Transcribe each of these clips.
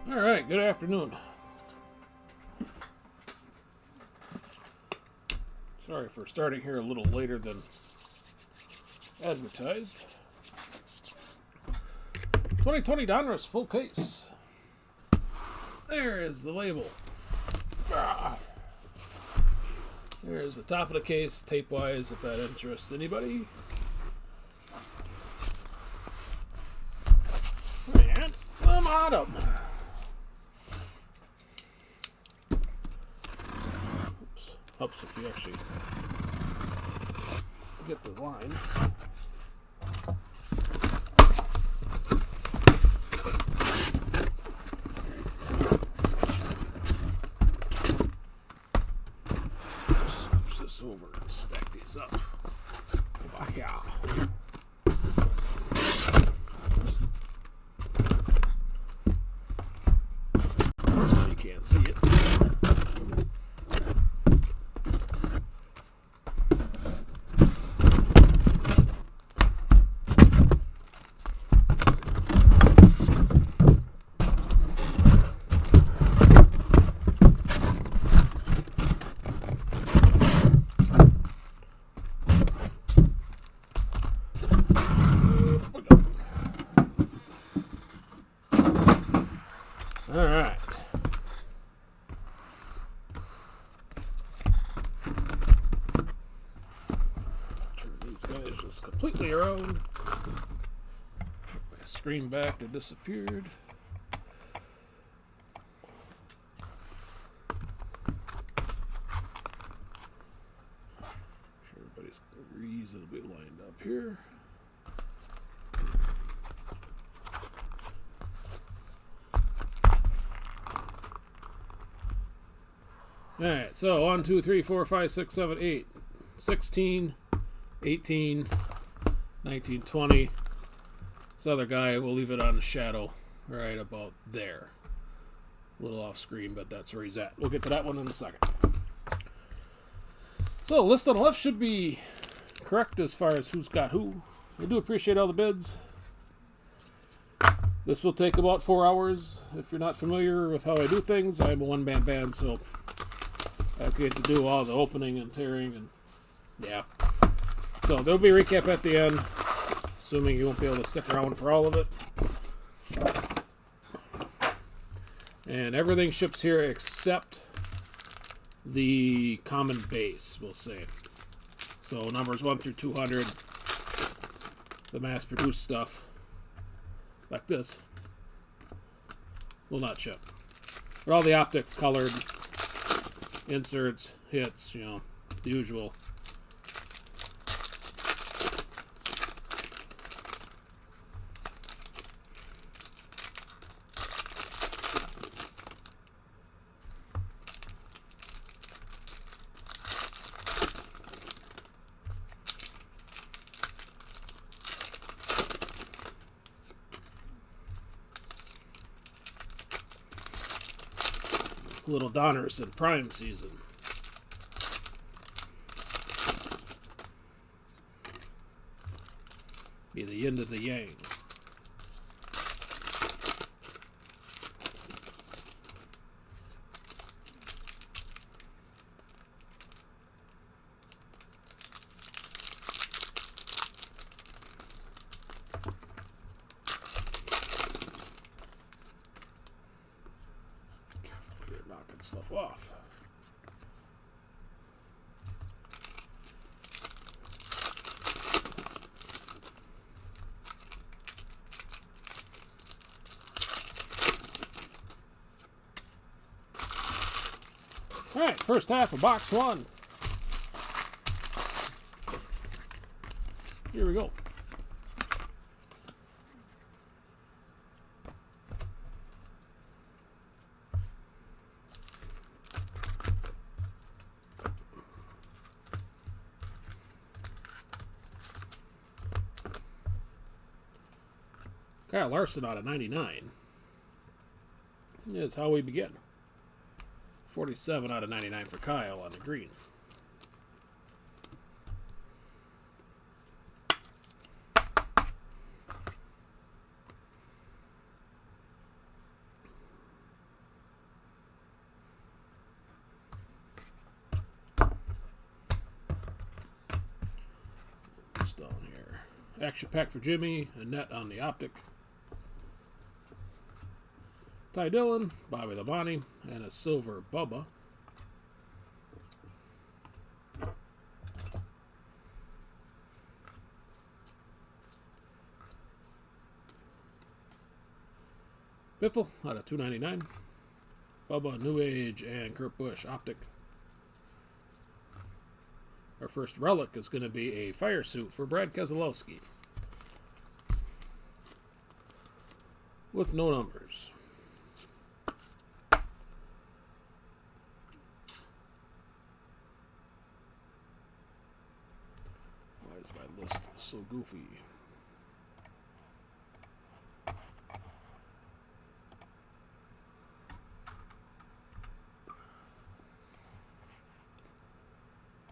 All right, good afternoon. Sorry for starting here a little later than advertised. 2020 Donruss full case. There is the label. There's the top of the case, tape-wise, if that interests anybody. And the bottom. Helps if you actually get the line. Switch this over and stack these up. Yeah. You can't see it. All right. Turn these guys just completely around. Put my screen back, it disappeared. Sure, everybody's reasonably lined up here. Alright, so 1, 2, 3, 4, 5, 6, 7, 8, 16, 18, 19, 20. This other guy, we'll leave it on the shadow right about there. A little off screen, but that's where he's at. We'll get to that one in a second. So, the list on the left should be correct as far as who's got who. I do appreciate all the bids. This will take about 4 hours. If you're not familiar with how I do things, I'm a one-man band, so I get to do all the opening and tearing, and yeah. So there'll be a recap at the end, assuming you won't be able to stick around for all of it. And everything ships here except the common base, we'll say. So numbers 1 through 200, the mass-produced stuff, like this, will not ship. But all the optics, colored, inserts, hits, you know, the usual. Little Donruss in prime season. Be the yin to the yang. You're knocking stuff off. All right, first half of box 1. Here we go. Kyle Larson out of 99 is how we begin. 47 out of 99 for Kyle on the green. Action pack for Jimmy. A net on the optic. Ty Dillon, Bobby Labonte, and a silver Bubba. Biffle out of 299. Bubba, New Age, and Kurt Busch optic. Our first relic is going to be a fire suit for Brad Keselowski. With no numbers. Why is my list so goofy?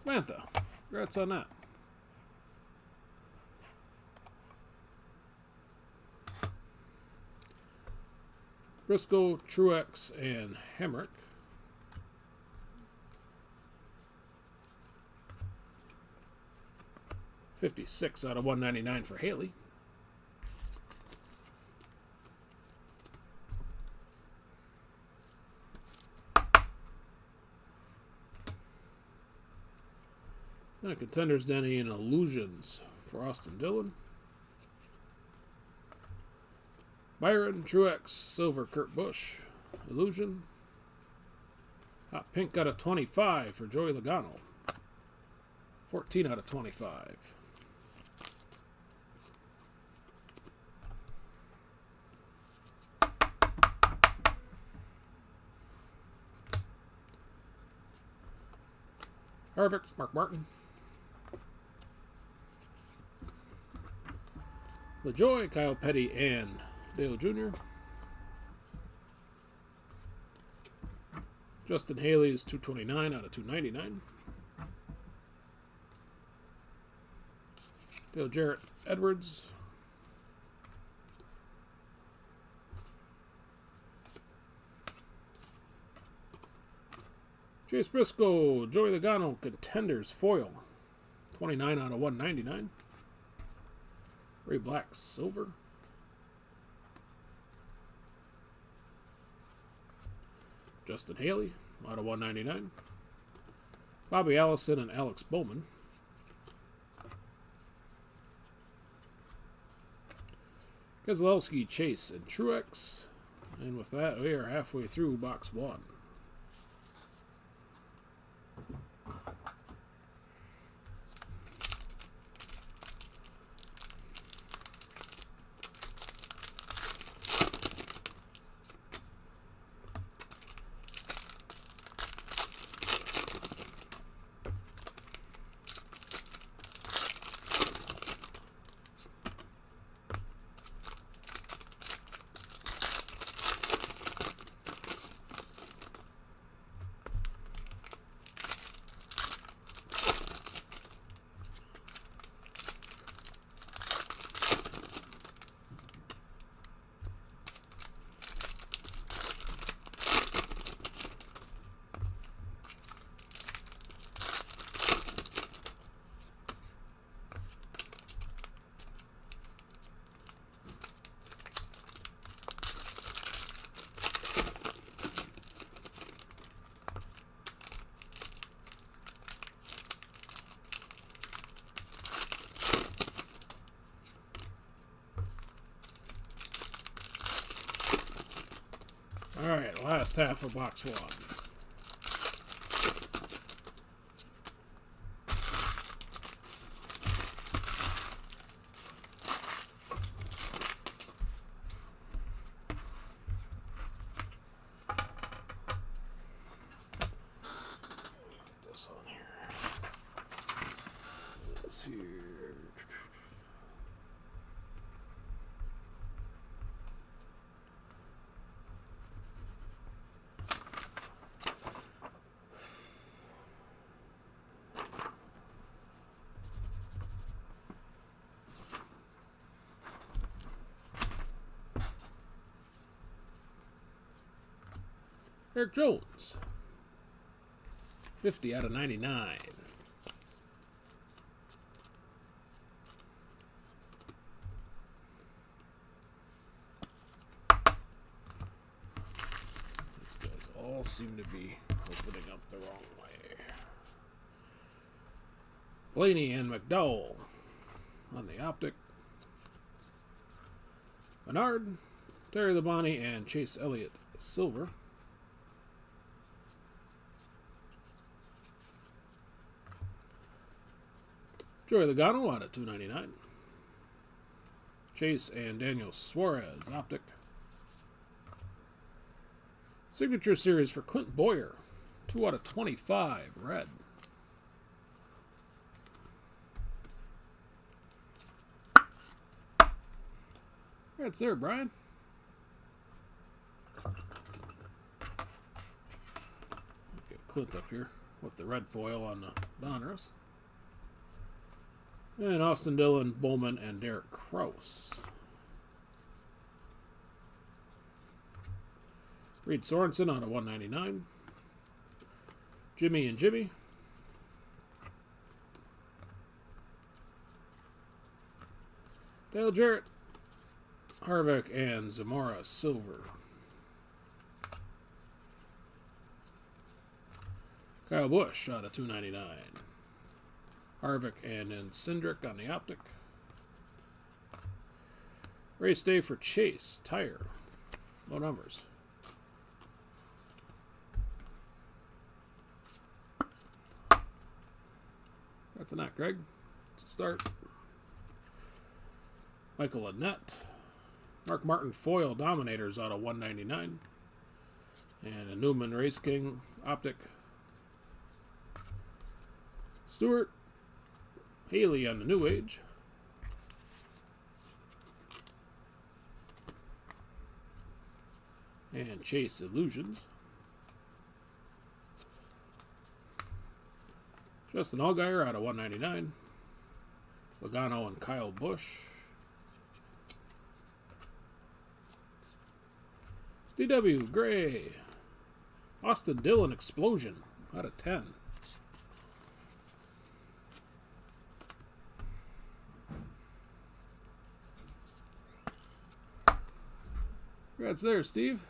Samantha, congrats on that. Briscoe, Truex, and Hemrick. $56 out of $199 for Haley. And a Contenders Denny and Illusions for Austin Dillon. Byron, Truex, Silver, Kurt Busch, Illusion. Hot Pink out of 25 for Joey Logano. 14 out of 25. Harvick, Mark Martin. LaJoy, Kyle Petty, and Dale Jr. Justin Haley is 229 out of 299. Dale Jarrett Edwards. Chase Briscoe, Joey Logano, Contenders Foil. 29 out of 199. Ray Black Silver. Justin Haley out of 199. Bobby Allison and Alex Bowman. Keselowski, Chase, and Truex. And with that, we are halfway through box 1. Alright, last half of box 1. Get this on here. This here. Eric Jones, 50 out of 99. seem to be opening up the wrong way. Blaney and McDowell on the Optic. Bernard, Terry Labonte, and Chase Elliott silver. Joey Logano out of 299. Chase and Daniel Suarez Optic. Signature Series for Clint Boyer, 2 out of 25 red. That's there, Brian. Get Clint up here with the red foil on the Donruss. And Austin Dillon, Bowman, and Derek Krause. Reed Sorensen out of 199. Jimmy and Jimmy. Dale Jarrett, Harvick, and Zamora silver. Kyle Busch out of 299. Harvick and then Cindric on the Optic. Race day for Chase Tire. No numbers. That's a knot, Greg. It's a start. Michael Annette. Mark Martin foil Dominators out of 199. And a Newman Race King Optic. Stewart. Haley on the New Age. And Chase Illusions. Justin Allgaier out of 199. Logano and Kyle Busch. DW Gray. Austin Dillon Explosion out of 10. Congrats there, Steve.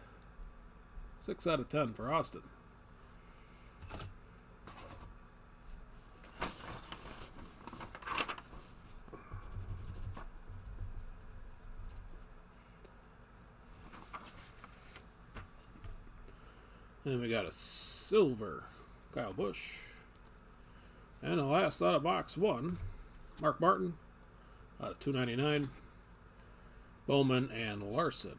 6 out of 10 for Austin. Then we got a silver Kyle Busch. And the last out of box 1, Mark Martin out of 299. Bowman and Larson.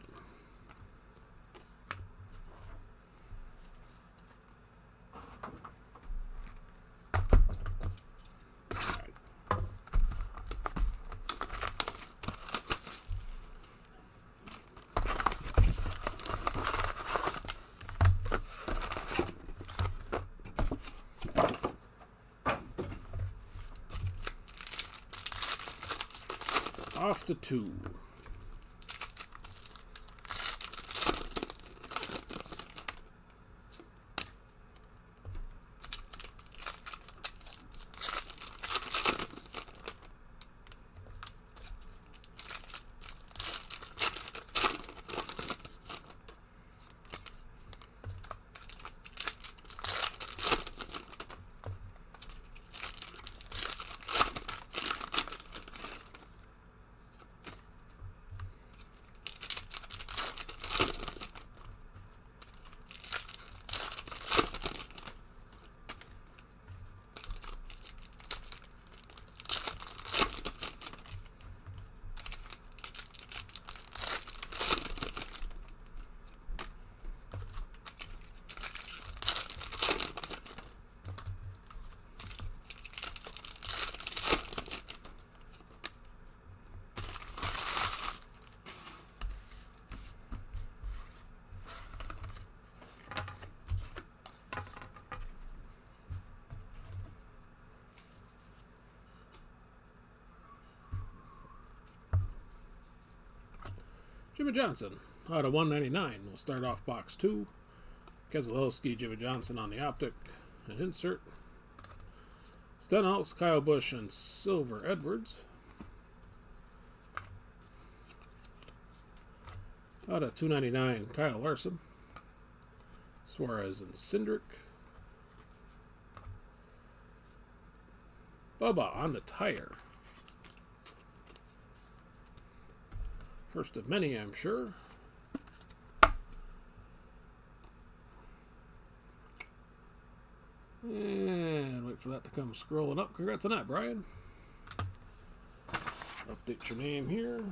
Off to 2. Jimmy Johnson out of 199. We'll start off box 2. Keselowski, Jimmy Johnson on the Optic. An insert. Stenhouse, Kyle Busch, and Silver Edwards. Out of 299, Kyle Larson. Suarez and Cindric. Bubba on the tire. First of many, I'm sure. And wait for that to come scrolling up. Congrats on that, Brian. Update your name here.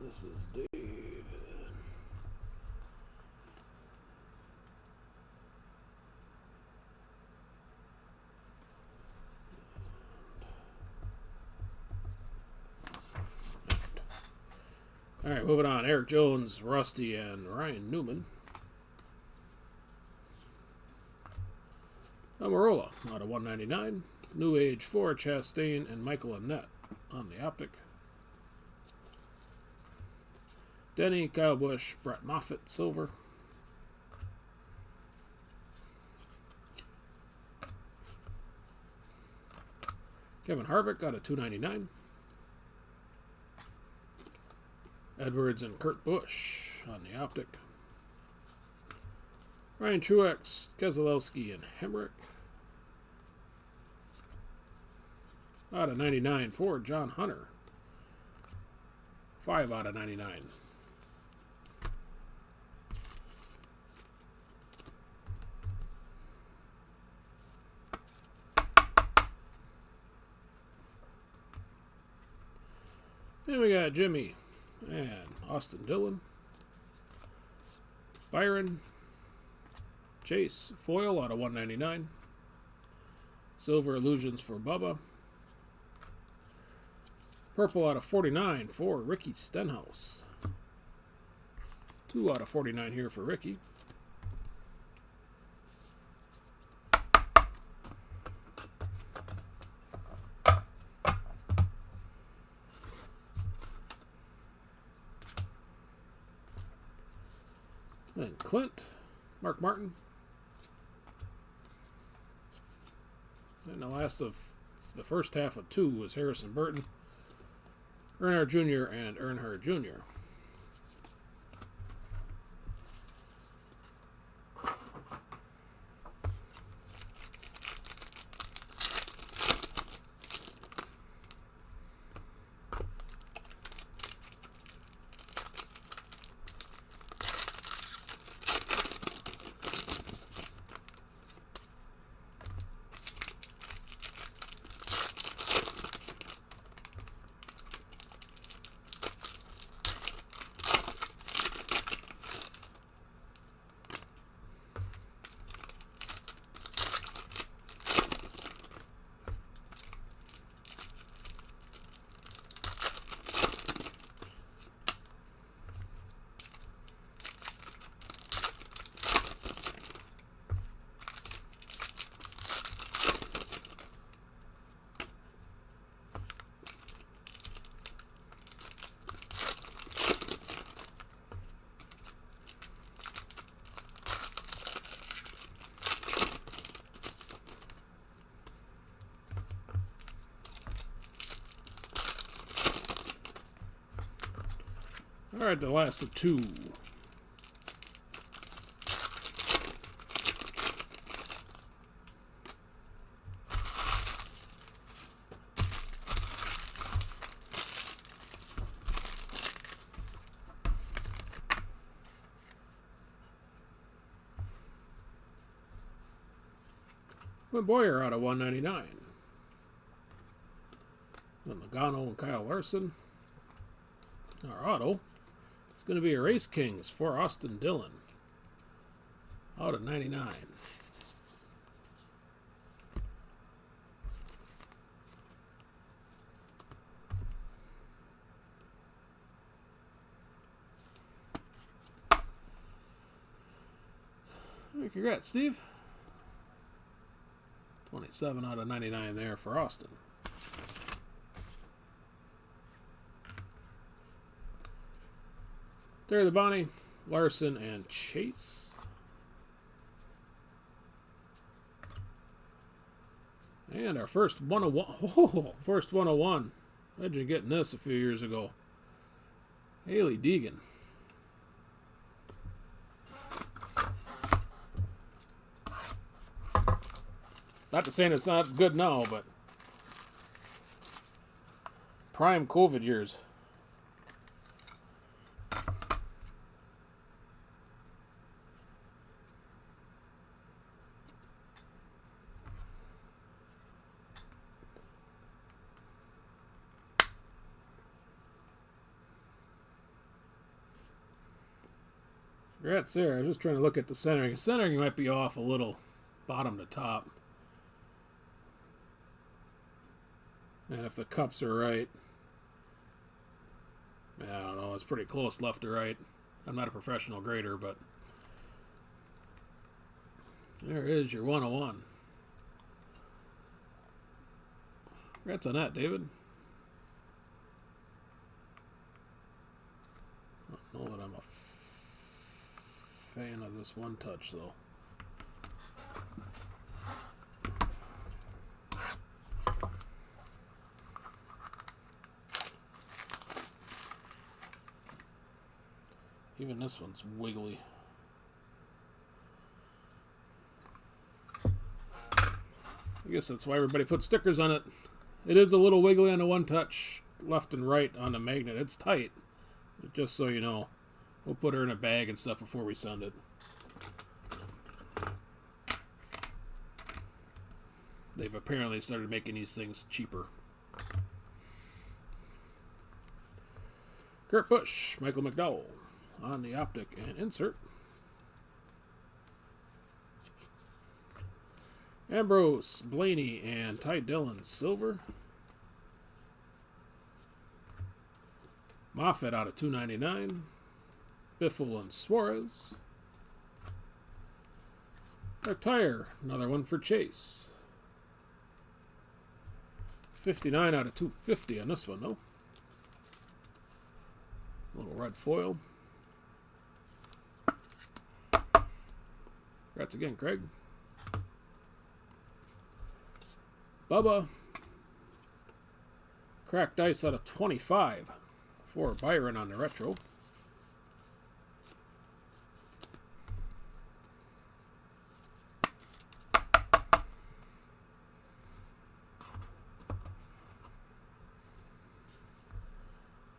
This is David. All right, moving on. Eric Jones, Rusty, and Ryan Newman. Amarola, out of 199. New Age 4, Chastain, and Michael Annette on the optic. Denny, Kyle Busch, Brett Moffitt, silver. Kevin Harvick out of 299. Edwards and Kurt Busch on the optic. Ryan Truex, Keselowski, and Hemrick. Out of 99 for John Hunter. 5 out of 99. Then we got Jimmy and Austin Dillon. Byron. Chase. Foil out of 199. Silver Illusions for Bubba. Purple out of 49 for Ricky Stenhouse. 2 out of 49 here for Ricky. Then Clint, Mark Martin. And the last of the first half of 2 was Harrison Burton, Earnhardt Jr., and Earnhardt Jr. All right, the last of 2. Clint Boyer out of 199. Then Logano and Kyle Larson. Our auto. It's going to be a Race Kings for Austin Dillon. Out of 99. Congrats, Steve. 27 out of 99 there for Austin. There, the Bonnie, Larson, and Chase. And our first 101. Oh, first 101. Imagine getting this a few years ago. Haley Deegan. Not to say it's not good now, but prime COVID years. Congrats there. I was just trying to look at the centering. Centering might be off a little, bottom to top. And if the cups are right, I don't know, it's pretty close left to right. I'm not a professional grader, but there is your 101. Congrats on that, David. I don't know that I'm a fan of this one touch, though. Even this one's wiggly. I guess that's why everybody puts stickers on it. It is a little wiggly on the one touch, left and right on the magnet. It's tight, just so you know. We'll put her in a bag and stuff before we send it. They've apparently started making these things cheaper. Kurt Busch, Michael McDowell on the optic and insert. Ambrose, Blaney, and Ty Dillon, silver. Moffitt out of 299. Biffle and Suarez. Tire, another one for Chase. 59 out of 250 on this one, though. Little red foil. Congrats again, Craig. Bubba. Cracked ice out of 25 for Byron on the retro.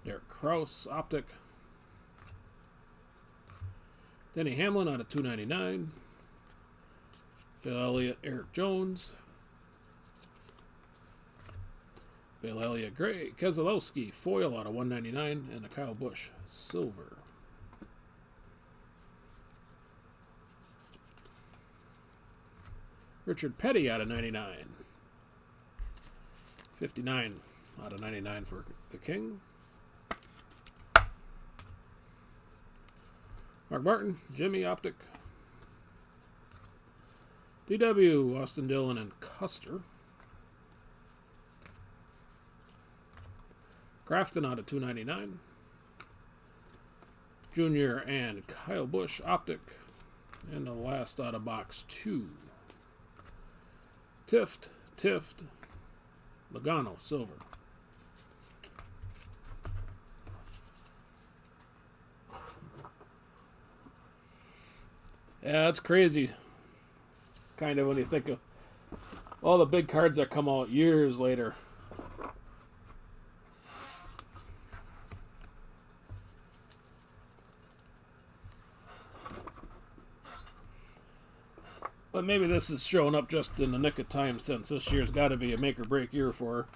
Derek Krause, optic. Denny Hamlin out of 299. Phil Elliott, Eric Jones. Phil Elliott, gray. Keselowski, foil out of 199. And a Kyle Busch, silver. Richard Petty out of 99. 59 out of 99 for the King. Mark Martin, Jimmy Optic. DW, Austin Dillon, and Custer. Crafton out of 299. Junior and Kyle Busch, Optic. And the last out of box 2. Tift, Logano, silver. Yeah, that's crazy. Kind of when you think of all the big cards that come out years later. But maybe this is showing up just in the nick of time, since this year's got to be a make or break year for her.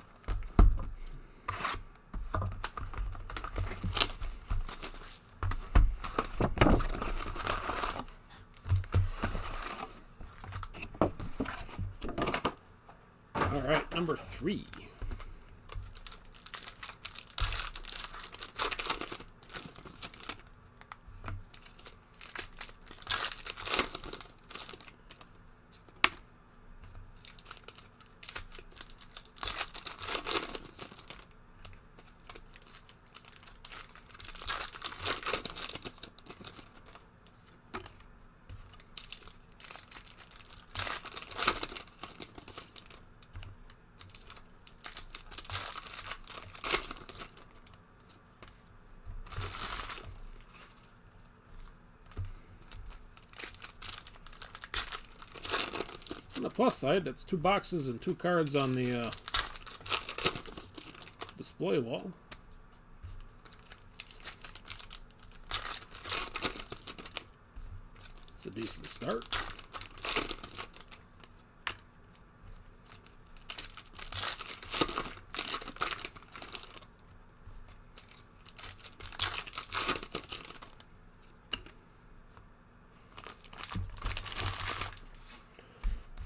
All right, number 3. the plus side, that's 2 boxes and 2 cards on the display wall. It's a decent start.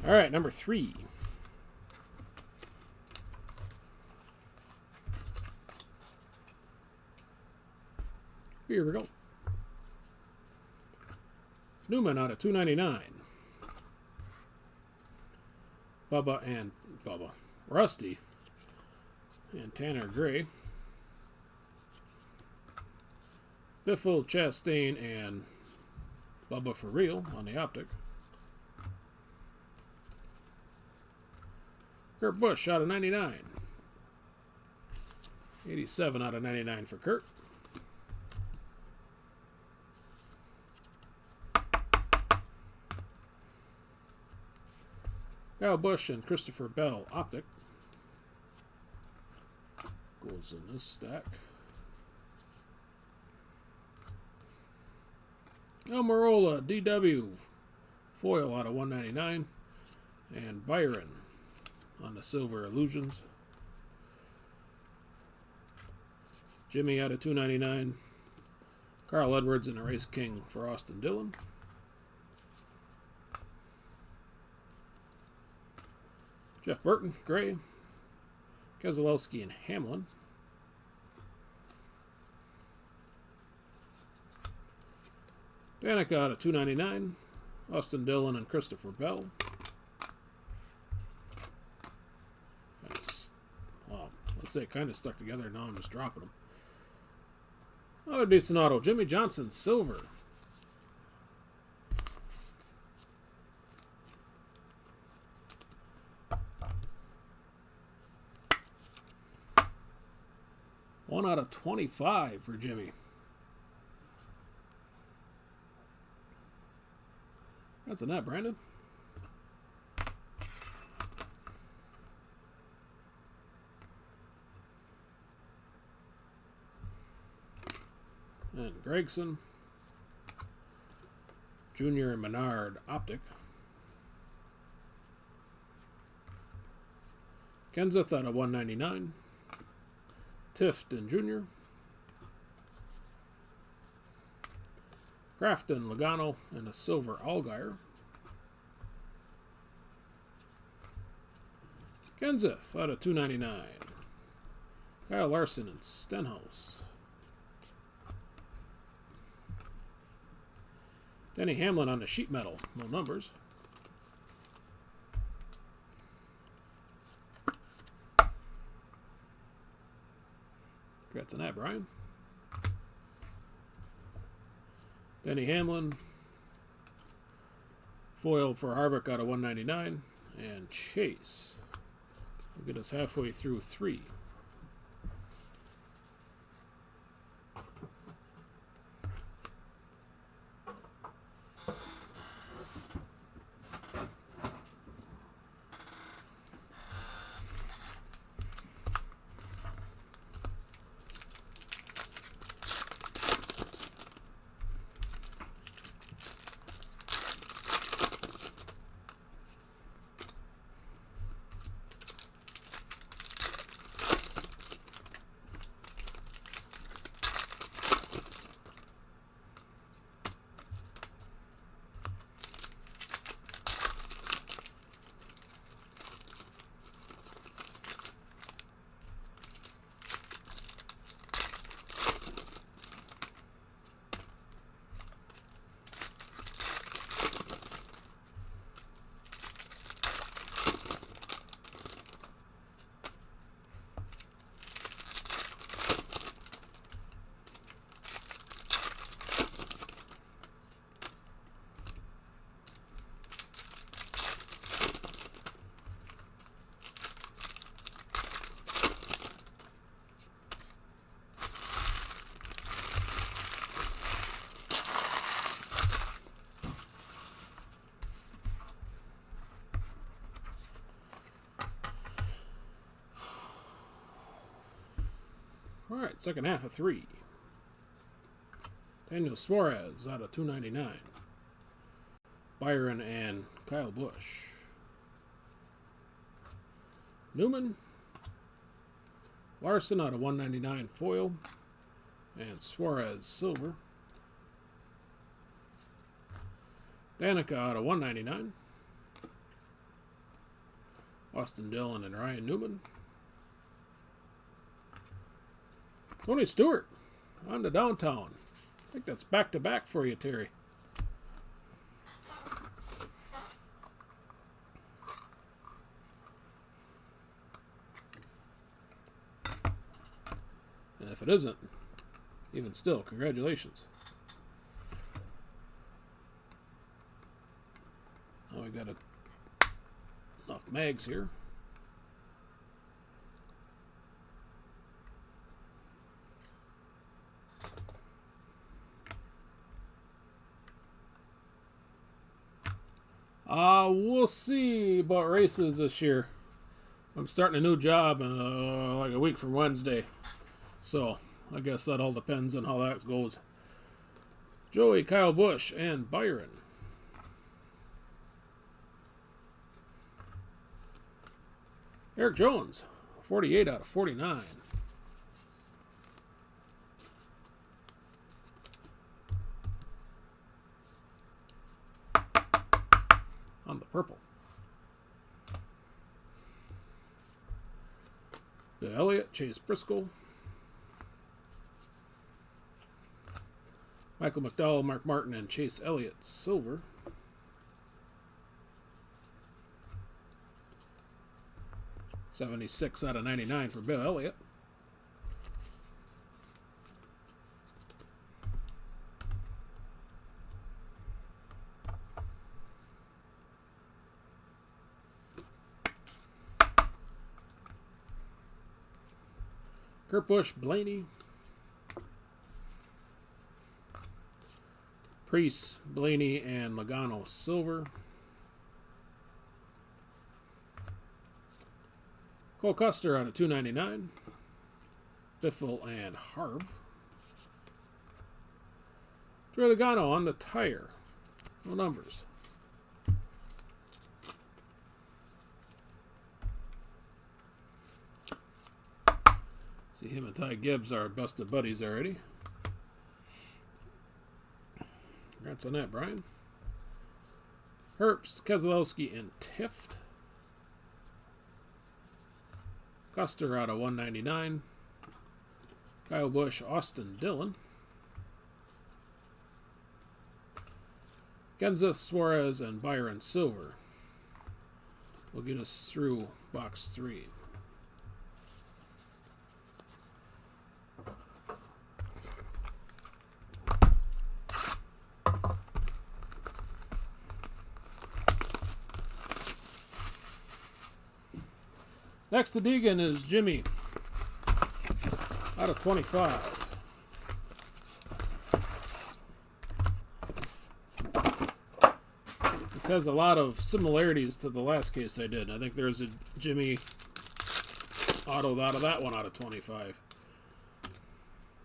All right, number 3. Here we go. Newman out of 299. Rusty and Tanner Gray. Biffle, Chastain, and Bubba for real on the optic. Kurt Busch out of 99. 87 out of 99 for Kurt. Kyle Busch and Christopher Bell optic. Goes in this stack. Almirola DW foil out of 199. And Byron on the Silver Illusions. Jimmy out of 299. Carl Edwards and the Race King for Austin Dillon. Jeff Burton, Gray. Keselowski and Hamlin. Danica out of 299. Austin Dillon and Christopher Bell. Well, let's say kind of stuck together. Now I'm just dropping them. Another decent auto. Jimmy Johnson, silver. One out of 25 for Jimmy. That's a net, Brandon. And Gregson. Junior and Menard optic. Kenseth out of 199. Tifton Jr. Grafton, Logano, and a silver Allgaier. Kenseth out of 299. Kyle Larson and Stenhouse. Denny Hamlin on the sheet metal, no numbers. Congrats on that, Brian. Denny Hamlin. Foil for Harvick out of 199. And Chase will get us halfway through 3. second half of 3. Daniel Suarez out of 299. Byron and Kyle Busch. Newman. Larson out of 199 foil. And Suarez silver. Danica out of 199. Austin Dillon and Ryan Newman. Tony Stewart on to downtown. I think that's back-to-back for you, Terry. And if it isn't, even still, congratulations. Oh, we got enough mags here. We'll see about races this year. I'm starting a new job like a week from Wednesday. So, I guess that all depends on how that goes. Joey, Kyle Busch, and Byron. Eric Jones, 48 out of 49. On the purple. Bill Elliott, Chase Briscoe. Michael McDowell, Mark Martin, and Chase Elliott, silver. $76 out of 99 for Bill Elliott. Kurt Busch, Blaney. Priest, Blaney, and Logano, silver. Cole Custer out of 299. Biffle and Harb. Joey Logano on the tire. No numbers. See, him and Ty Gibbs are busted buddies already. Congrats on that, Brian. Herbst, Keselowski, and Tift. Custer out of 199. Kyle Busch, Austin Dillon. Kenseth, Suarez, and Byron silver will get us through box 3. Next to Deegan is Jimmy out of 25. This has a lot of similarities to the last case I did. I think there's a Jimmy auto out of that one out of 25.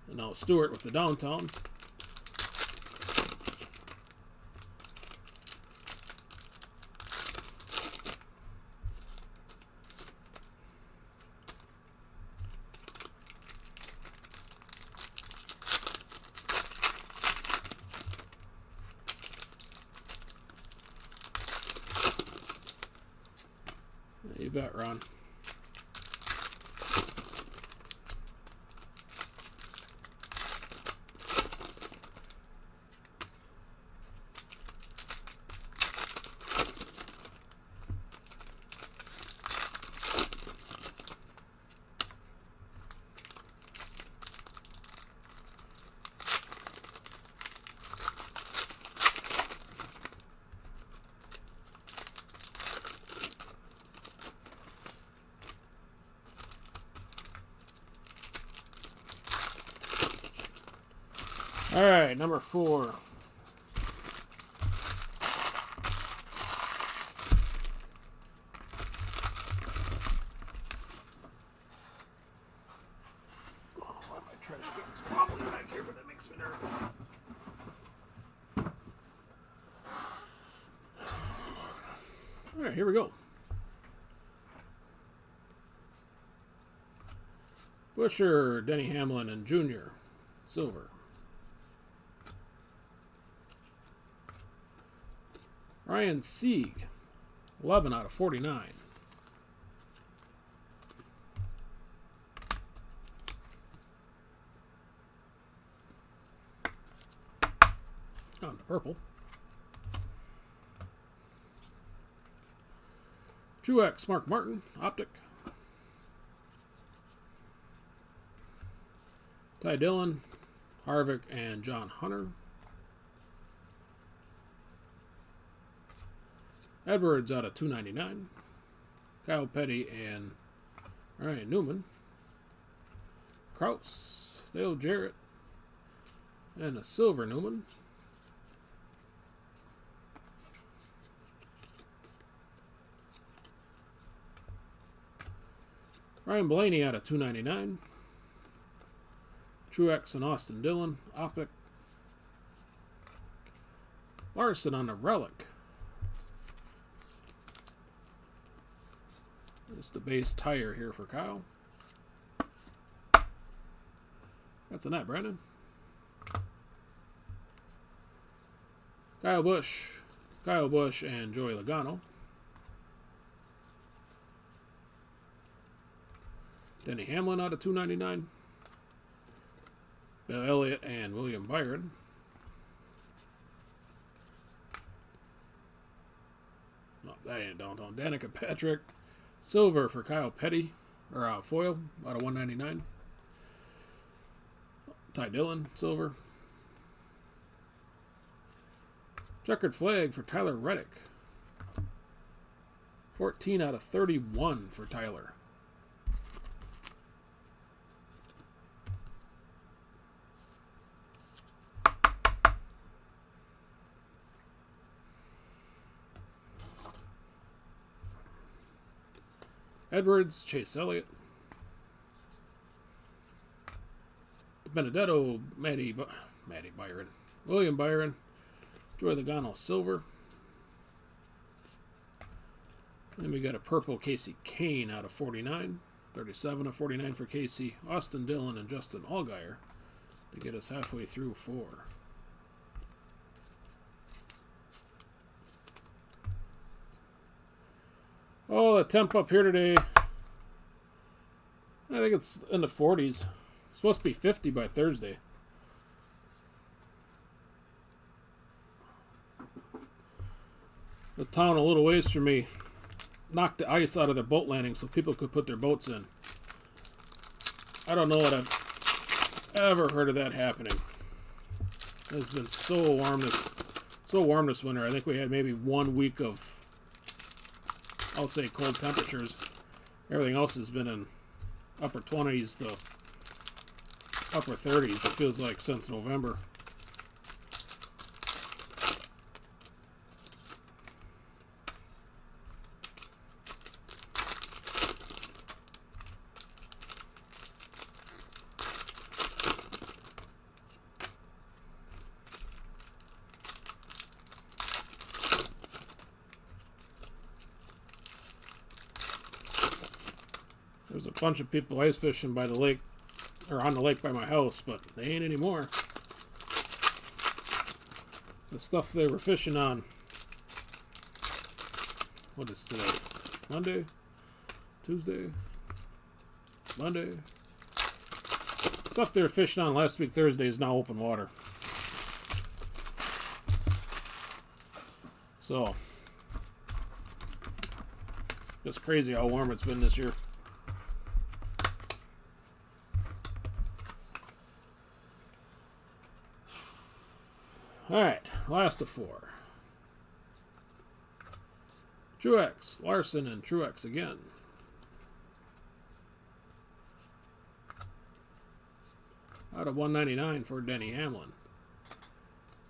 And now Stewart with the downtown. You bet, Ron. All right, number 4. back here, but that makes me nervous. All right, here we go. Busher, Denny Hamlin, and Jr. Silver. Ryan Sieg, 11 out of 49. On to purple. Truex, Mark Martin, Optic. Ty Dillon, Harvick, and John Hunter. Edwards out of 299. Kyle Petty and Ryan Newman. Kraus, Dale Jarrett, and a silver Newman. Ryan Blaney out of 299. Truex and Austin Dillon, Optic. Larson on the relic. There's the base tire here for Kyle. That's a net, Brandon. Kyle Busch, and Joey Logano. Denny Hamlin out of 299. Bill Elliott and William Byron. No, that ain't downtown. Danica Patrick. Silver for Kyle Petty. Or foil out of 199. Ty Dillon, silver. Checkered flag for Tyler Reddick. 14 out of 31 for Tyler. Edwards, Chase Elliott. Benedetto, Matty Byron. William Byron. Joey Logano, silver. Then we got a purple Casey Kane out of 49. 37 of 49 for Casey. Austin Dillon and Justin Allgaier to get us halfway through 4. Oh, the temp up here today, I think it's in the 40s. It's supposed to be 50 by Thursday. The town a little ways from me knocked the ice out of their boat landing so people could put their boats in. I don't know that I've ever heard of that happening. It's been so warm this winter. I think we had maybe 1 week of, I'll say, cold temperatures. Everything else has been in upper 20s to upper 30s. It feels like since November. There's a bunch of people ice fishing by the lake, or on the lake by my house, but they ain't anymore. The stuff they were fishing on, what is today? Monday? Tuesday? Monday? Stuff they were fishing on last week Thursday is now open water. So, it's crazy how warm it's been this year. Alright, last of 4. Truex, Larson, and Truex again. Out of 199 for Denny Hamlin.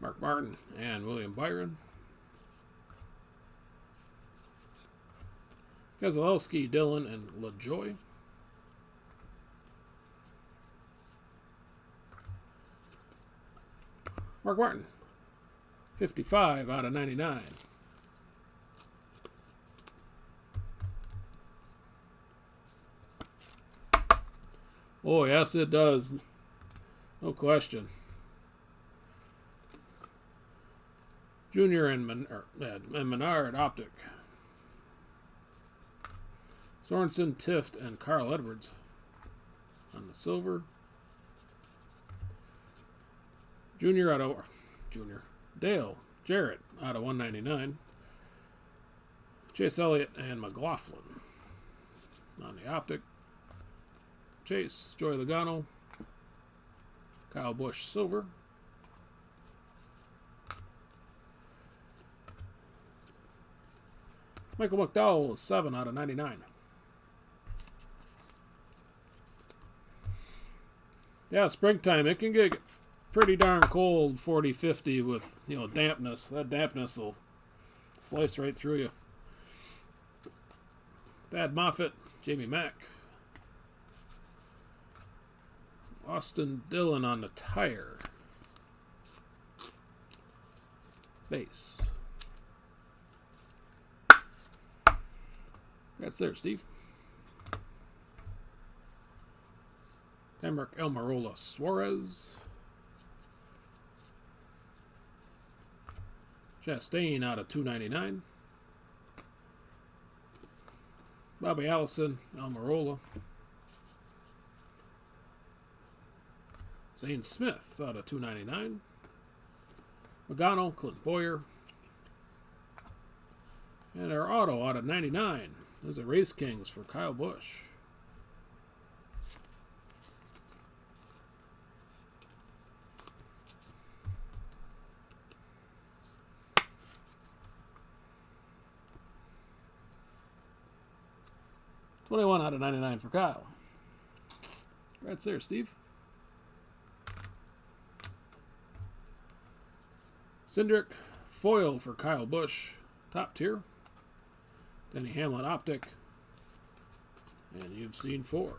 Mark Martin and William Byron. Keselowski, Dillon, and LaJoy. Mark Martin, 55 out of 99. Oh, yes, it does. No question. Junior and Menard Optic. Sorensen, Tift, and Carl Edwards on the silver. Dale Jarrett out of 199. Chase Elliott and McLaughlin on the Optic. Chase, Joey Logano, Kyle Busch silver. Michael McDowell, 7 out of 99. Yeah, springtime, it can get pretty darn cold, 40, 50 with, dampness. That dampness will slice right through you. Thad Moffitt, Jamie Mack. Austin Dillon on the tire. Base. That's there, Steve. Emmerich Almirola Suarez. Chastain out of 299. Bobby Allison, Almirola. Zane Smith out of 299. Logano, Clint Boyer. And our auto out of 99. There's a Race Kings for Kyle Busch. $21 out of 99 for Kyle. Congrats there, Steve. Cindric, foil for Kyle Busch, top tier. Denny Hamlin Optic. And you've seen 4.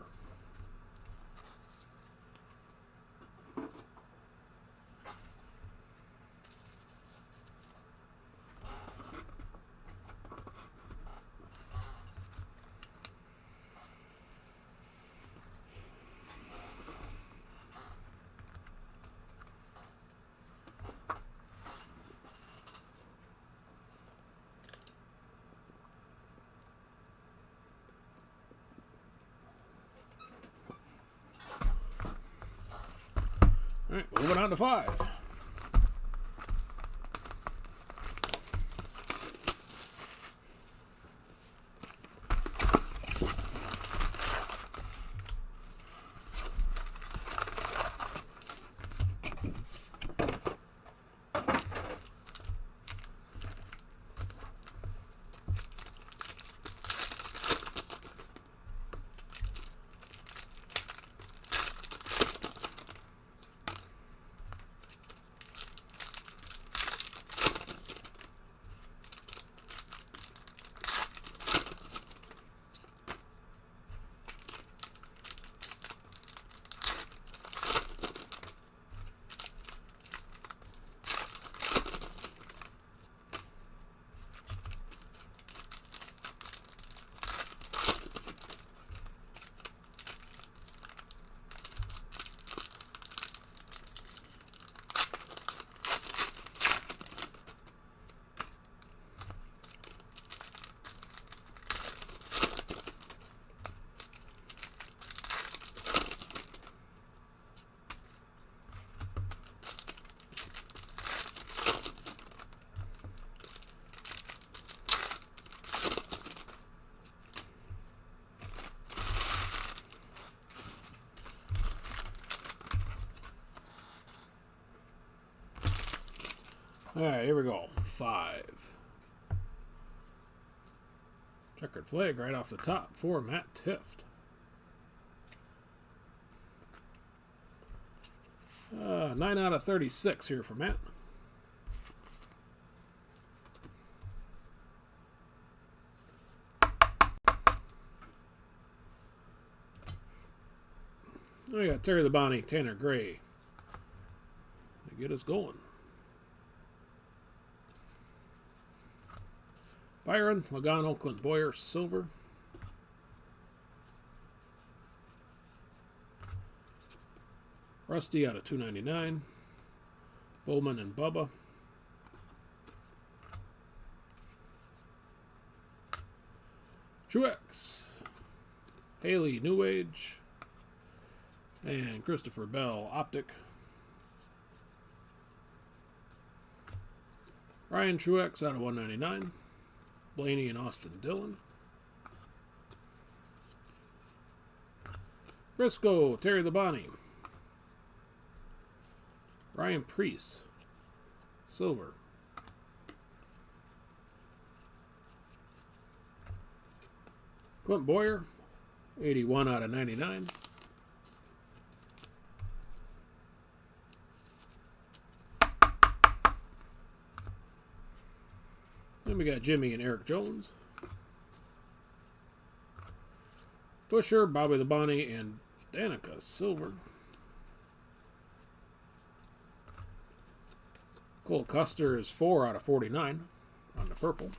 All right, moving on to 5. All right, here we go. 5. Checkered flag right off the top for Matt Tift. 9 out of 36 here for Matt. We got Terry the Bonnie, Tanner Gray to get us going. Byron, Logano, Clint Boyer, silver. Rusty out of 299. Bowman and Bubba. Truex. Haley, New Age. And Christopher Bell, Optic. Ryan Truex out of 199. Blaney and Austin Dillon. Briscoe, Terry Labonte. Ryan Preece, silver. Clint Boyer, 81 out of 99. Then we got Jimmy and Eric Jones. Busher, Bobby Labonte, and Danica, silver. Cole Custer is 4 out of 49 on the purple.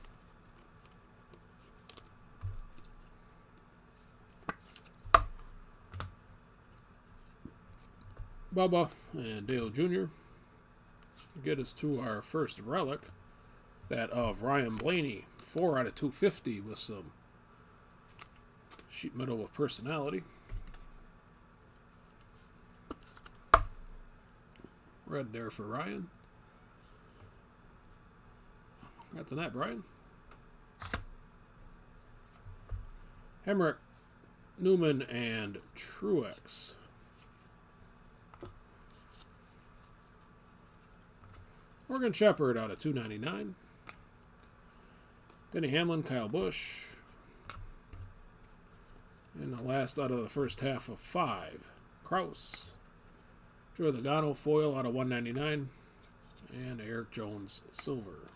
Bubba and Dale Jr. get us to our first relic, that of Ryan Blaney, 4 out of 250 with some sheet metal with personality. Red there for Ryan. That's on that, Brian. Hemrick, Newman, and Truex. Morgan Shepherd out of 299. Denny Hamlin, Kyle Busch. And the last out of the first half of 5. Kraus. Joey Logano, foil out of 199. And Eric Jones, silver.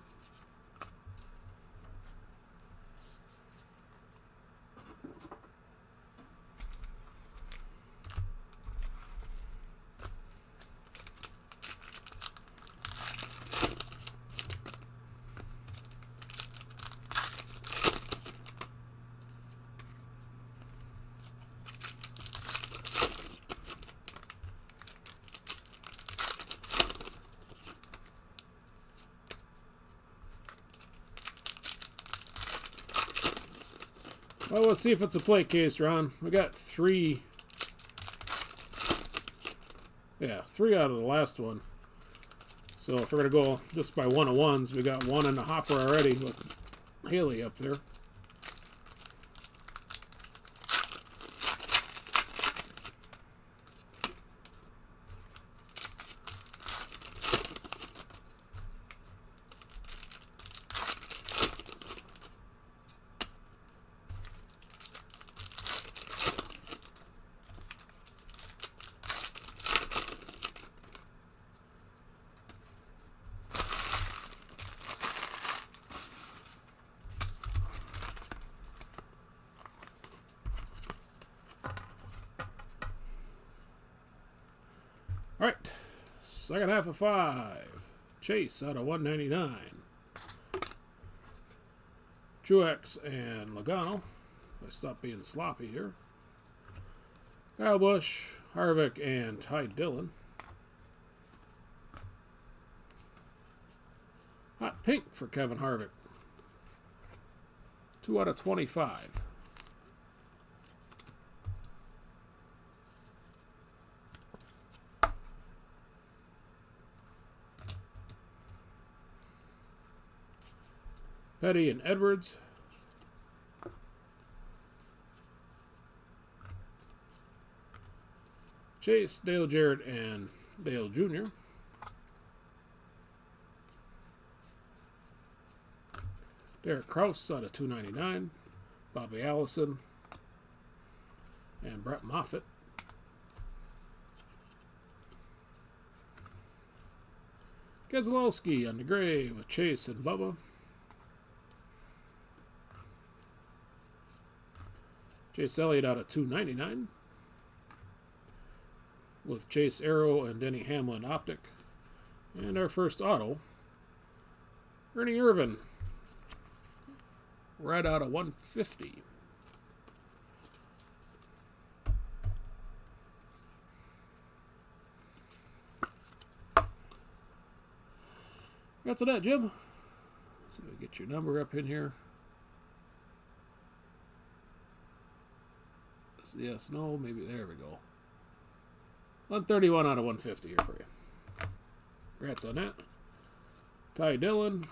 Well, let's see if it's a plate case, Ron. We got 3. Yeah, 3 out of the last one. So if we're going to go just by 1-of-1s, we got 1 in the hopper already with Haley up there. All right, second half of 5. Chase out of 199. Truex and Logano. If I stop being sloppy here. Kyle Busch, Harvick, and Ty Dillon. Hot pink for Kevin Harvick. 2 out of 25. Petty and Edwards. Chase, Dale Jarrett, and Dale Jr. Derek Kraus out of 299. Bobby Allison. And Brett Moffitt. Keselowski on the gray with Chase and Bubba. Chase Elliott out of 299 with Chase Arrow and Denny Hamlin Optic. And our first auto, Ernie Irvan red out of 150. Congrats on that, Jim. Let's see if we get your number up in here. Yes, no, maybe. There we go. 131 out of 150 here for you. Congrats on that. Ty Dillon.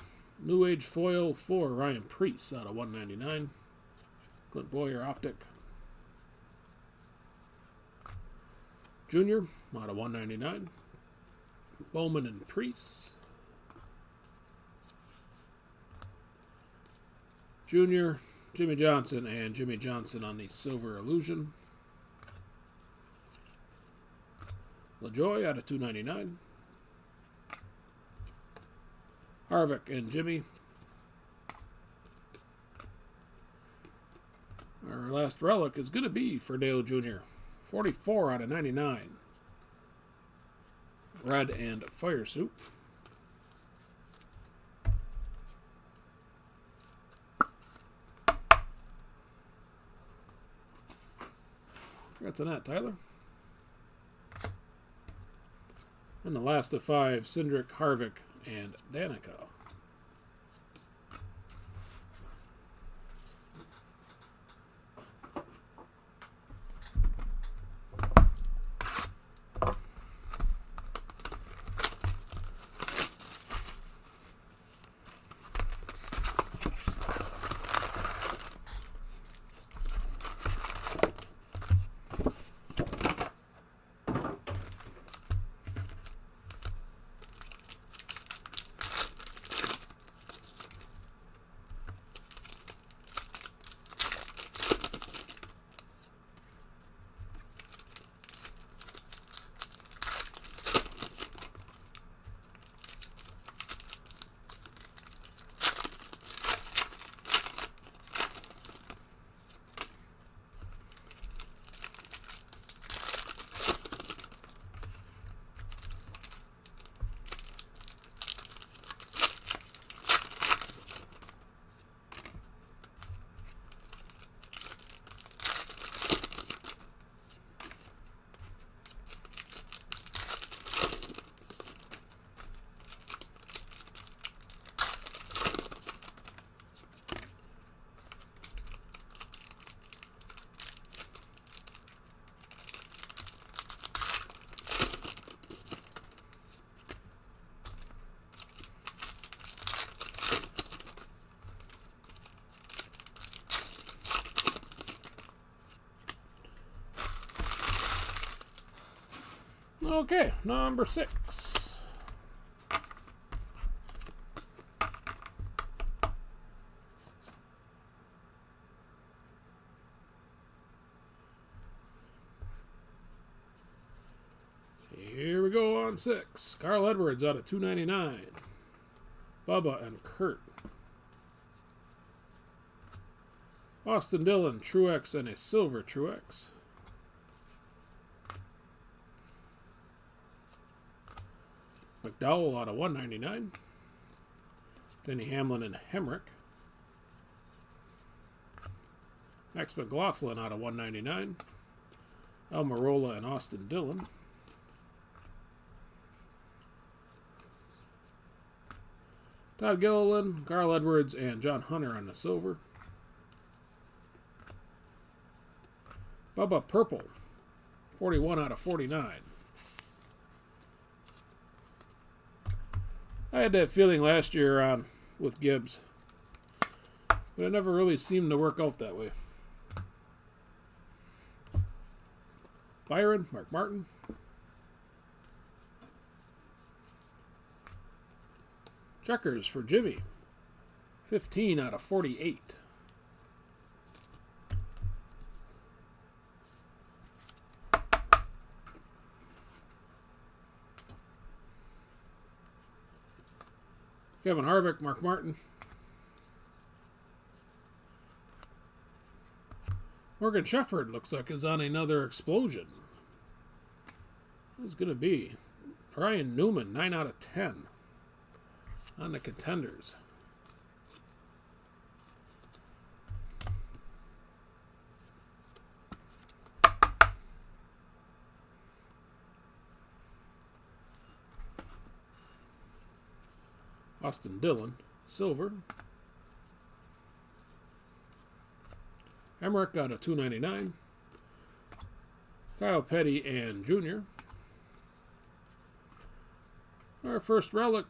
New Age Foil for Ryan Preece out of 199. Clint Boyer Optic. Junior out of 199. Bowman and Preece. Junior, Jimmy Johnson, and Jimmy Johnson on the Silver Illusion. LaJoy out of 299. Harvick and Jimmy. Our last relic is going to be for Dale Jr. 44 out of 99. Red and Fire Suit. Congrats on that, Tyler. And the last of 5, Cindric, Harvick, and Danica. Okay, number 6. Here we go on 6. Carl Edwards out of 299. Bubba and Kurt. Austin Dillon, Truex, and a silver Truex. McDowell out of 199. Denny Hamlin and Hemrick. Max McLaughlin out of 199. Almirola and Austin Dillon. Todd Gilliland, Carl Edwards, and John Hunter on the silver. Bubba Purple, 41 out of 49. I had that feeling last year on with Gibbs, but it never really seemed to work out that way. Byron, Mark Martin. Checkers for Jimmy, 15 out of 48. Kevin Harvick, Mark Martin. Morgan Shefford looks like is on another explosion. Who's going to be? Ryan Newman, 9 out of 10. On the contenders. Austin Dillon, silver. Emmerich got a $2.99. Kyle Petty and Jr. Our first relic,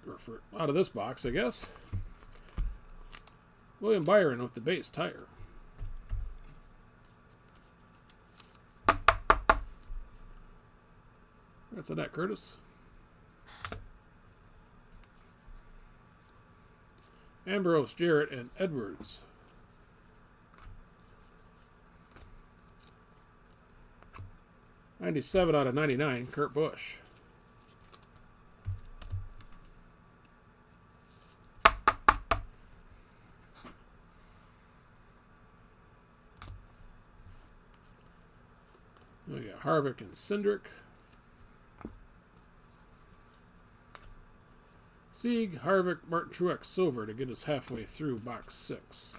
out of this box, I guess. William Byron with the base tire. That's Annette Curtis. Ambrose, Jarrett, and Edwards. '97 out of '99, Kurt Busch. We got Harvick and Cindric. Sieg, Harvick, Martin Truex, silver to get us halfway through box 6.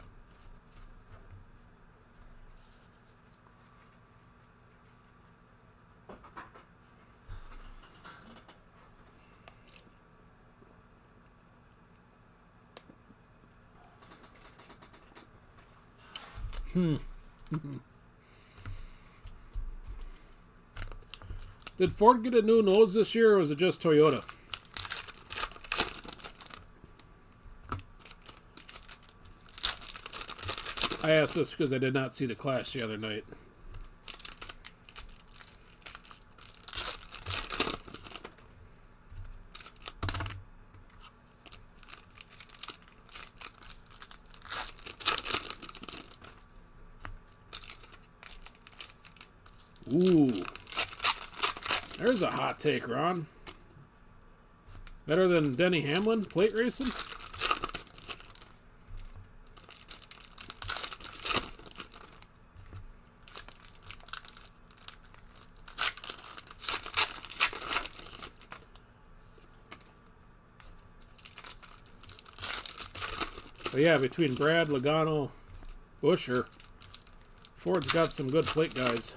Did Ford get a new nose this year, or was it just Toyota? I asked this because I did not see the Clash the other night. Ooh. There's a hot take, Ron. Better than Denny Hamlin, plate racing? But yeah, between Brad, Logano, Buescher, Ford's got some good plate guys.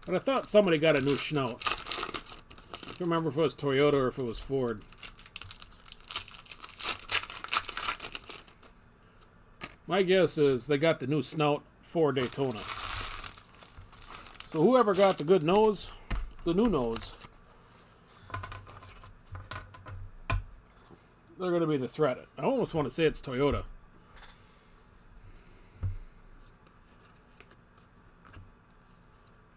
But I thought somebody got a new schnout. I don't remember if it was Toyota or if it was Ford. My guess is they got the new snout for Daytona. So whoever got the good nose, the new nose, they're going to be the threat. I almost want to say it's Toyota.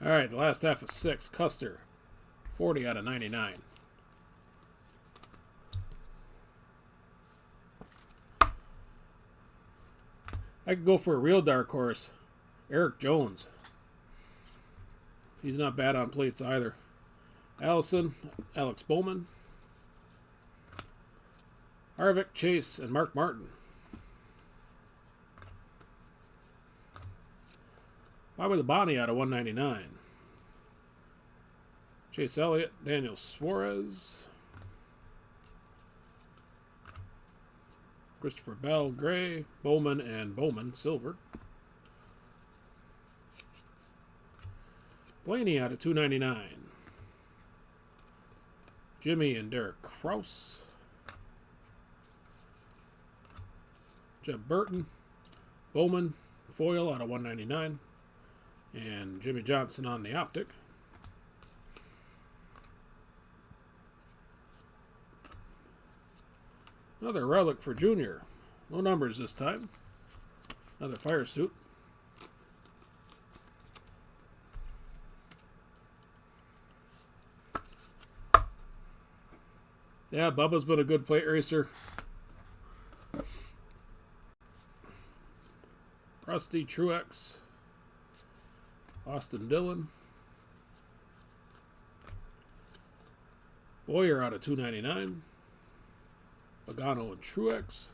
All right, the last half of 6. Custer, 40 out of 99. I could go for a real dark horse. Eric Jones. He's not bad on plates either. Allison, Alex Bowman. Harvick, Chase, and Mark Martin. Bobby Labonte out of 199. Chase Elliott, Daniel Suarez. Christopher Bell, gray. Bowman and Bowman, silver. Blaney out of 299. Jimmy and Derek Kraus. Jeb Burton, Bowman, foil out of 199. And Jimmy Johnson on the optic. Another relic for Junior. No numbers this time. Another fire suit. Yeah, Bubba's been a good plate racer. Rusty Truex. Austin Dillon. Boyer out of 299. Logano and Truex.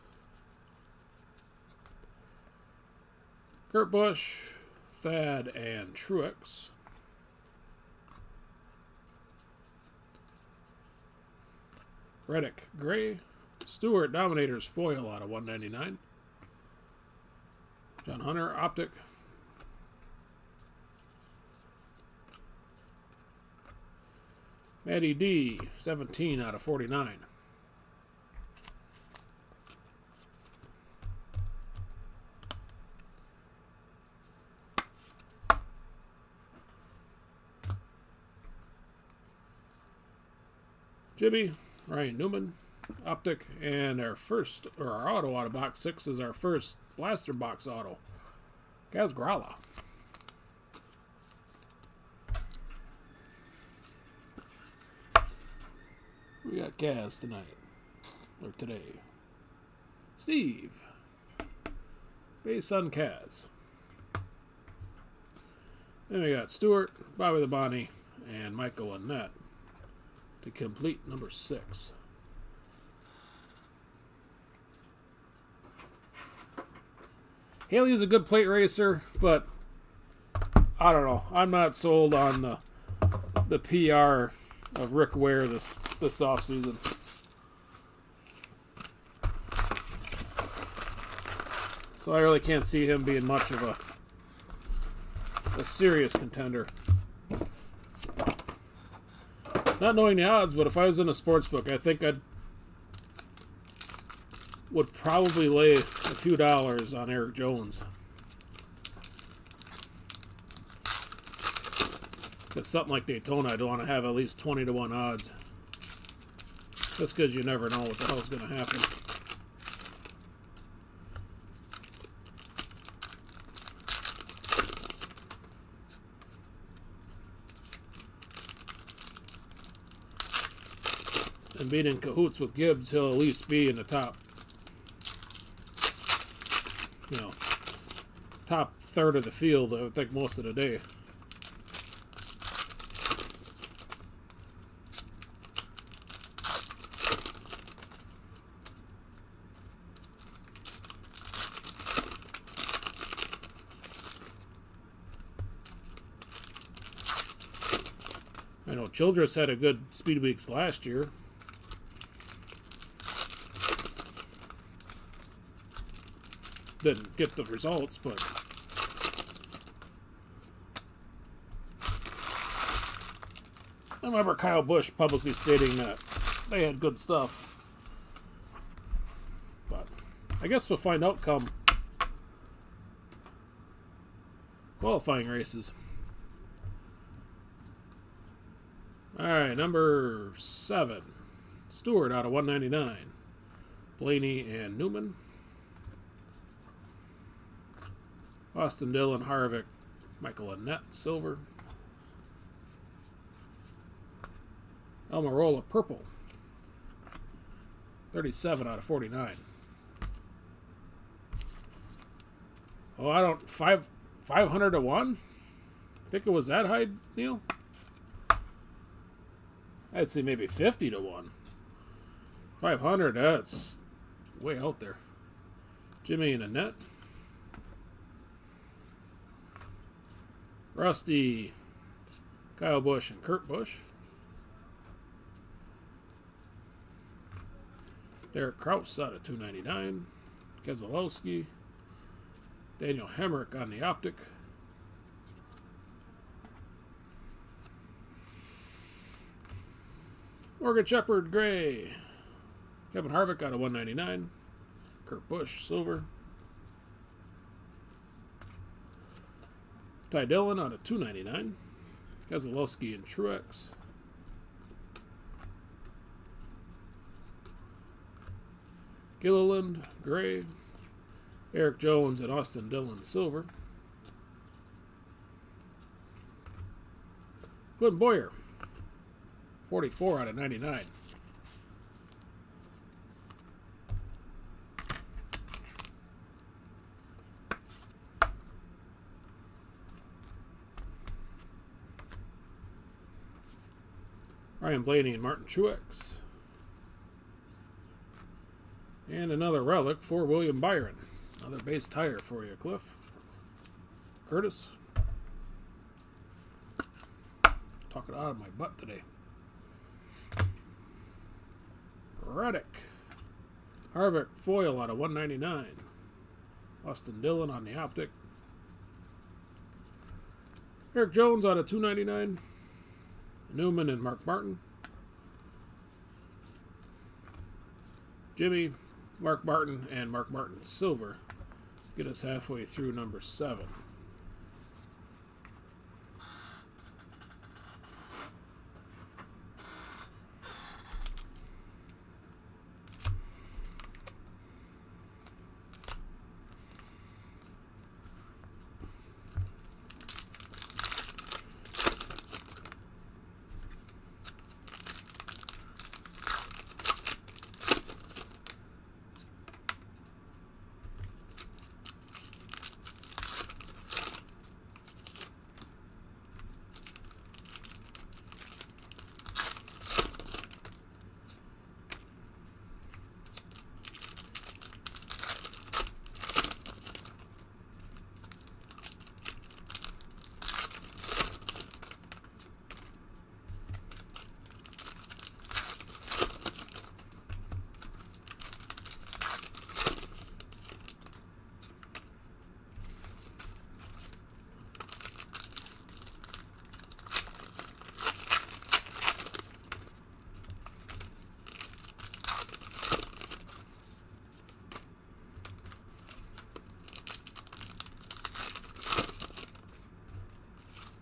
Kurt Busch, Thad, and Truex. Reddick, gray. Stewart, Dominators, foil out of 199. John Hunter, optic. Matty D, 17 out of 49. Jimmy, Ryan Newman, Optic, and our auto out of box 6 is our first blaster box auto. Gaz Gralla. We got Gaz tonight. Or today. Steve. Base on Kaz. Then we got Stuart, Bobby the Bonnie, and Michael Annette to complete number 6. Haley is a good plate racer, but I don't know. I'm not sold on the PR of Rick Ware this offseason. So I really can't see him being much of a serious contender. Not knowing the odds, but if I was in a sports book, I think would probably lay a few dollars on Eric Jones. It's something like Daytona, I'd want to have at least 20-1 odds. Just because you never know what the hell's going to happen. And being in cahoots with Gibbs, he'll at least be in the top, top third of the field, I would think, most of the day. I know Childress had a good Speed Weeks last year. Didn't get the results, but I remember Kyle Busch publicly stating that they had good stuff. But I guess we'll find out come qualifying races. Alright, number 7. Stewart out of 199. Blaney and Newman. Austin Dillon, Harvick, Michael Annette, silver. Almirola, purple. 37 out of 49. Oh, I don't... 500 to 1? Think it was that high, Neil? I'd say maybe 50 to 1. 500, that's way out there. Jimmy and Annette. Rusty, Kyle Busch, and Kurt Busch. Derek Kraus out of 299. Keselowski. Daniel Hemrick on the Optic. Morgan Shepherd, gray. Kevin Harvick out of 199. Kurt Busch, silver. Ty Dillon out of 299. Keselowski and Truex. Gilliland, gray. Eric Jones and Austin Dillon, silver. Clint Boyer, 44 out of 99. Ryan Blaney and Martin Truex. And another relic for William Byron. Another base tire for you, Cliff. Curtis. Talking out of my butt today. Reddick. Harvick foil out of 199. Austin Dillon on the Optic. Eric Jones out of 299. Newman and Mark Martin. Jimmy, Mark Martin, and Mark Martin Silver. Get us halfway through number 7.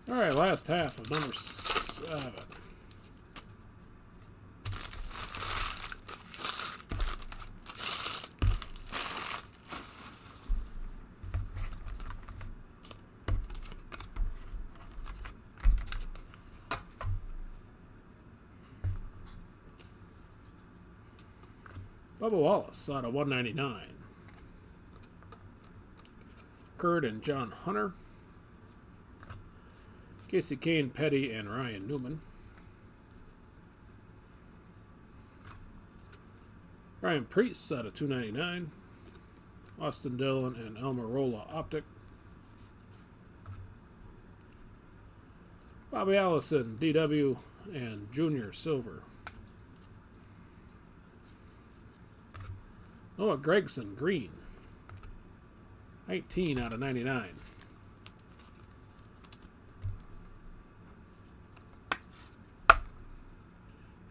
All right, last half of number 7. Bubba Wallace out of 199. Kurt and John Hunter. Casey Kane, Petty, and Ryan Newman. Ryan Priest out of 299. Austin Dillon and Almirola Optic. Bobby Allison, DW, and Junior Silver. Noah Gregson, green. 19 out of 99.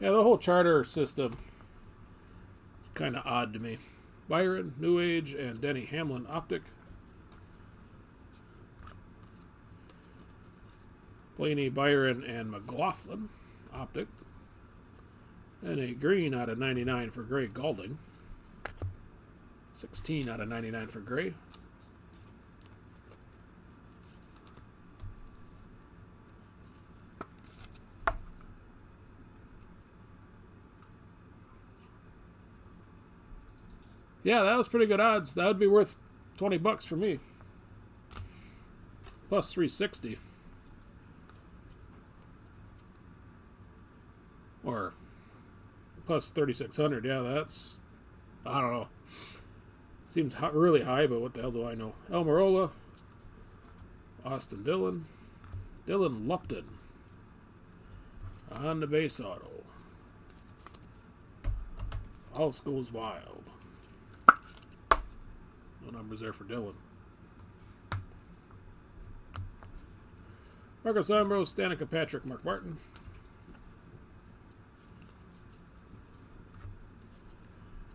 Yeah, the whole charter system is kind of odd to me. Byron, New Age, and Denny Hamlin Optic. Blaney, Byron, and McLaughlin Optic. And a green out of 99 for Gray Galding. 16 out of 99 for Gray. Yeah, that was pretty good odds. That would be worth $20 for me. Plus 360. Or plus 3,600. Yeah, that's, I don't know. Seems really high, but what the hell do I know? Almirola. Austin Dillon. Dylan Lupton. On the base auto. All schools wild. No numbers there for Dylan. Marcus Ambrose, Stanica Patrick, Mark Martin.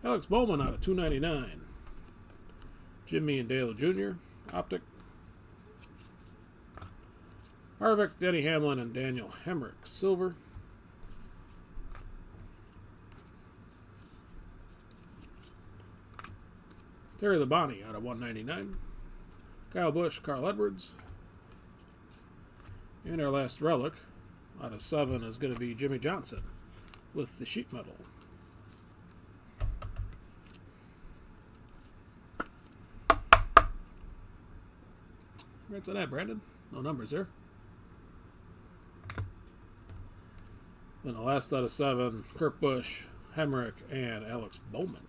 Alex Bowman out of 299. Jimmy and Dale Jr. Optic. Harvick, Denny Hamlin, and Daniel Hemrick Silver. Terry Labonte out of 199. Kyle Busch, Carl Edwards. And our last relic out of 7 is going to be Jimmy Johnson with the sheet metal. Congrats on that, Brandon. No numbers there. Then the last out of 7, Kurt Busch, Hemrick, and Alex Bowman.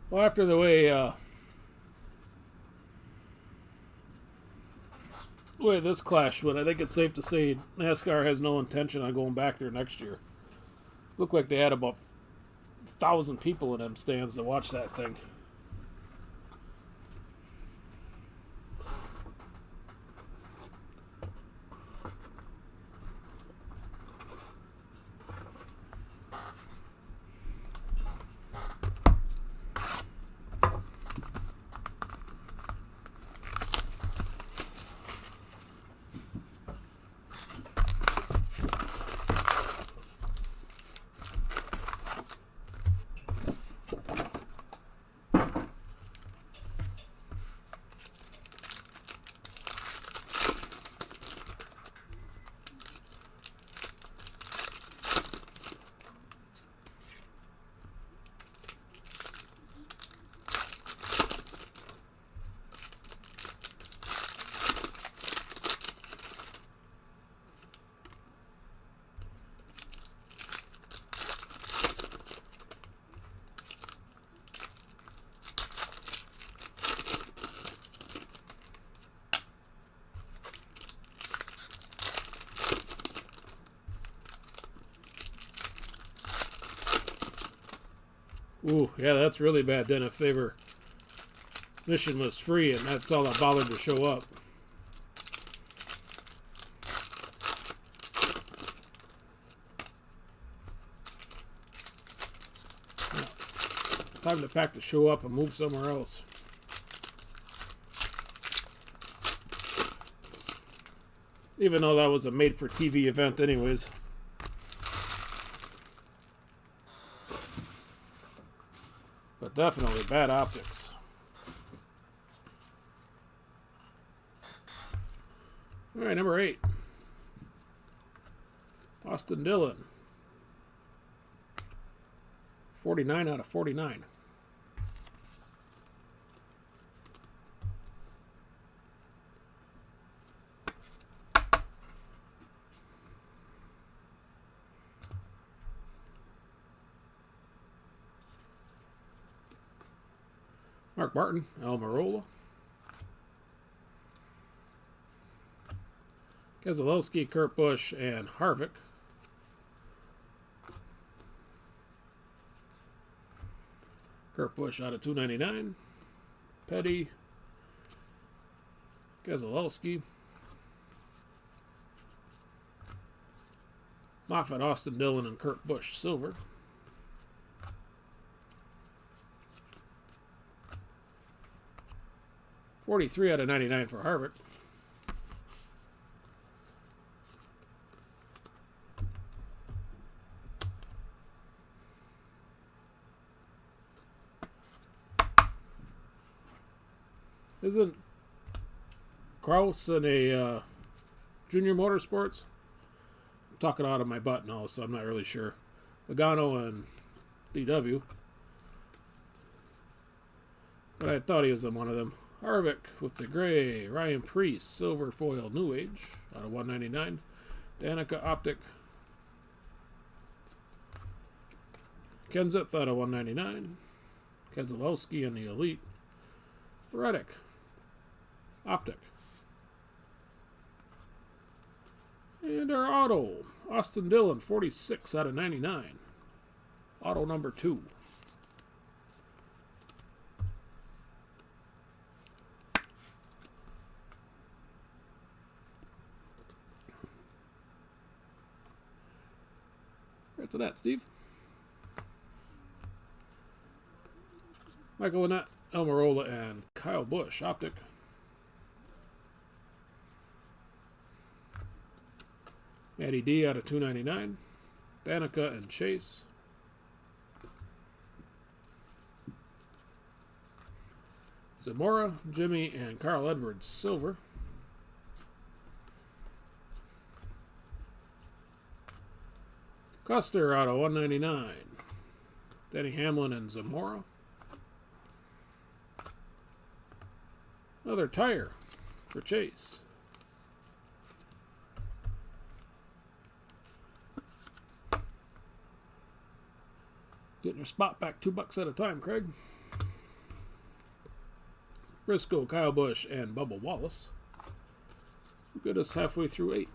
Well, after the way this clash went, I think it's safe to say NASCAR has no intention on going back there next year. Looked like they had about 1,000 people in them stands to watch that thing. Ooh, yeah, that's really bad then if they were mission was free and that's all that bothered to show up. Now, time to pack to show up and move somewhere else. Even though that was a made-for-TV event anyways. But definitely bad optics. All right, number 8. Austin Dillon. 49 out of 49. Mark Martin, Almirola. Keselowski, Kurt Busch, and Harvick. Kurt Busch out of 299. Petty. Keselowski. Moffitt, Austin Dillon, and Kurt Busch, silver. $43 out of 99 for Harvick. Isn't Kraus in a Junior Motorsports? I'm talking out of my butt now, so I'm not really sure. Logano and DW. But I thought he was in one of them. Harvick with the gray. Ryan Preece, silver foil, New Age, out of 199. Danica Optic. Kenseth out of 199. Keselowski in the Elite. Reddick. Optic. And our auto. Austin Dillon, 46 out of 99. Auto number 2. Right to that, Steve. Michael Annett, Almirola, and Kyle Busch, Optic. Matty D out of 299. Danica and Chase. Zamora, Jimmy, and Carl Edwards, silver. Custer out of 199. Denny Hamlin and Zamora. Another tire for Chase. Getting your spot back $2 at a time, Craig. Briscoe, Kyle Busch, and Bubba Wallace. Get us halfway through 8.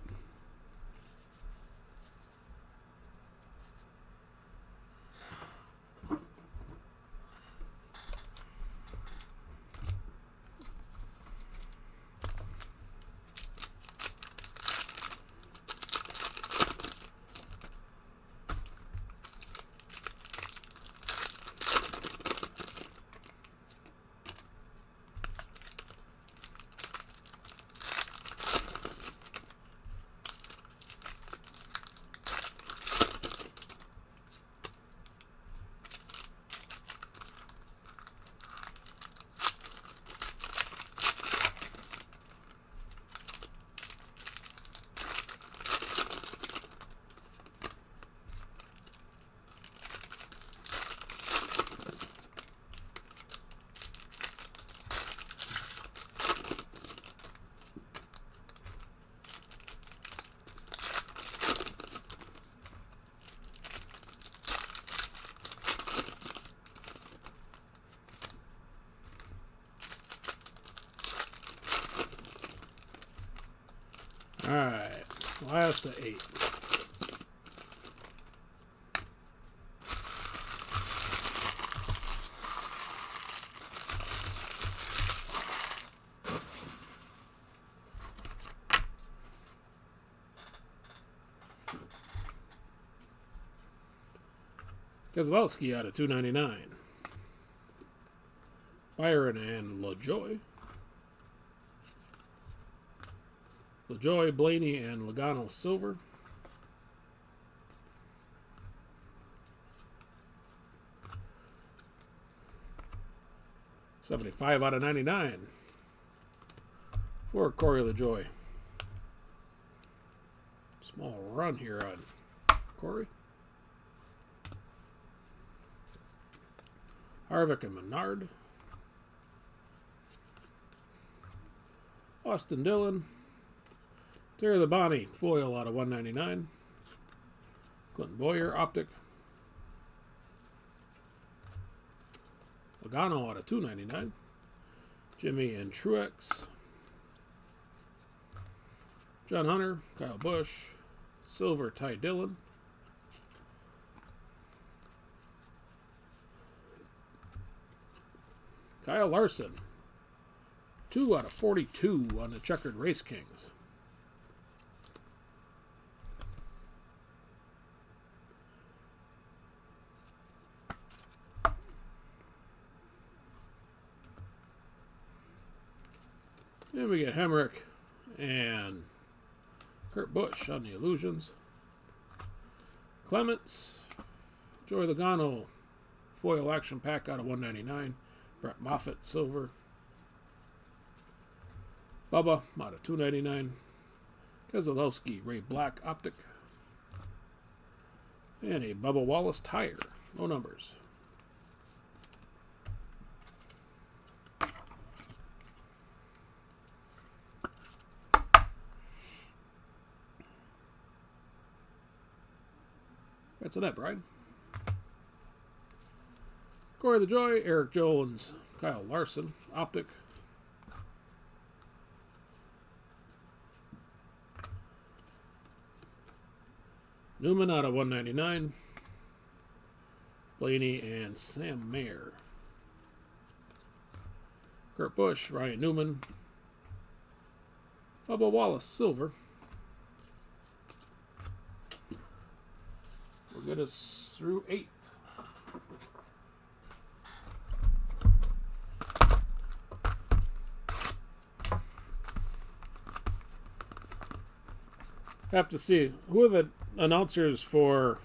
Last to 8. Keselowski out of 299. Byron and LaJoy. LaJoy, Blaney, and Logano silver. $75 out of 99 for Corey LaJoy. Small run here on Corey. Harvick and Menard. Austin Dillon. Terry Labonte, foil out of 199. Clinton Boyer, optic. Logano out of 299. Jimmy and Truex. John Hunter, Kyle Busch. Silver, Ty Dillon. Kyle Larson. 2 out of 42 on the Checkered Race Kings. And we get Hemrick and Kurt Busch on the Illusions. Clements, Joey Logano, foil action pack out of 199. Brett Moffitt, silver. Bubba out of 299. Keselowski, Ray Black, optic. And a Bubba Wallace tire. No numbers. That's a net, Brian. Corey LaJoy, Eric Jones, Kyle Larson, optic. Newman out of 199. Blaney and Sam Mayer. Kurt Busch, Ryan Newman. Bubba Wallace, silver. We'll get us through 8. Have to see who are the announcers for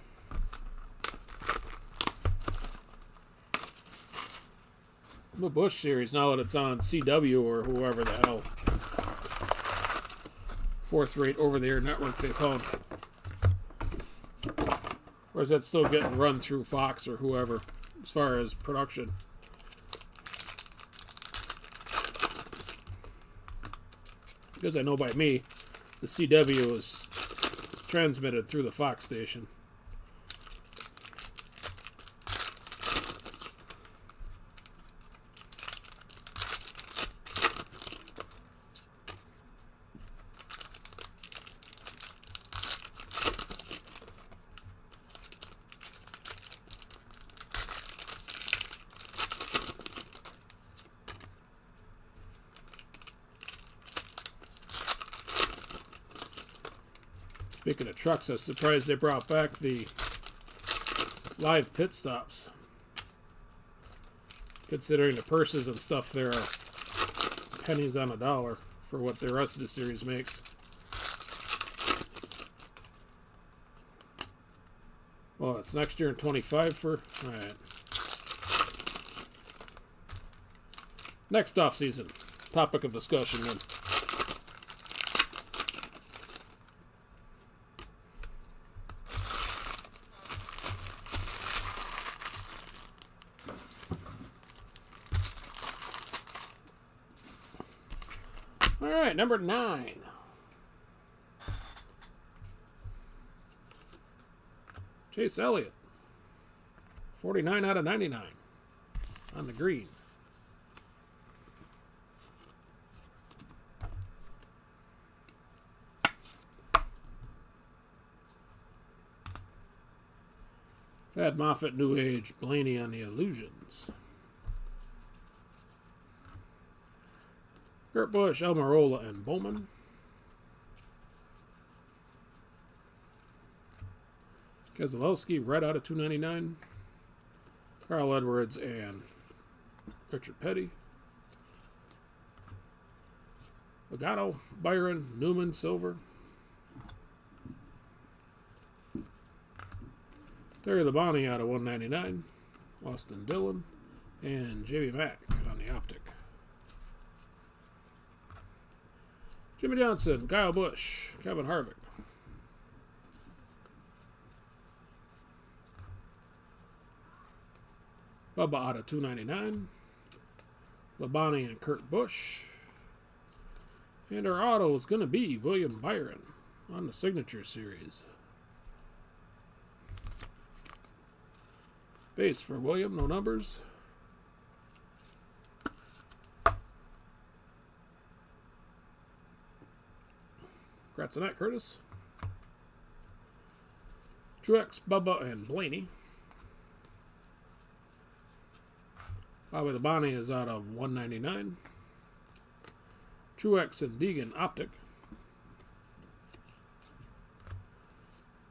the Busch series now that it's on CW or whoever the hell fourth-rate over-the-air network they found. Or is that still getting run through Fox or whoever as far as production? Because I know by me, the CW is transmitted through the Fox station. Speaking of trucks, I was surprised they brought back the live pit stops. Considering the purses and stuff there are pennies on a dollar for what the rest of the series makes. Well, it's next year in 25 for... Alright. Next off season. Topic of discussion then. Alright, number 9. Chase Elliott. 49 out of 99 on the green. Thad Moffitt, New Age, Blaney on the Illusions. Kurt Busch, Almirola, and Bowman. Keselowski, red out of 299. Carl Edwards and Richard Petty. Legato, Byron, Newman, silver. Terry Labonte out of 199. Austin Dillon. And Jamie Mack on the optic. Jimmy Johnson, Kyle Busch, Kevin Harvick. Bubba out of 299. Labonte and Kurt Busch. And our auto is going to be William Byron on the Signature Series. Base for William, no numbers. Congrats on that, Curtis. Truex, Bubba, and Blaney. Bobby Labonte is out of 199. Truex and Deegan, optic.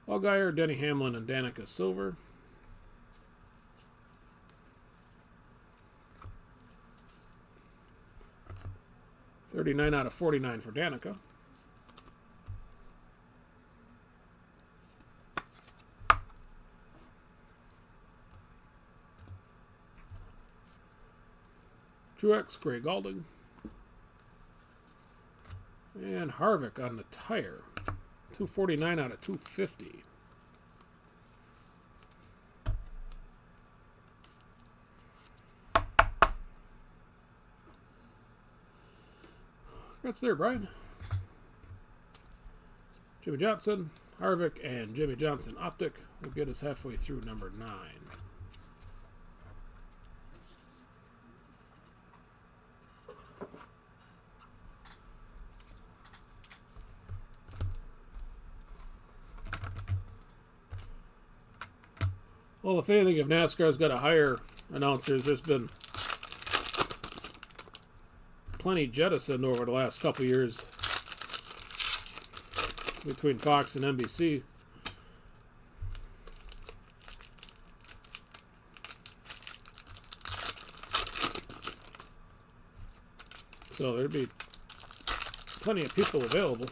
Allgaier, Denny Hamlin, and Danica, silver. $39 out of 49 for Danica. Truex, Gray Galding. And Harvick on the tire. 249 out of 250. That's there, Brian. Jimmy Johnson, Harvick, and Jimmy Johnson optic will get us halfway through number 9. Well, if anything, if NASCAR's got to hire announcers, there's been plenty jettisoned over the last couple of years between Fox and NBC. So there'd be plenty of people available.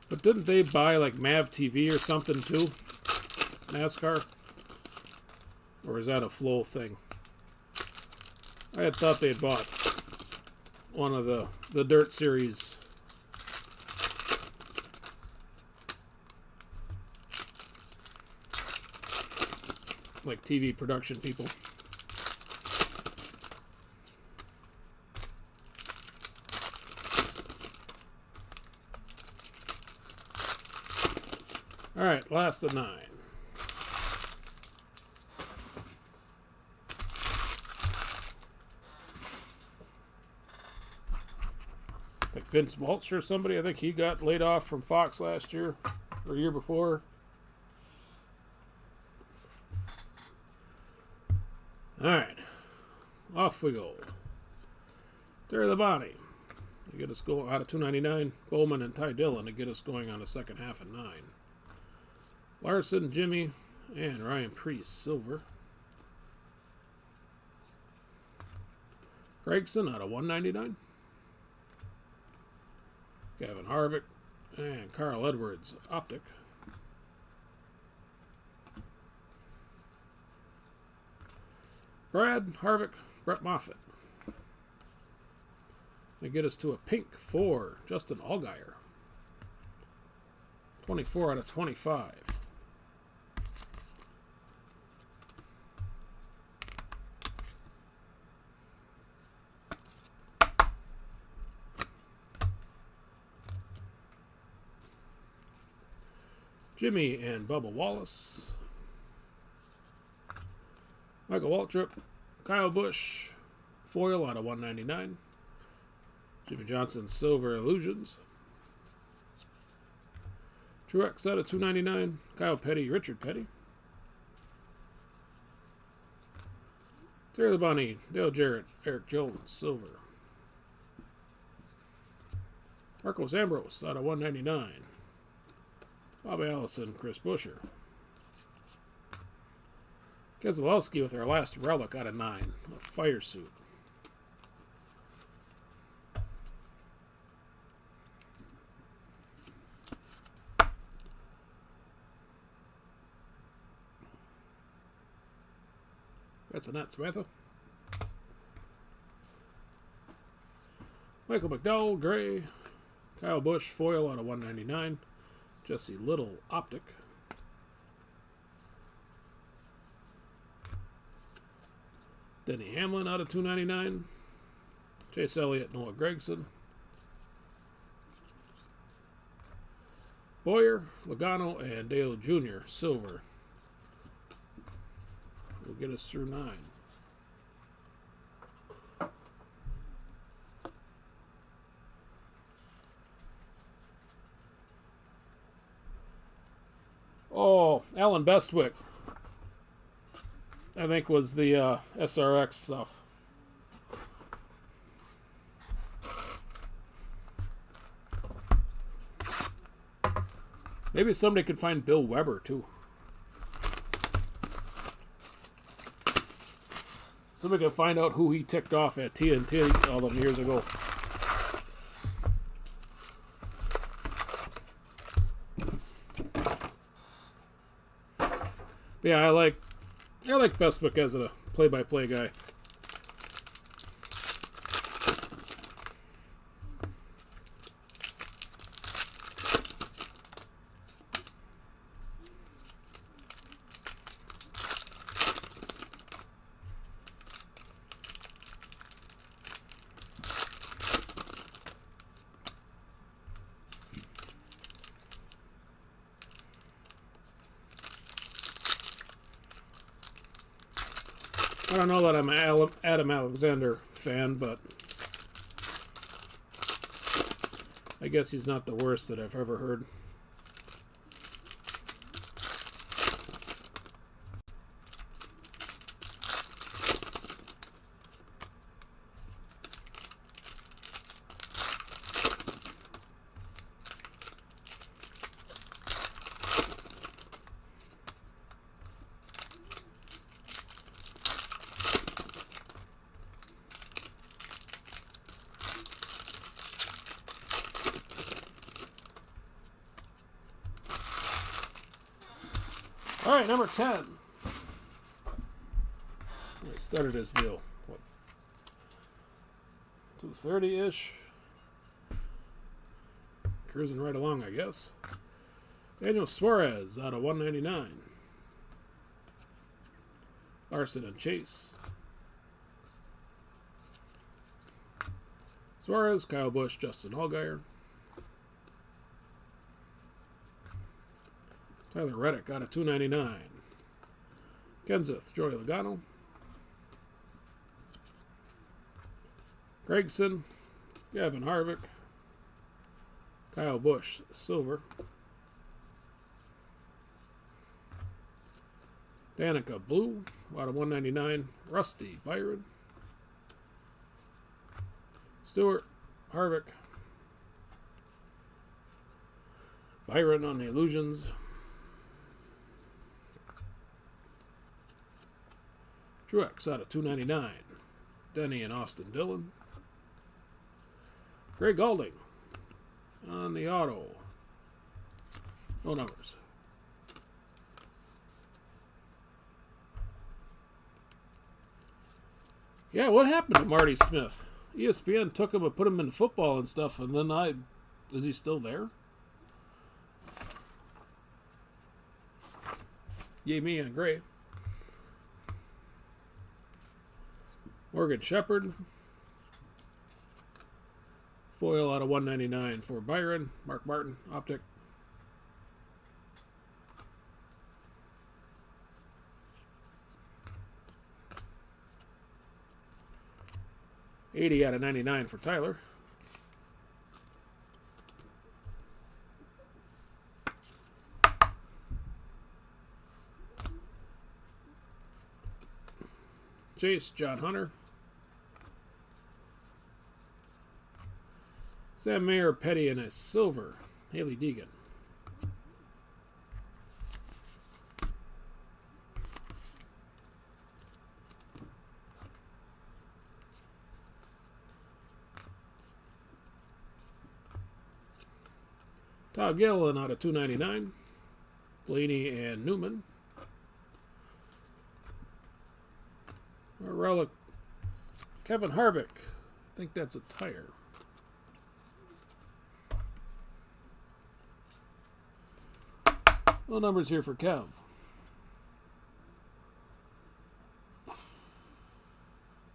But didn't they buy like MAV TV or something too? NASCAR? Or is that a Flow thing? I had thought they had bought one of the Dirt Series. Like TV production people. Alright, last of 9. I think Vince Walsh or somebody, I think he got laid off from Fox last year or year before. Alright, off we go. Terry Labonte to get us going out of 299. Bowman and Ty Dillon to get us going on the second half of 9. Larson, Jimmy, and Ryan Preece, silver. Gregson out of 199. Kevin Harvick and Carl Edwards, optic. Brad, Harvick, Brett Moffitt. They get us to a pink for Justin Allgaier. 24 out of 25. Jimmy and Bubba Wallace. Michael Waltrip. Kyle Busch. Foil out of 199. Jimmy Johnson, Silver Illusions. Truex out of 299. Kyle Petty, Richard Petty. Terry Labonte, Dale Jarrett, Eric Jones, Silver. Marcos Ambrose out of 199. Bobby Allison, Chris Buescher. Keselowski with our last relic out of 9. A fire suit. That's a net, Samantha. Michael McDowell, gray. Kyle Busch, foil out of 199. Jesse Little, optic. Denny Hamlin out of 299. Chase Elliott, Noah Gragson. Boyer, Logano, and Dale Jr., silver. Will get us through 9. Oh, Alan Bestwick, I think, was the SRX stuff. Maybe somebody could find Bill Weber, too. Somebody could find out who he ticked off at TNT all them years ago. But yeah, I like Bestwick as a play-by-play guy. I don't know that I'm an Adam Alexander fan, but I guess he's not the worst that I've ever heard. All right, number 10. I started his deal, what, 230-ish? Cruising right along, I guess. Daniel Suarez out of 199. Larson and Chase. Suarez, Kyle Busch, Justin Allgaier. Tyler Reddick out of 299. Kenseth, Joey Logano. Gregson, Gavin Harvick. Kyle Busch, silver. Danica, blue, out of 199. Rusty, Byron. Stewart, Harvick. Byron on the Illusions. Truex out of 299. Denny and Austin Dillon. Greg Galding on the auto. No numbers. Yeah, what happened to Marty Smith? ESPN took him and put him in football and stuff, and then is he still there? Yay me on gray. Morgan Shepherd. Foil out of 199 for Byron. Mark Martin, optic. $80 out of 99 for Tyler. Chase, John Hunter. Sam Mayer, Petty, and a silver, Haley Deegan. Todd Gilliland out of 299. Blaney and Newman. A relic. Kevin Harvick. I think that's a tire. No numbers here for Kev.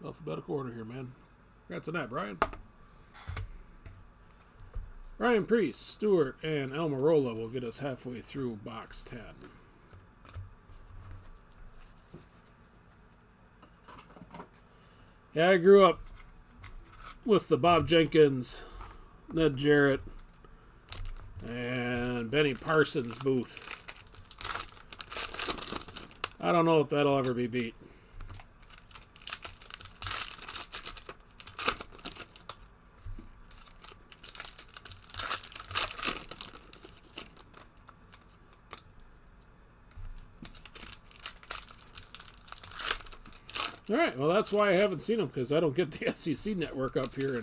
Alphabetical order here, man. Congrats on that, Brian. Ryan Priest, Stewart, and Almirola will get us halfway through box 10. Yeah, I grew up with the Bob Jenkins, Ned Jarrett, and Benny Parsons booth. I don't know if that'll ever be beat. All right, well, that's why I haven't seen them, because I don't get the SEC network up here in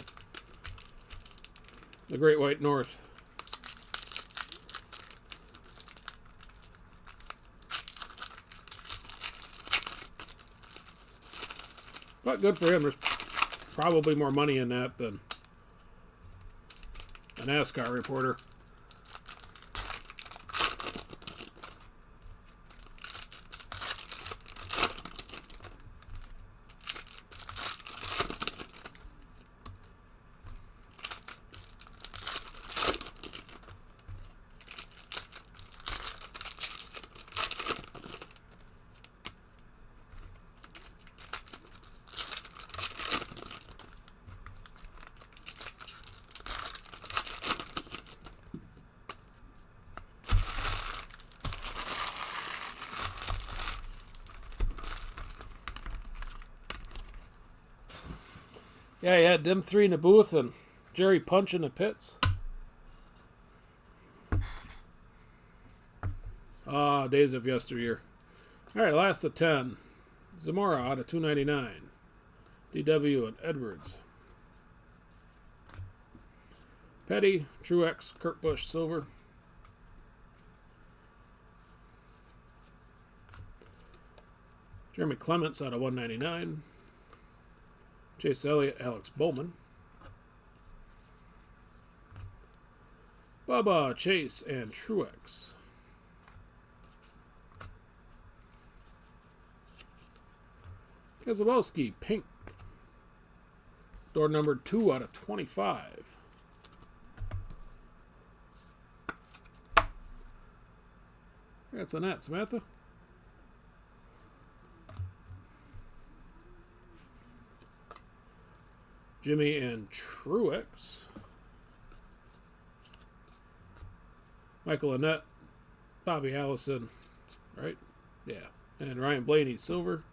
the Great White North. But good for him. There's probably more money in that than a NASCAR reporter. Yeah, you had them three in the booth and Jerry Punch in the pits. Ah, days of yesteryear. All right, last of 10. Zamora out of 299. DW and Edwards. Petty, Truex, Kurt Busch, silver. Jeremy Clements out of 199. Chase Elliott, Alex Bowman. Bubba, Chase, and Truex. Keselowski, pink. Door number 2 out of 25. Congrats on that, Samantha. Jimmy and Truex. Michael Annette. Bobby Allison. Right? Yeah. And Ryan Blaney, silver.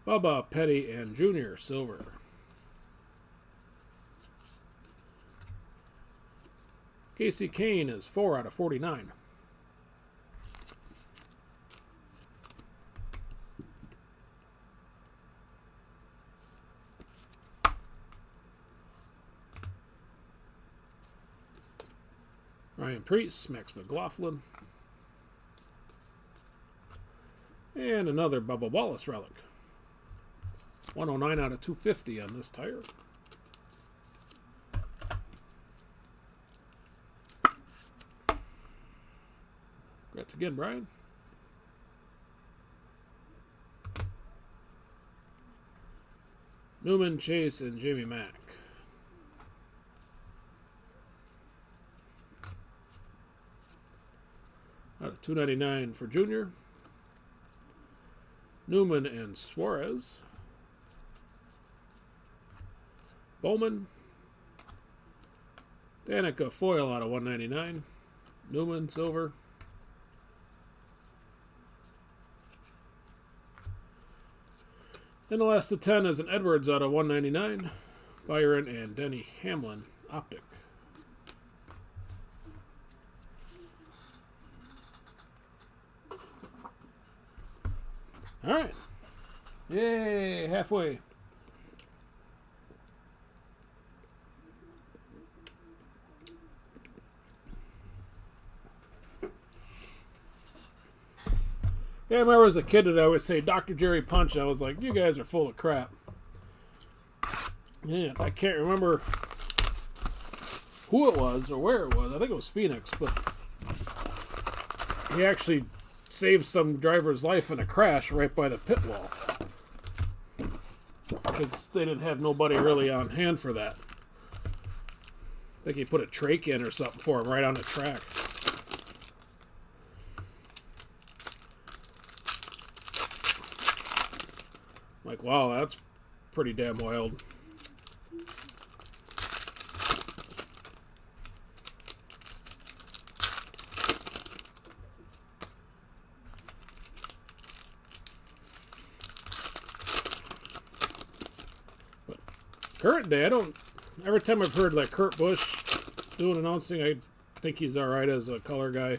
Bubba, Petty, and Junior, silver. Casey Kane is 4 out of 49. Ryan Priest, Max McLaughlin. And another Bubba Wallace relic. 109 out of 250 on this tire. Congrats again, Brian. Newman, Chase, and Jamie Mack. Out of 299 for Junior. Newman and Suarez. Bowman. Danica foil out of 199. Newman, silver. And the last of 10 is an Edwards out of 199. Byron and Denny Hamlin Optic. All right. Yay, halfway. Yeah, I remember as a kid that I would say Dr. Jerry Punch. I was like, you guys are full of crap. Yeah, I can't remember who it was or where it was. I think it was Phoenix, but he actually saved some driver's life in a crash right by the pit wall. Because they didn't have nobody really on hand for that. I think he put a trach in or something for him right on the track. Like, wow, that's pretty damn wild. But current day, I don't... Every time I've heard like Kurt Busch doing announcing, I think he's alright as a color guy.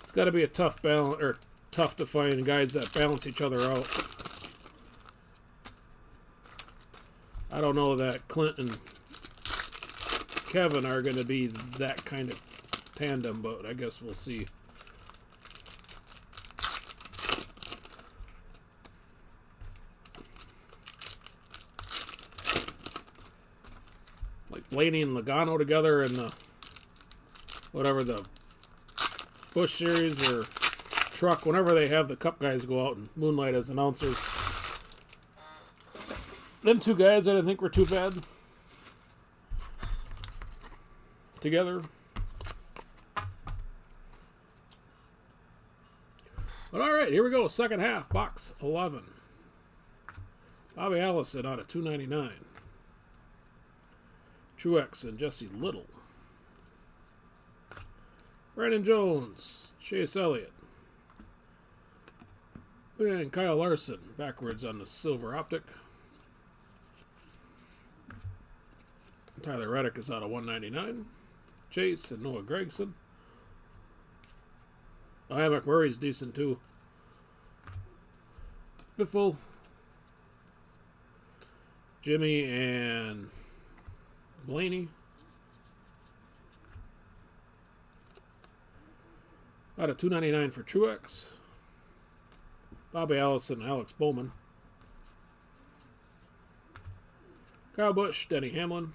It's got to be a tough balance, or tough to find guys that balance each other out. I don't know that Clint and Kevin are going to be that kind of tandem, but I guess we'll see. Like Blaney and Logano together in the whatever the Busch Series or Truck, whenever they have the Cup guys go out and moonlight as announcers. Them two guys I didn't think were too bad together. But alright, here we go. Second half, box 11. Bobby Allison out of 299. Truex and Jesse Little. Brandon Jones, Chase Elliott. And Kyle Larson, backwards on the silver optic. Tyler Reddick is out of 199. Chase and Noah Gragson. Ian McMurray's decent too. Biffle. Jimmy and Blaney. Out of 299 for Truex. Bobby Allison, Alex Bowman. Kyle Busch, Denny Hamlin.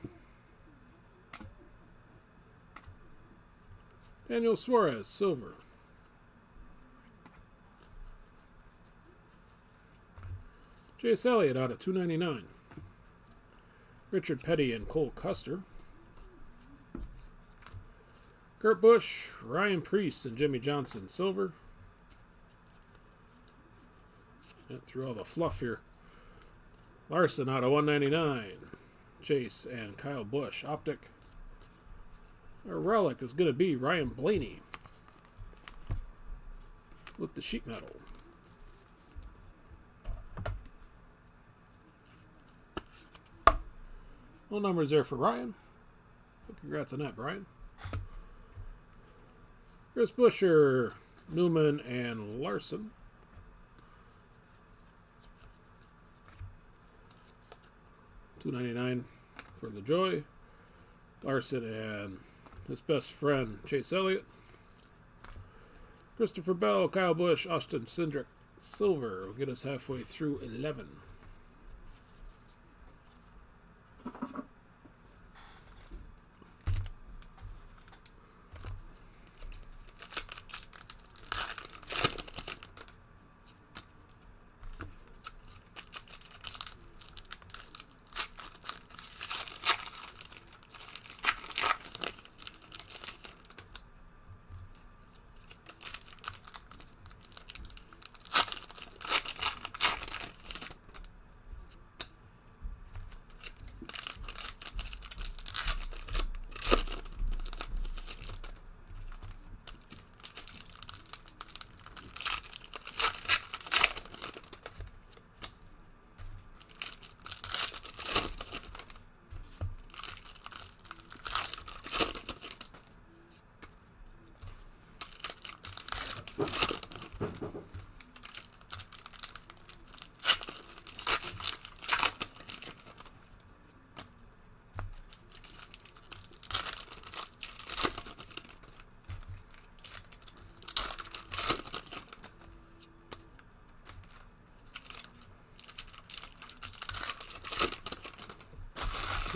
Daniel Suarez, silver. Chase Elliott out of 299. Richard Petty and Cole Custer. Kurt Busch, Ryan Preece, and Jimmy Johnson, silver. Went through all the fluff here. Larson out of 199. Chase and Kyle Busch, optic. Our relic is going to be Ryan Blaney with the sheet metal. No numbers there for Ryan. Congrats on that, Brian. Chris Buescher, Newman, and Larson. $2.99 for the Joy. Larson and his best friend, Chase Elliott. Christopher Bell, Kyle Busch, Austin Cindric, silver. Will get us halfway through 11.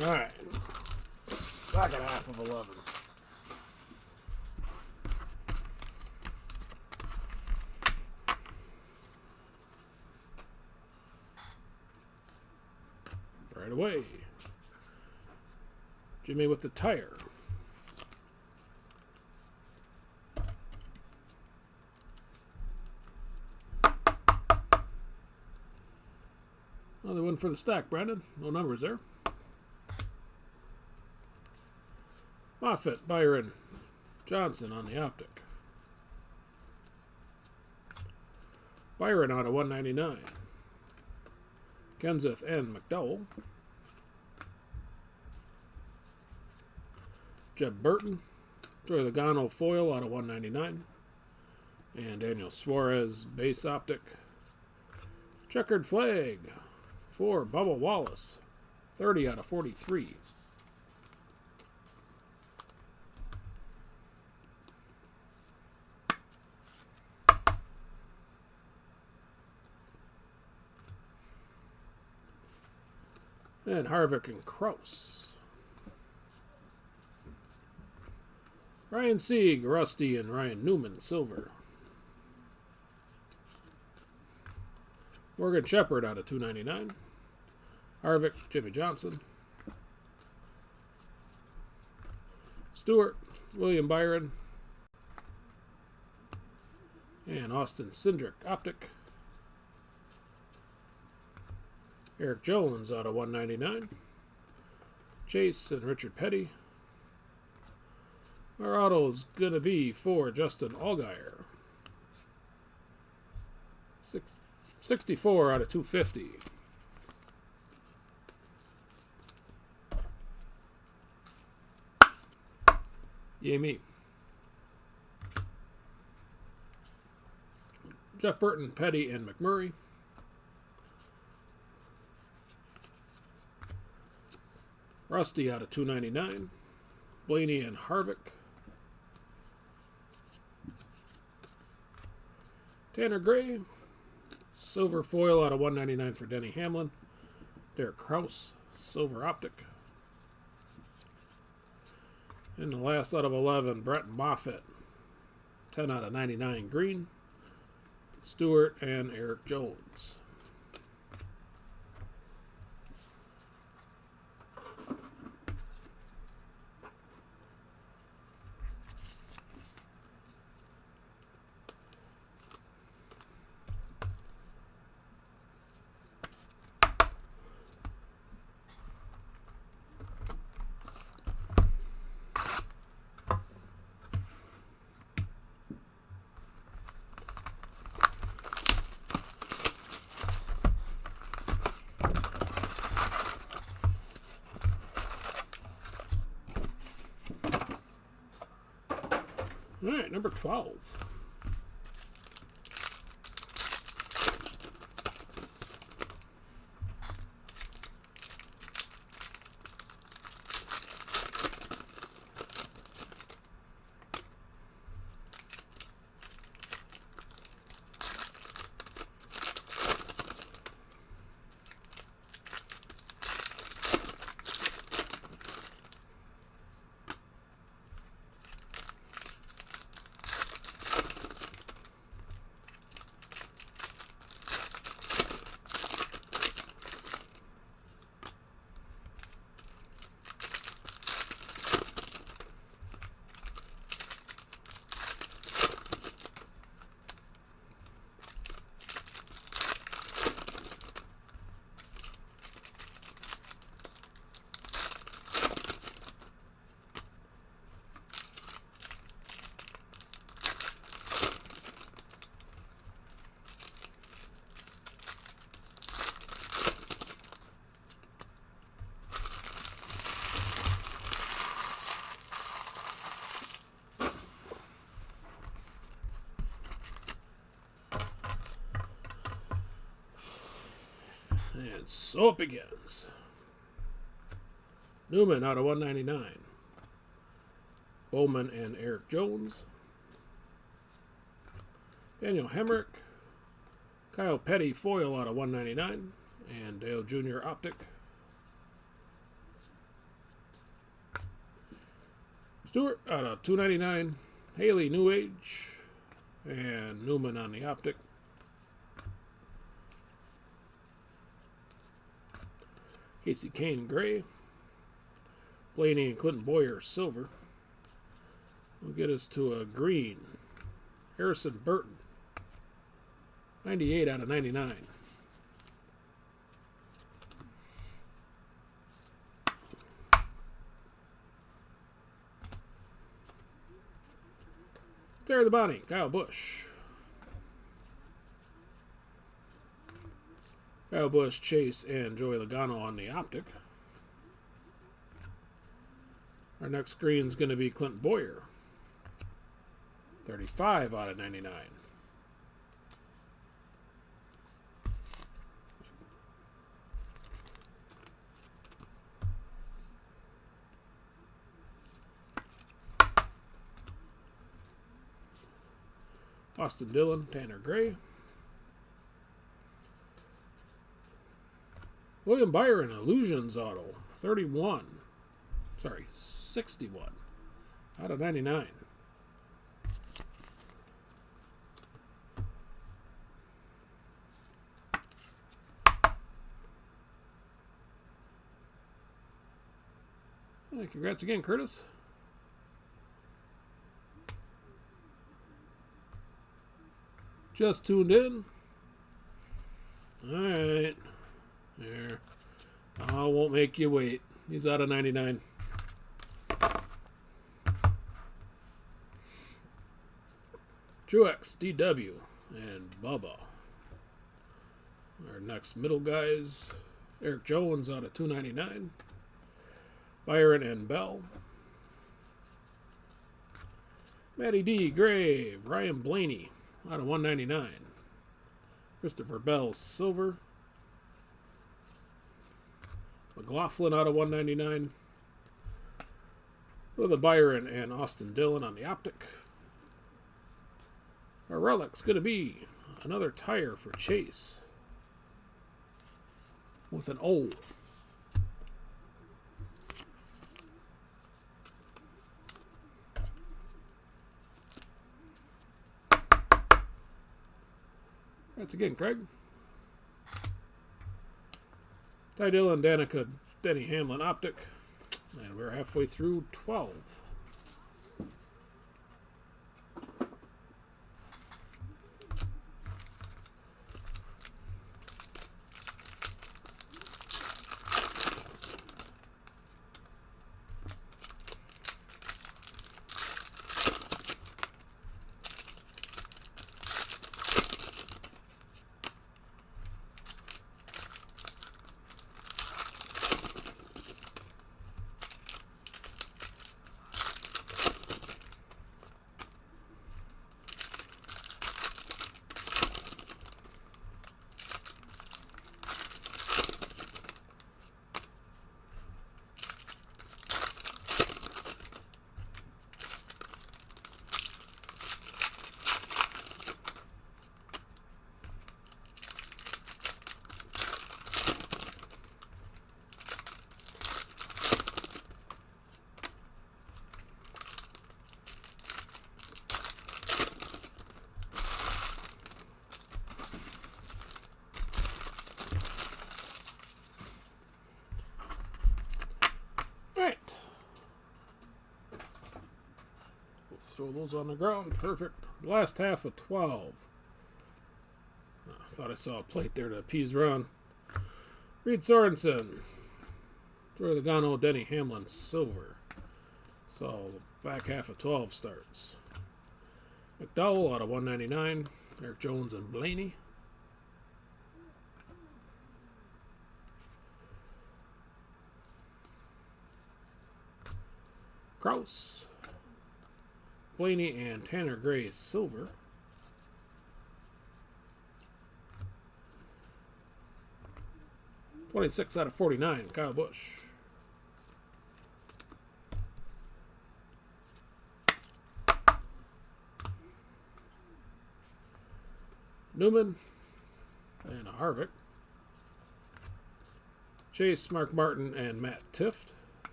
All right. Second half of 11. Right away. Jimmy with the tire. Another one for the stack, Brandon. No numbers there. Moffitt, Byron, Johnson on the optic. Byron out of 199. Kenseth and McDowell. Jeb Burton. Joey Logano foil out of 199. And Daniel Suarez base optic. Checkered flag for Bubba Wallace. 30 out of 43. And Harvick and Kraus. Ryan Sieg, Rusty, and Ryan Newman, silver. Morgan Shepherd out of 299. Harvick, Jimmy Johnson. Stewart, William Byron. And Austin Cindric, optic. Eric Jones out of 199. Chase and Richard Petty. Our auto is going to be for Justin Allgaier. 64 out of 250. Yay me. Jeff Burton, Petty, and McMurray. Rusty out of 299. Blaney and Harvick. Tanner Gray. Silver foil out of 199 for Denny Hamlin. Derek Kraus. Silver optic. And the last out of 11, Brett Moffitt. 10 out of 99 green. Stewart and Eric Jones. All right, number 12. And so it begins. Newman out of 199. Bowman and Eric Jones. Daniel Hemrick. Kyle Petty foil out of 199. And Dale Jr. optic. Stewart out of 299. Haley New Age. And Newman on the optic. Casey Kane gray. Blaney and Clinton Boyer silver. We'll get us to a green. Harrison Burton. 98 out of 99. There the Bonnie, Kyle Busch. Kyle Busch, Chase, and Joey Logano on the optic. Our next screen is going to be Clinton Boyer. 35 out of 99. Austin Dillon, Tanner Gray. William Byron, Illusions auto, 61 out of 99. Congrats again, Curtis. Just tuned in. All right. There. I won't make you wait. He's out of 99. Truex, DW, and Bubba. Our next middle guys. Eric Jones out of 299. Byron and Bell. Matty D, Gray, Ryan Blaney out of 199. Christopher Bell, silver. McLaughlin out of 199. With a Byron and Austin Dillon on the optic. Our relic's going to be another tire for Chase. With an O. That's again, Craig. Ty Dillon, Danica, Denny Hamlin, optic. And we're halfway through 12. Throw those on the ground. Perfect. Last half of 12. I thought I saw a plate there to appease Ron. Reed Sorensen. Joey Logano, Denny Hamlin, silver. So the back half of 12 starts. McDowell out of 199. Eric Jones and Blaney. Kraus. Blaney and Tanner Gray, silver. (26 out of 49), Kyle Busch. Newman and Harvick. Chase, Mark Martin, and Matt Tifft.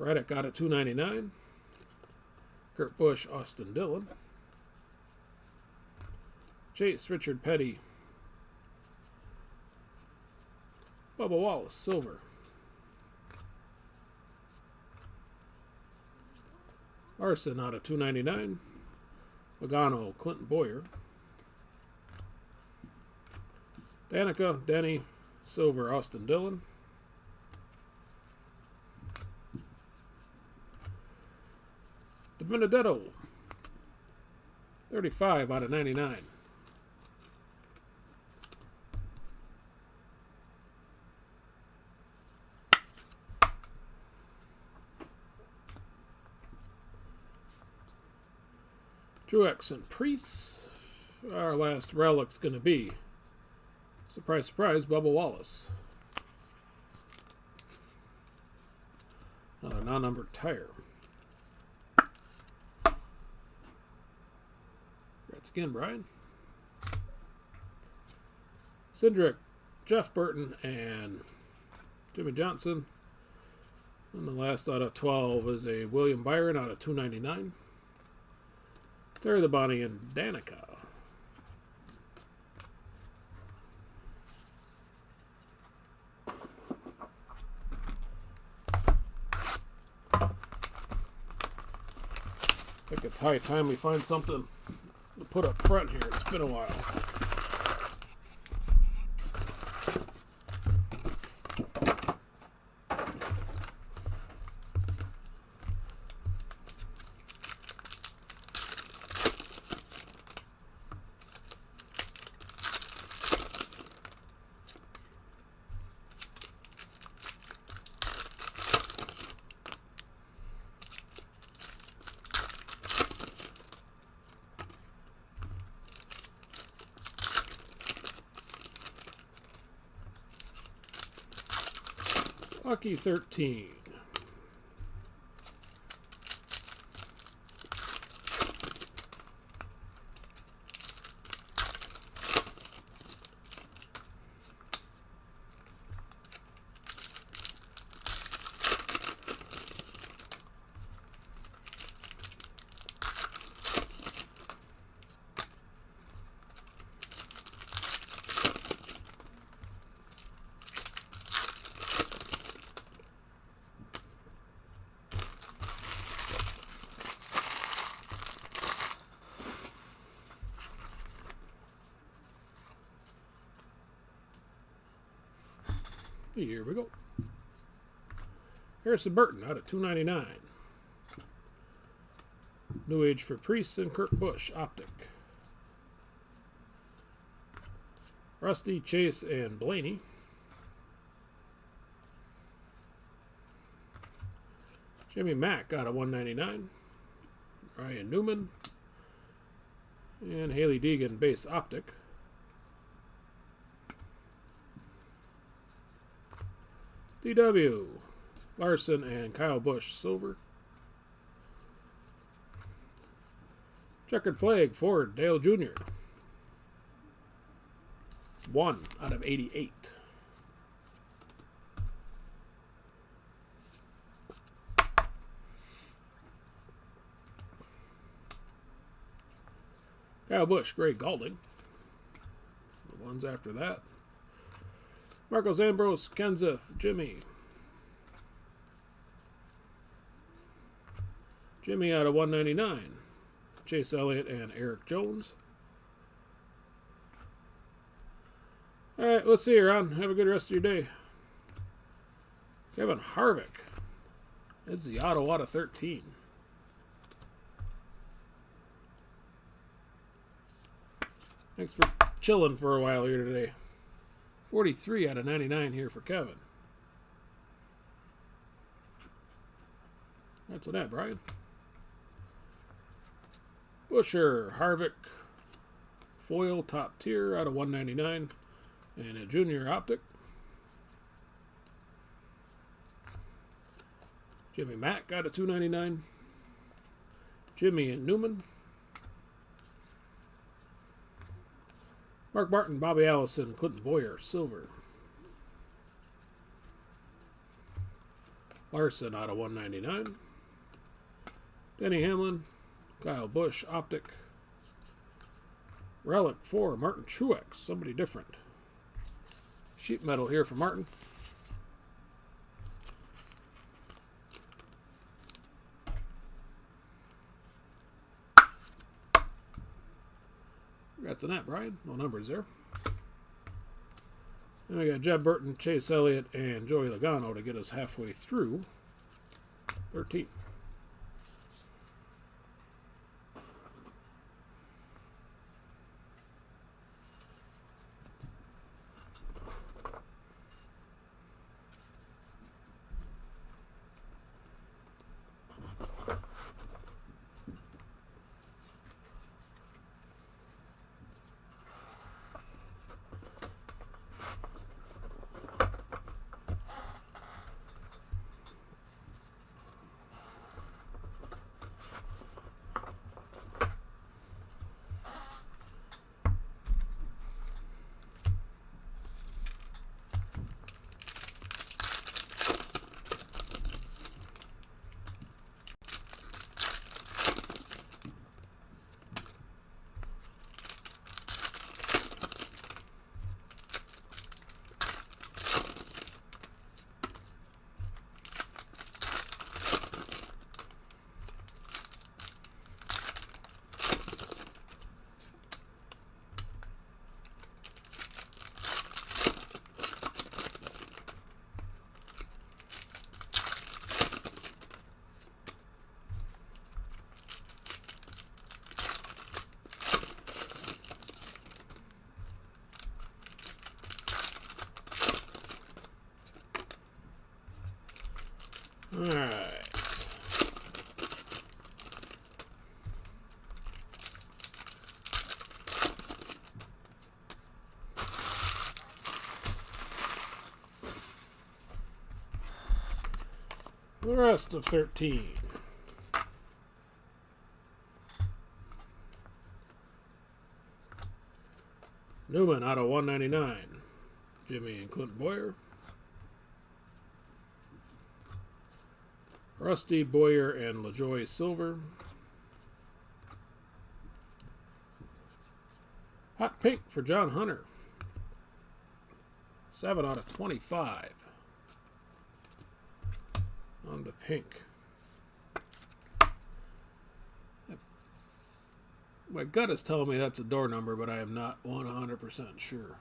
Reddick out of 299. Kurt Busch, Austin Dillon. Chase, Richard Petty. Bubba Wallace, silver. Larson out of 299. Logano, Clinton Boyer. Danica, Denny, silver, Austin Dillon. DiBenedetto, 35 out of 99. Truex and Priest. Our last relic's going to be, surprise, surprise, Bubba Wallace. Another non-numbered tire. Congrats again, Brian. Cindric, Jeff Burton, and Jimmy Johnson. And the last out of 12 is a William Byron out of 299. Terry the Bonnie and Danica. I think it's high time we find something to put up front here. It's been a while. Lucky 13. Here we go. Harrison Burton out of 299. New Age for Priest and Kurt Busch, Optic. Rusty, Chase, and Blaney. Jimmy Mack out of 199. Ryan Newman. And Haley Deegan, base Optic. DW, Larson and Kyle Busch, silver. Checkered flag, Ford, Dale Jr. 1 out of 88. Kyle Busch, Greg Galding. The ones after that. Marcos Ambrose, Kenseth, Jimmy. Jimmy out of 199. Chase Elliott and Eric Jones. All right, let's see you, Ron. Have a good rest of your day. Kevin Harvick. It's the auto out of 13. Thanks for chilling for a while here today. 43 out of 99 here for Kevin. That's that, Brian. Busher, Harvick, foil top tier out of 199, and a junior optic. Jimmy Mack out of 299. Jimmy and Newman. Mark Martin, Bobby Allison, Clinton Boyer, silver. Larson out of 199. Denny Hamlin. Kyle Busch, Optic. Relic 4, Martin Truex, somebody different. Sheet metal here for Martin. Congrats on that, Brian. No numbers there. Then we got Jeb Burton, Chase Elliott, and Joey Logano to get us halfway through 13. All right. The rest of 13. Newman out of 199. Jimmy and Clint Boyer. Rusty, Boyer, and LaJoy Silver. Hot pink for John Hunter. 7 out of 25. On the pink. My gut is telling me that's a door number, but I am not 100% sure.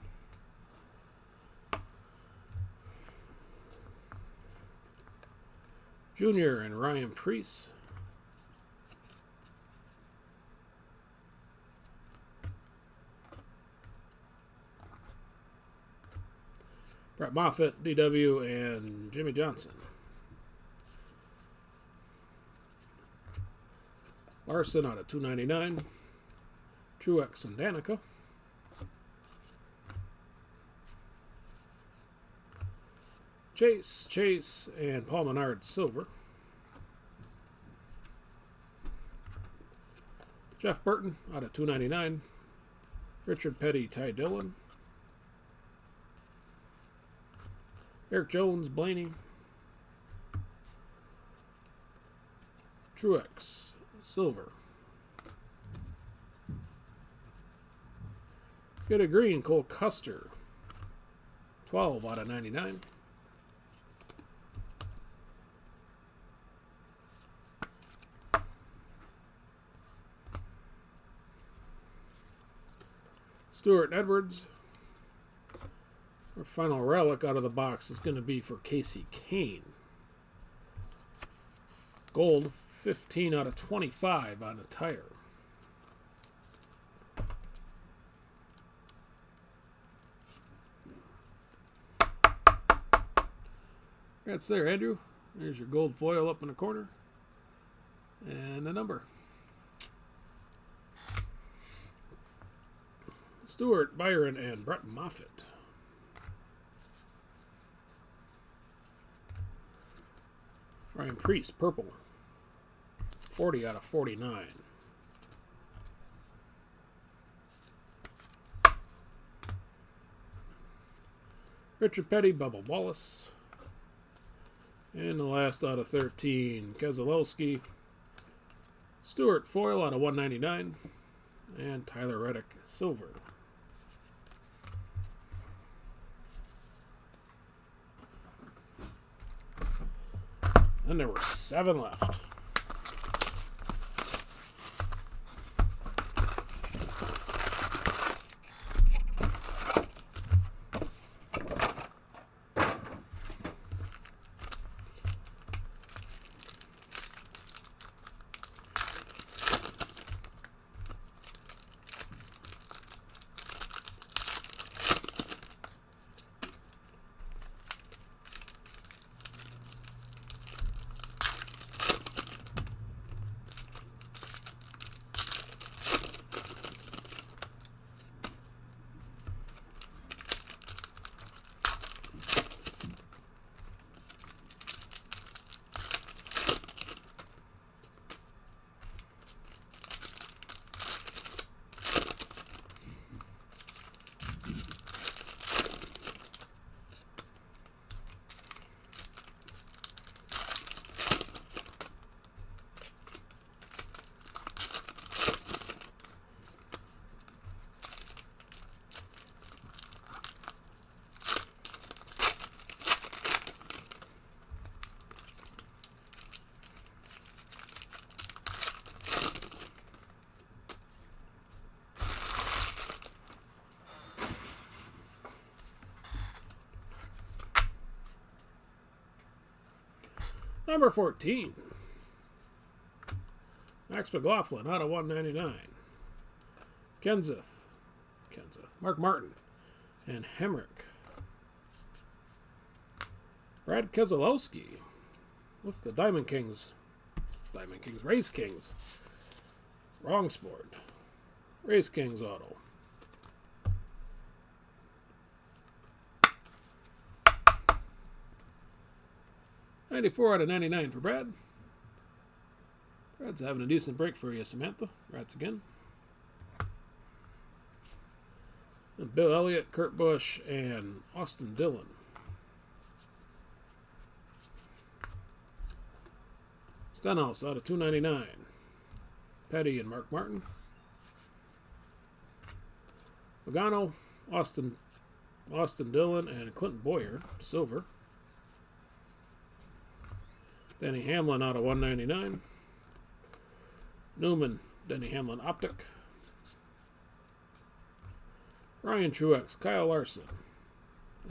Junior and Ryan Preece. Brett Moffitt, DW, and Jimmy Johnson. Larson out of 299. Truex and Danica. Chase, and Paul Menard Silver. Jeff Burton out of 299. Richard Petty, Ty Dillon. Eric Jones, Blaney. Truex Silver. Get a green, Cole Custer. 12 out of 99. Stuart Edwards. Our final relic out of the box is going to be for Casey Kane. Gold, 15 out of 25 on a tire. That's there, Andrew. There's your gold foil up in the corner. And the number. Stewart, Byron, and Brett Moffitt. Ryan Preece, purple. 40 out of 49. Richard Petty, Bubba Wallace. And the last out of 13, Keselowski. Stewart foil out of 199. And Tyler Reddick silver. And there were 7 left. Number 14. Max McLaughlin out of 199. Kenseth. Mark Martin. And Hemrick. Brad Keselowski with the Diamond Kings. Race Kings. Wrong sport. Race Kings auto. $94 out of 99 for Brad. Brad's having a decent break for you, Samantha. Congrats again. And Bill Elliott, Kurt Busch, and Austin Dillon. Stenhouse out of 299. Petty and Mark Martin. Logano, Austin Dillon, and Clinton Boyer, silver. Denny Hamlin out of 199. Newman, Denny Hamlin Optic. Ryan Truex, Kyle Larson.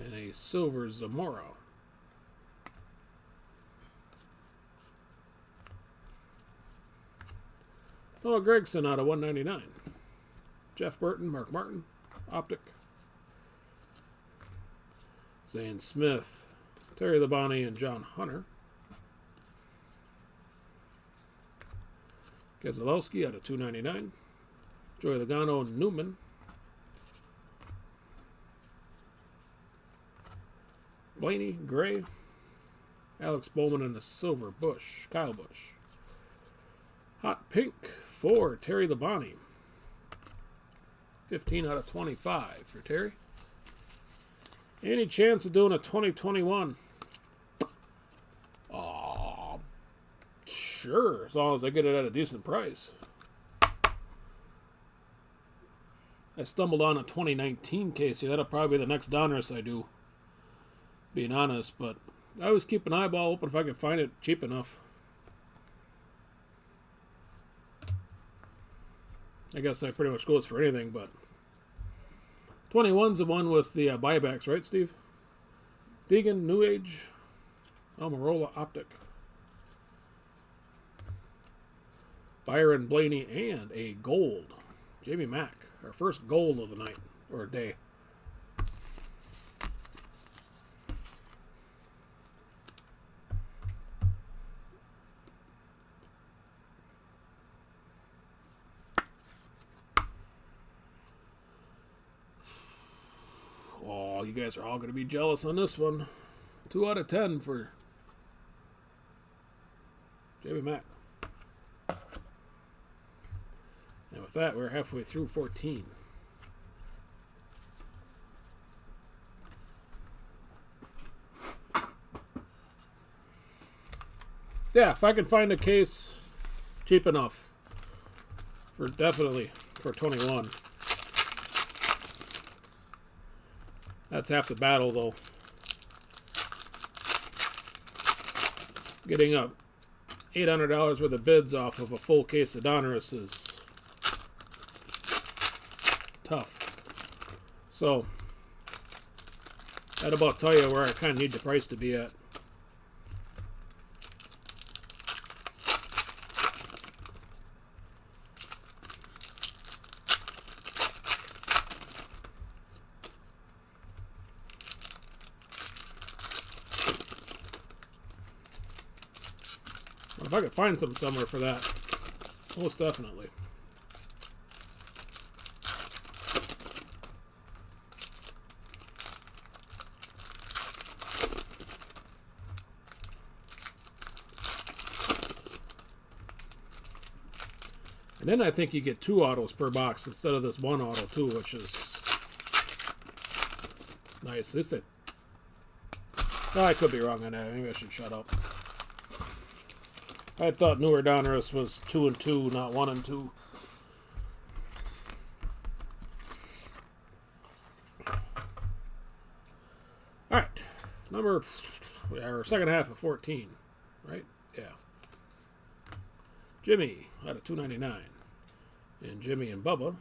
And a silver Zamora. Noah Gragson out of 199. Jeff Burton, Mark Martin, Optic. Zane Smith, Terry Labonte, and John Hunter. Keselowski out of 299. Joey Logano and Newman. Blaney, Gray. Alex Bowman and the silver Busch, Kyle Busch. Hot pink for Terry Labonte. 15 out of 25 for Terry. Any chance of doing a 2021? Sure, as long as I get it at a decent price. I stumbled on a 2019 case here. That'll probably be the next Donruss I do, being honest. But I always keep an eyeball open if I can find it cheap enough. I guess that pretty much goes for anything, but 21's the one with the buybacks, right, Steve? Deegan, New Age, Almirola Optic. Byron Blaney, and a gold. Jamie Mack, our first gold of the night, or day. Oh, you guys are all going to be jealous on this one. 2 out of 10 for Jamie Mack. And with that, we're halfway through 14. Yeah, if I can find a case cheap enough, definitely for 21. That's half the battle, though. Getting up $800 worth of bids off of a full case of Donruss is tough. So that'll about tell you where I kind of need the price to be at. If I could find some somewhere for that, most definitely. And then I think you get 2 autos per box instead of this 1 auto too, which is nice. I could be wrong on that. Maybe I should shut up. I thought newer Donruss was 2 and 2, not 1 and 2. All right, our second half of 14, right? Yeah. Jimmy out of 299, and Jimmy and Bubba,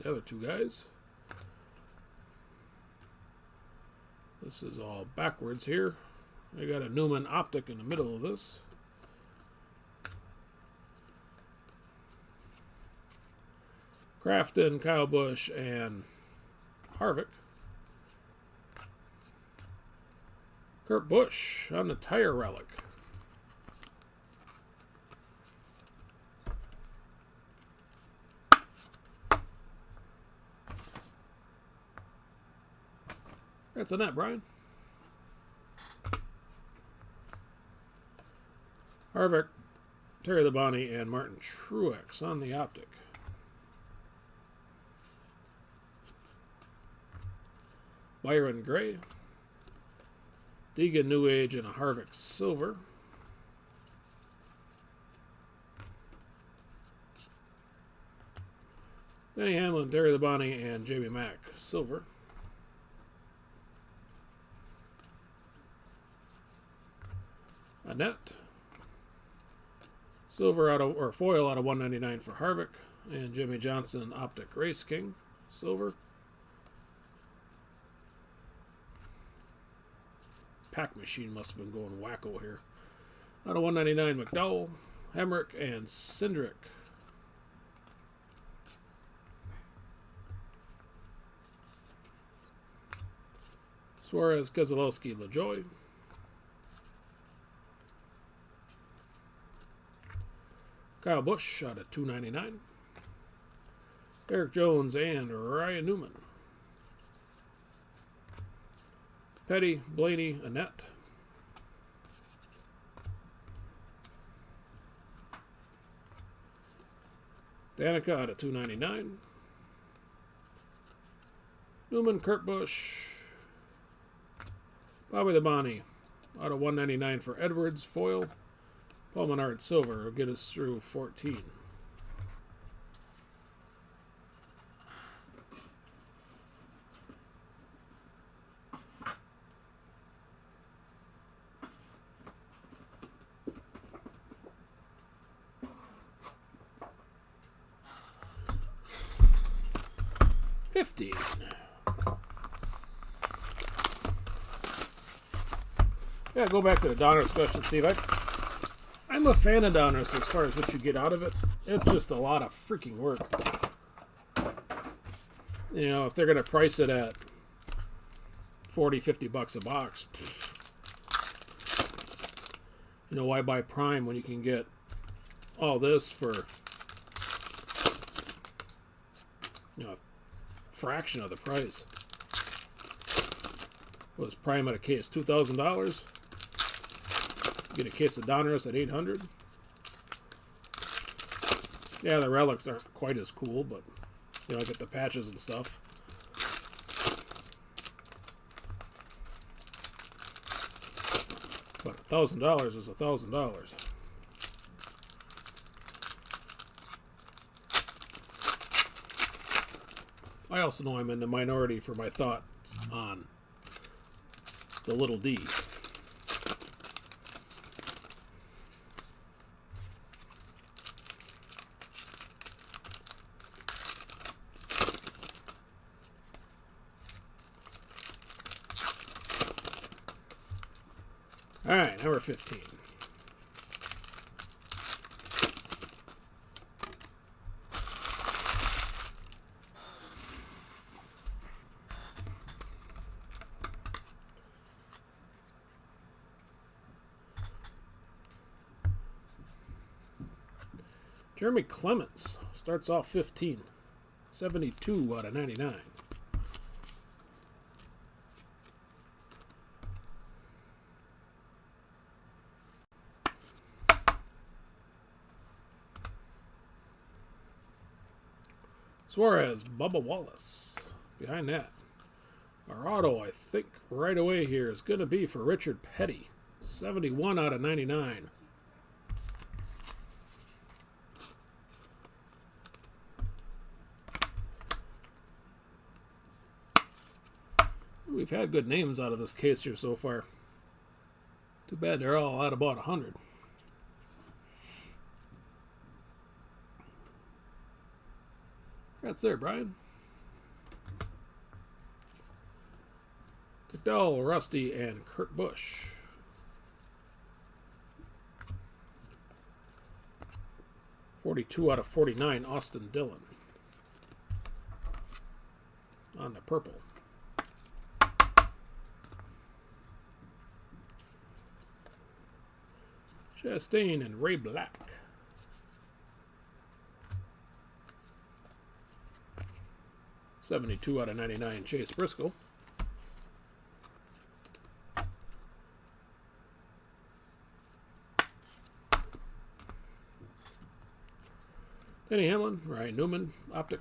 the other 2 guys. This is all backwards here. I got a Newman Optic in the middle of this. Crafton, Kyle Busch, and Harvick. Kurt Busch on the tire relic. That's a net, Brian. Harvick, Terry Labonte, and Martin Truex on the optic. Byron Gray, Deegan New Age, and a Harvick Silver. Denny Hamlin, Terry Labonte, and Jamie Mack Silver. Annette, silver out of, or foil out of 199 for Harvick, and Jimmy Johnson Optic Race King Silver. Pack machine must have been going wacko here. Out of 199, McDowell, Hemrick, and Cindric. Suarez, Keselowski, LaJoy. Kyle Busch out of 299. Eric Jones and Ryan Newman. Petty, Blaney, Annette. Danica out of 299. Newman, Kurt Busch. Bobby Labonte out of 199 for Edwards, foil. Paul Menard silver will get us through 14. Yeah, go back to the Donruss question, Steve. I'm a fan of Donruss as far as what you get out of it. It's just a lot of freaking work. You know, if they're going to price it at $40-50 a box, you know, why buy Prime when you can get all this for, you know, a fraction of the price? Was Prime at a case $2,000? Get a case of Donruss at $800. Yeah, the relics aren't quite as cool, but you know, I get the patches and stuff. But $1,000 is $1,000. I also know I'm in the minority for my thoughts on the little D. All right, number 15. Jeremy Clements starts off 15. 72 out of 99. Suarez, Bubba Wallace. Behind that, our auto, I think, right away here is going to be for Richard Petty. 71 out of 99. We've had good names out of this case here so far. Too bad they're all at about 100. Congrats there, Brian. McDowell, Rusty, and Kurt Busch. .42 out of 49, Austin Dillon. On the purple. Chastain and Ray Black. .72 out of 99, Chase Briscoe. Denny Hamlin, Ryan Newman, Optic.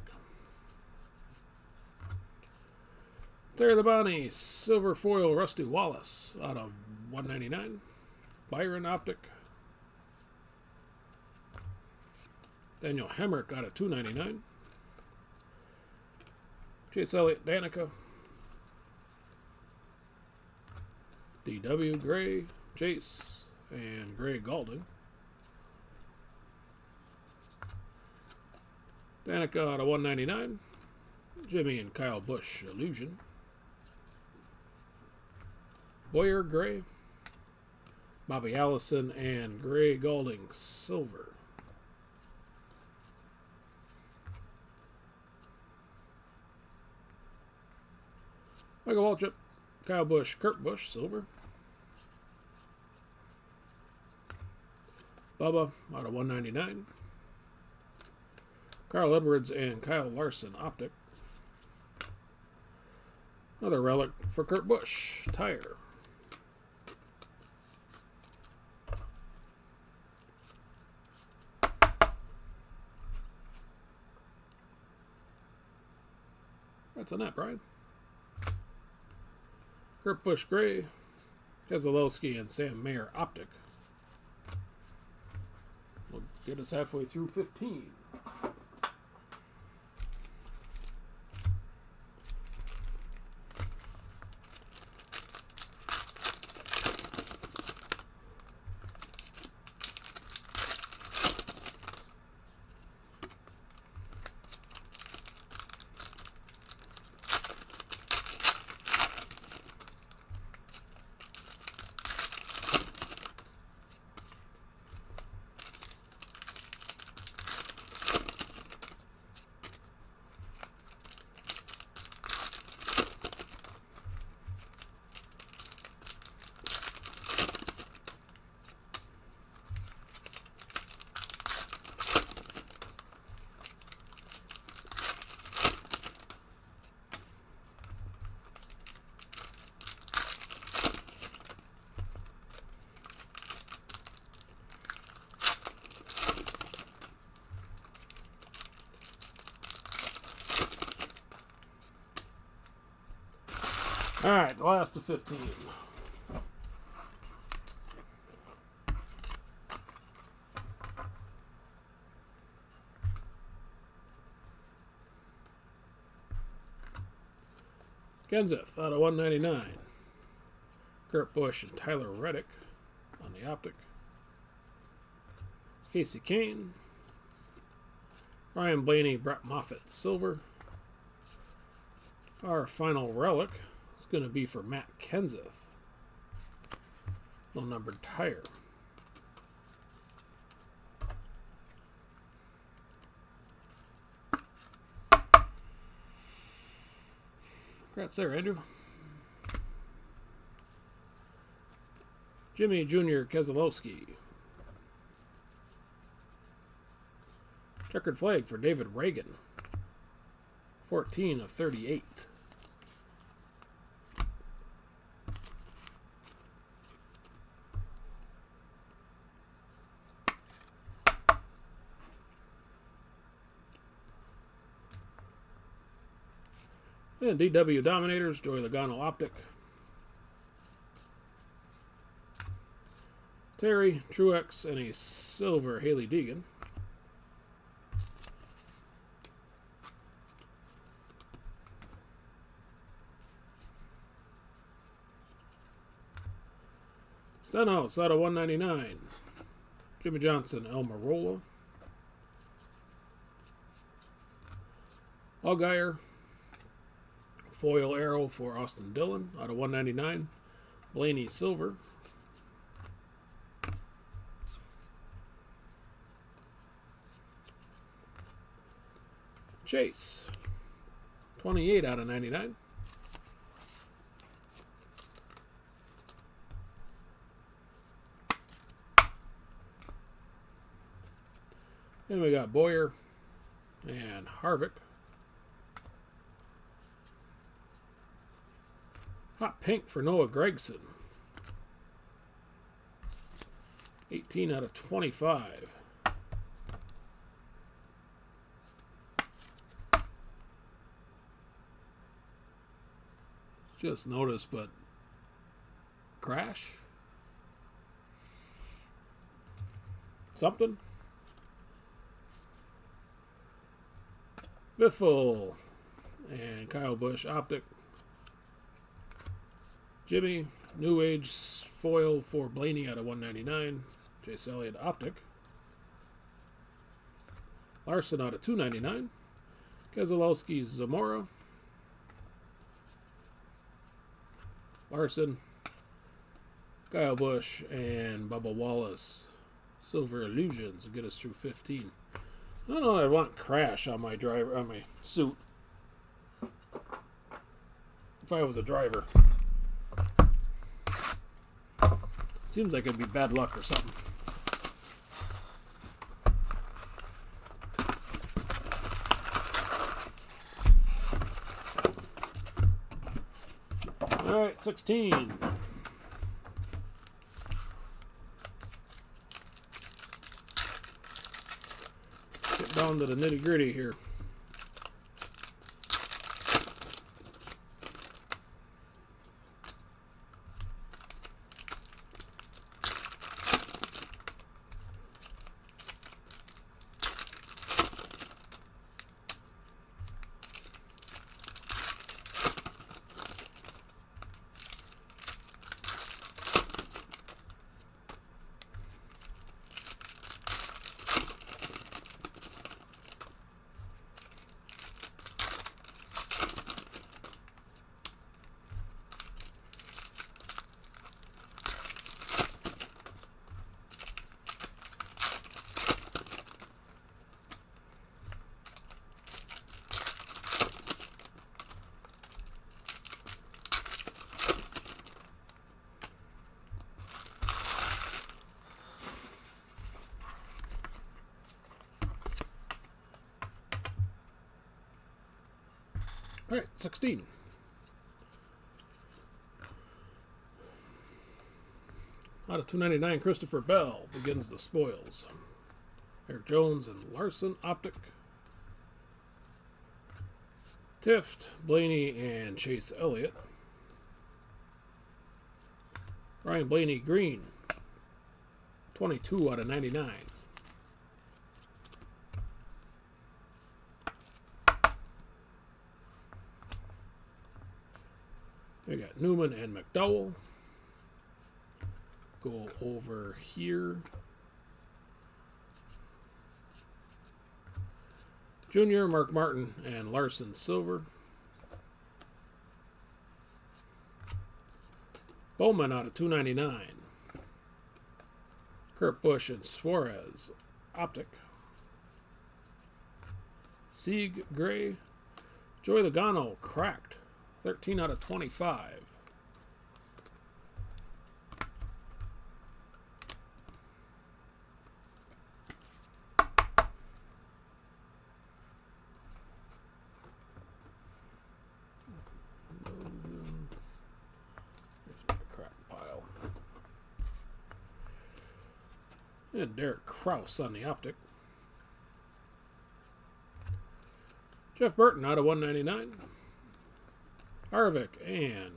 Terry Labonte, Silver Foil, Rusty Wallace out of 199. Byron, Optic. Daniel Hemrick out of 299. Chase Elliott, Danica. DW, Gray, Chase, and Gray Galding. Danica out of 199. Jimmy and Kyle Busch, Illusion. Boyer, Gray. Bobby Allison and Gray Galding, Silver. Michael Waltrip, Kyle Busch, Kurt Busch, Silver. Bubba out of 199. Carl Edwards and Kyle Larson, Optic. Another relic for Kurt Busch, Tire. That's on that, Brian. Kurt Busch, Gray. Keselowski and Sam Mayer, Optic. We'll get us halfway through 15. All right, the last of 15. Kenseth out of 199. Kurt Busch and Tyler Reddick on the optic. Casey Kane. Ryan Blaney, Brett Moffitt, silver. Our final relic is going to be for Matt Kenseth. No numbered tire. Congrats there, Andrew. Jimmy Jr. Keselowski. Checkered flag for David Reagan. 14 of 38. And DW Dominators, Joey Logano Optic. Terry, Truex, and a silver Haley Deegan. Stenhouse out of 199. Jimmy Johnson, Almirola. Allgaier. Foil arrow for Austin Dillon out of 199. Blaney silver. Chase 28 out of 99. And we got Boyer and Harvick. Hot pink for Noah Gragson. 18 out of 25. Just noticed, but crash? Something? Biffle and Kyle Busch Optic. Jimmy, New Age foil for Blaney out of 199. Chase Elliott Optic. Larson out of 299. Keselowski Zamora. Larson. Kyle Busch and Bubba Wallace. Silver Illusions will get us through 15. I don't know, I want crash on my driver, on my suit. If I was a driver. Seems like it'd be bad luck or something. All right, 16. Get down to the nitty-gritty here. All right, 16. Out of 299, Christopher Bell begins the spoils. Eric Jones and Larson Optic. Tift, Blaney, and Chase Elliott. Ryan Blaney Green. 22 out of 99. We got Newman and McDowell. Go over here. Junior, Mark Martin, and Larson Silver. Bowman out of 299. Kurt Busch and Suarez. Optic. Sieg Gray. Joey Logano cracked. 13 out of 25. And Derek Kraus on the Optic. Jeff Burton out of 199. Harvick and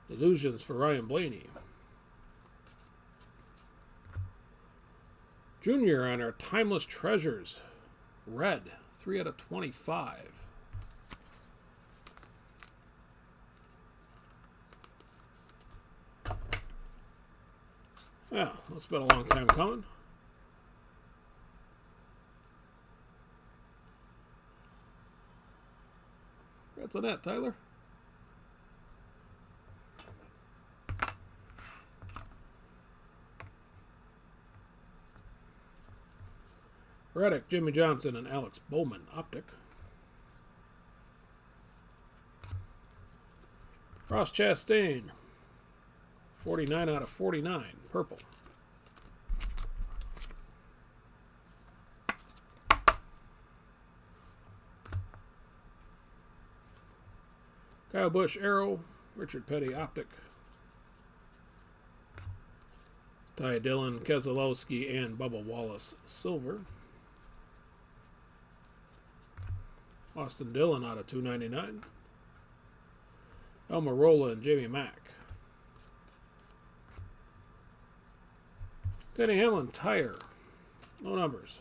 Illusions for Ryan Blaney. Junior on our Timeless Treasures. Red, 3 out of 25. Yeah, that's been a long time coming. That's on that, Tyler. Reddick, Jimmy Johnson, and Alex Bowman, Optic. Ross Chastain, 49 out of 49, purple. Kyle Busch, Arrow. Richard Petty, Optic. Ty Dillon, Keselowski, and Bubba Wallace, silver. Austin Dillon out of 299. Almirola and Jamie Mack. Denny Hamlin, tire. No numbers.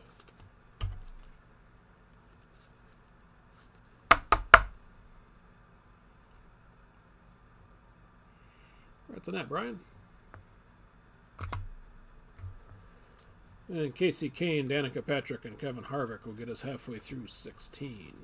That's on that, Brian. And Casey Kane, Danica Patrick, and Kevin Harvick will get us halfway through 16.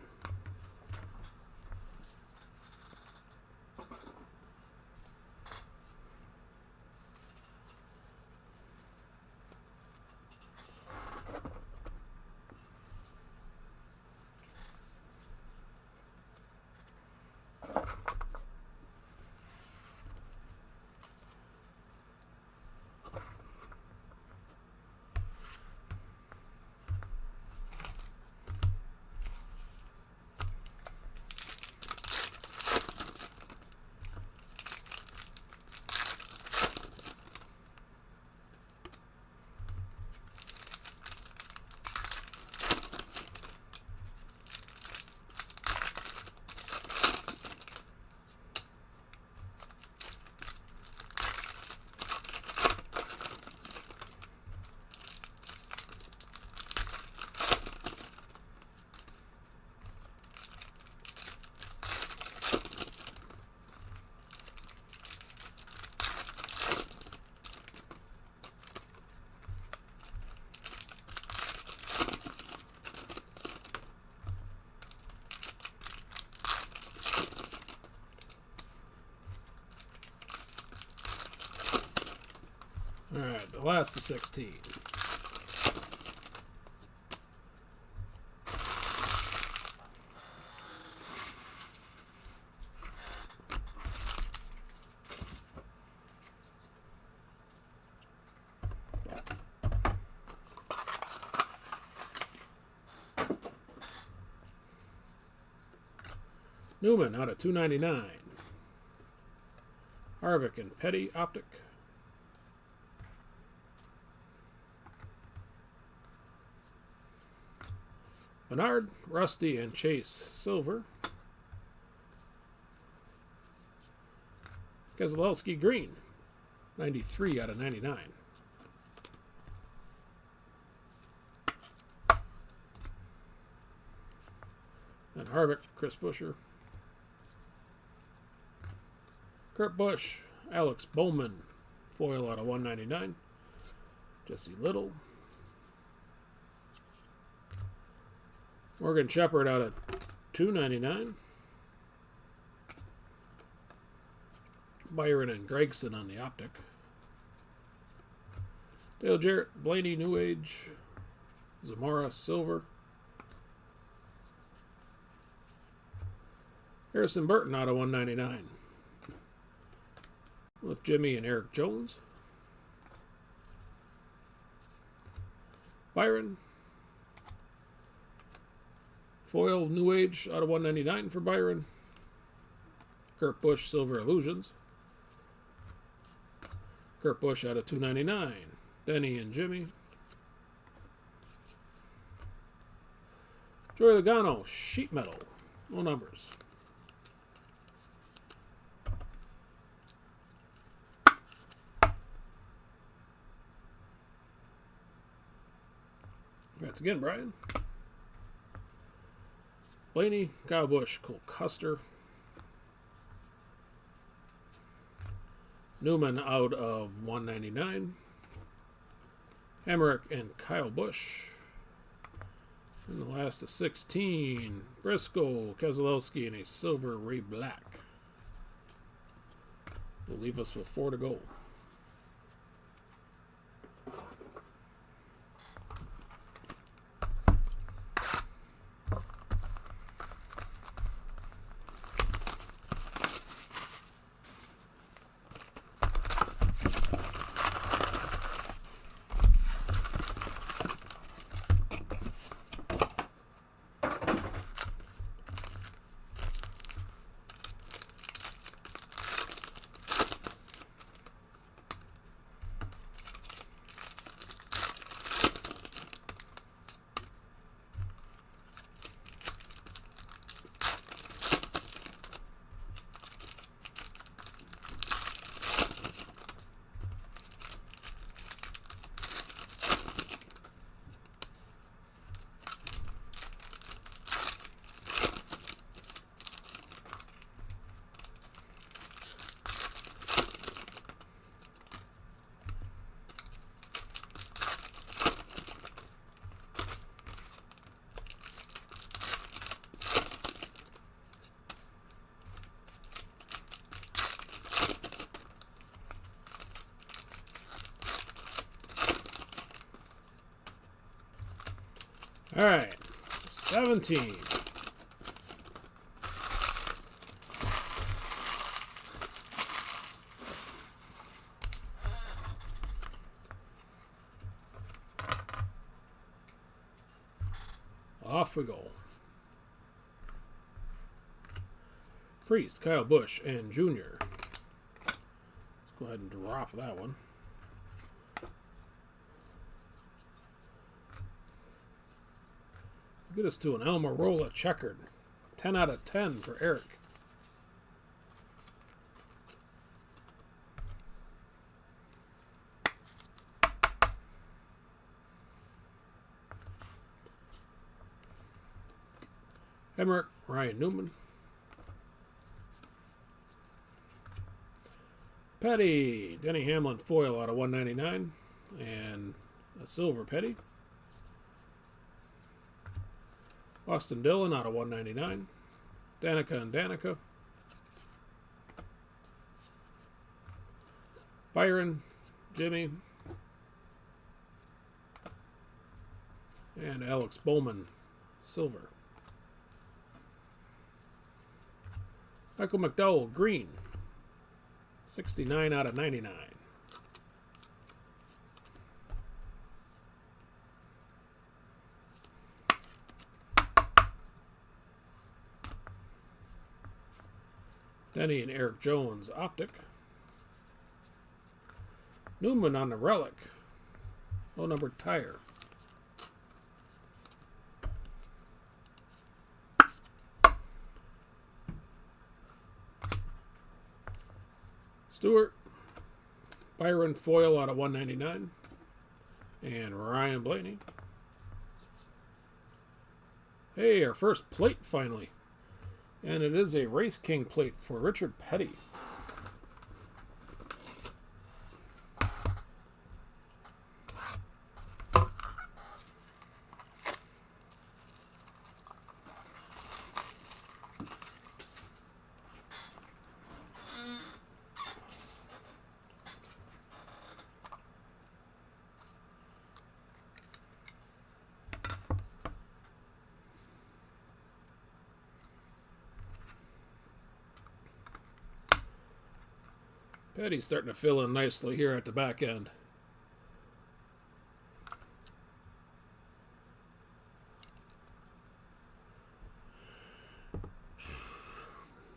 All right, the last of 16. Newman out of 299. Harvick and Petty, Optic. Bernard, Rusty, and Chase, silver. Keselowski, green. 93 out of 99. And Harvick, Chris Buescher. Kurt Busch, Alex Bowman, foil out of 199. Jesse Little. Morgan Shepherd out of 299. Byron and Gregson on the optic. Dale Jarrett, Blaney, New Age. Zamora, Silver. Harrison Burton out of 199. With Jimmy and Eric Jones. Byron. Foil New Age out of 199 for Byron. Kurt Busch, Silver Illusions. Kurt Busch out of 299. Denny and Jimmy. Joey Logano, Sheet Metal. No numbers. Congrats again, Brian. Blaney, Kyle Busch, Cole Custer. Newman out of 199. Hamrick and Kyle Busch. And the last of 16. Briscoe, Keselowski, and a silver Ray Black. Will leave us with 4 to go. All right, 17. Off we go. Priest, Kyle Busch, and Junior. Let's go ahead and drop that one. Get us to an Almirola checkered. 10 out of 10 for Eric. Emmerich, Ryan Newman. Petty, Denny Hamlin foil out of 199. And a silver Petty. Austin Dillon out of 199. Danica and Danica. Byron, Jimmy. And Alex Bowman, silver. Michael McDowell, green. 69 out of 99. Denny and Eric Jones, optic. Newman on the relic. Low numbered tire. Stewart. Byron foil out of 199. And Ryan Blaney. Hey, our first plate finally. And it is a Race King plate for Richard Petty. Petty's starting to fill in nicely here at the back end.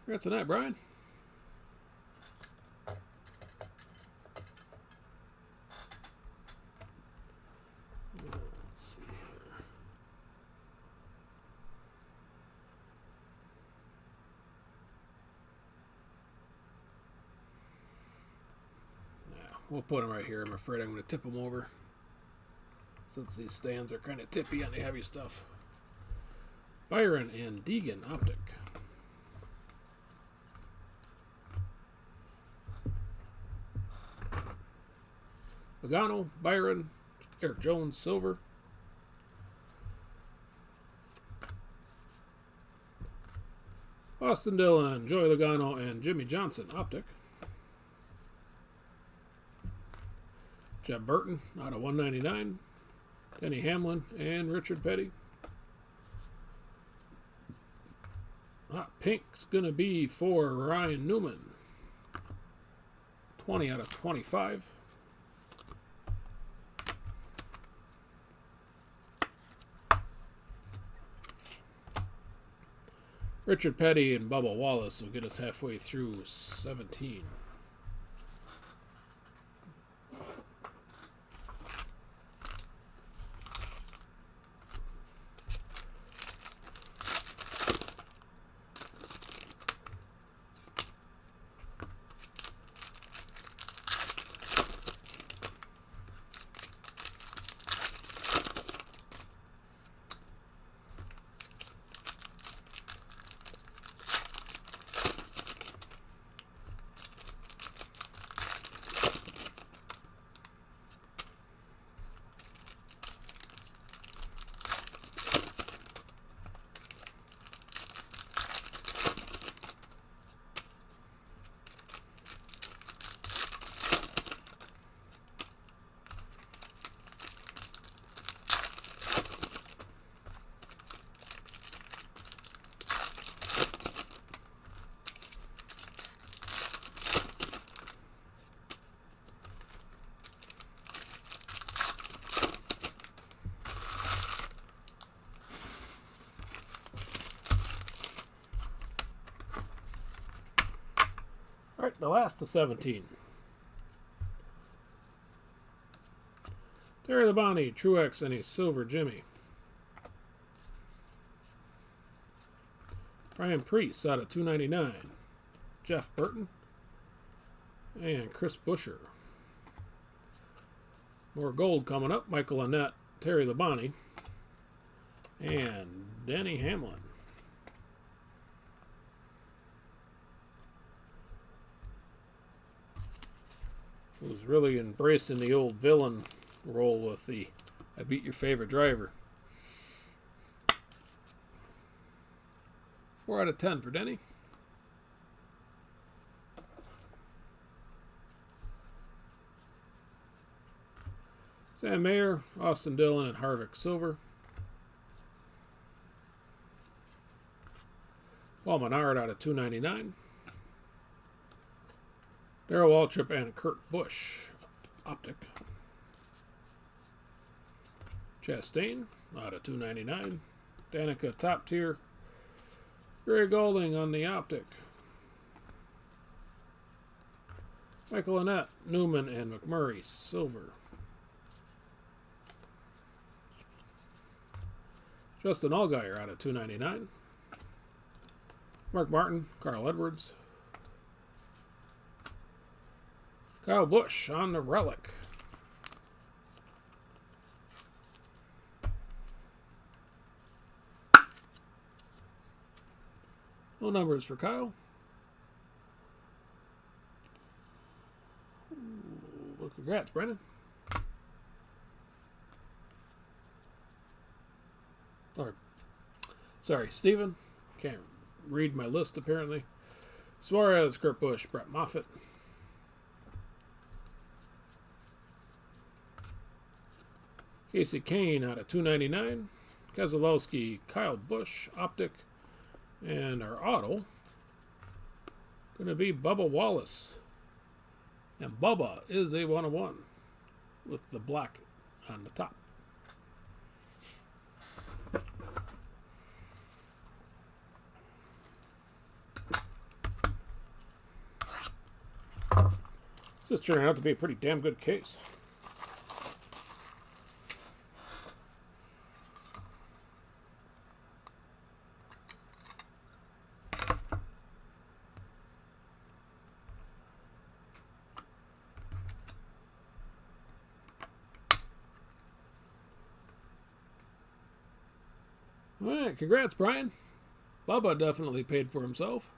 Congrats on that, Brian. Let's see here. We'll put them right here. I'm afraid I'm going to tip them over, since these stands are kind of tippy on the heavy stuff. Byron and Deegan Optic. Logano, Byron, Eric Jones, Silver. Austin Dillon, Joey Logano, and Jimmy Johnson, Optic. Jeb Burton out of 199. Denny Hamlin and Richard Petty. Hot pink's going to be for Ryan Newman. 20 out of 25. Richard Petty and Bubba Wallace will get us halfway through 17. All right, the last of 17. Terry Labonte, Truex, and a silver Jimmy. Ryan Preece out of 299. Jeff Burton. And Chris Buescher. More gold coming up. Michael Annett, Terry Labonte. And Denny Hamlin. Who's really embracing the old villain role with the I beat your favorite driver. 4 out of 10 for Denny. Sam Mayer, Austin Dillon, and Harvick Silver. Paul Menard out of 299. Darrell Waltrip and Kurt Busch, Optic. Chastain out of 299. Danica top tier. Gary Golding on the Optic. Michael Annett, Newman, and McMurray Silver. Justin Allgaier out of 299. Mark Martin, Carl Edwards. Kyle Busch on the Relic. No numbers for Kyle. Well, congrats, Brendan. Or, sorry, Steven. Can't read my list, apparently. Suarez, Kurt Busch, Brett Moffitt. Casey Kane out of 299. Keselowski, Kyle Busch, Optic. And our auto going to be Bubba Wallace And Bubba is a 1/1 with the black on the top. This is turning out to be a pretty damn good case. All right, congrats, Brian. Bubba definitely paid for himself.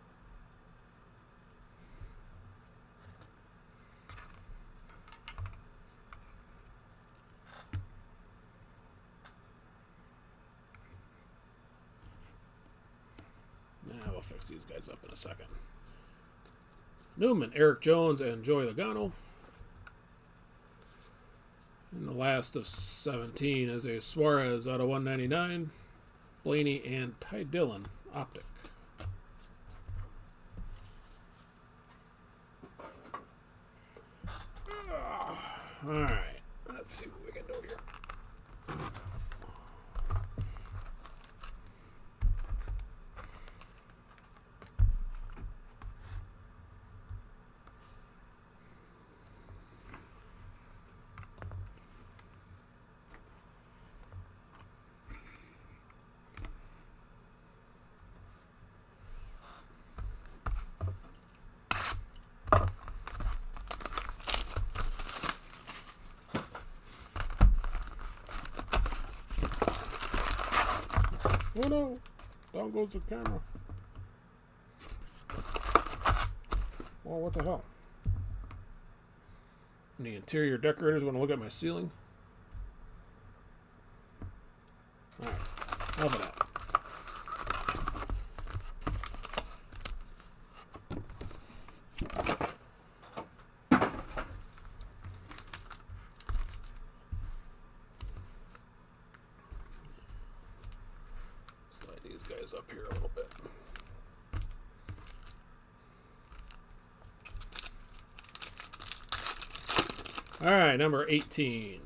Now we'll fix these guys up in a second. Newman, Eric Jones, and Joey Logano. And the last of 17 is a Suarez out of 199. Blaney and Ty Dillon, Optic. All right, let's see what we can do here. Oh no, down goes the camera. Well, what the hell? Any interior decorators want to look at my ceiling? Alright, enough of that. Guys up here a little bit. All right, number 18.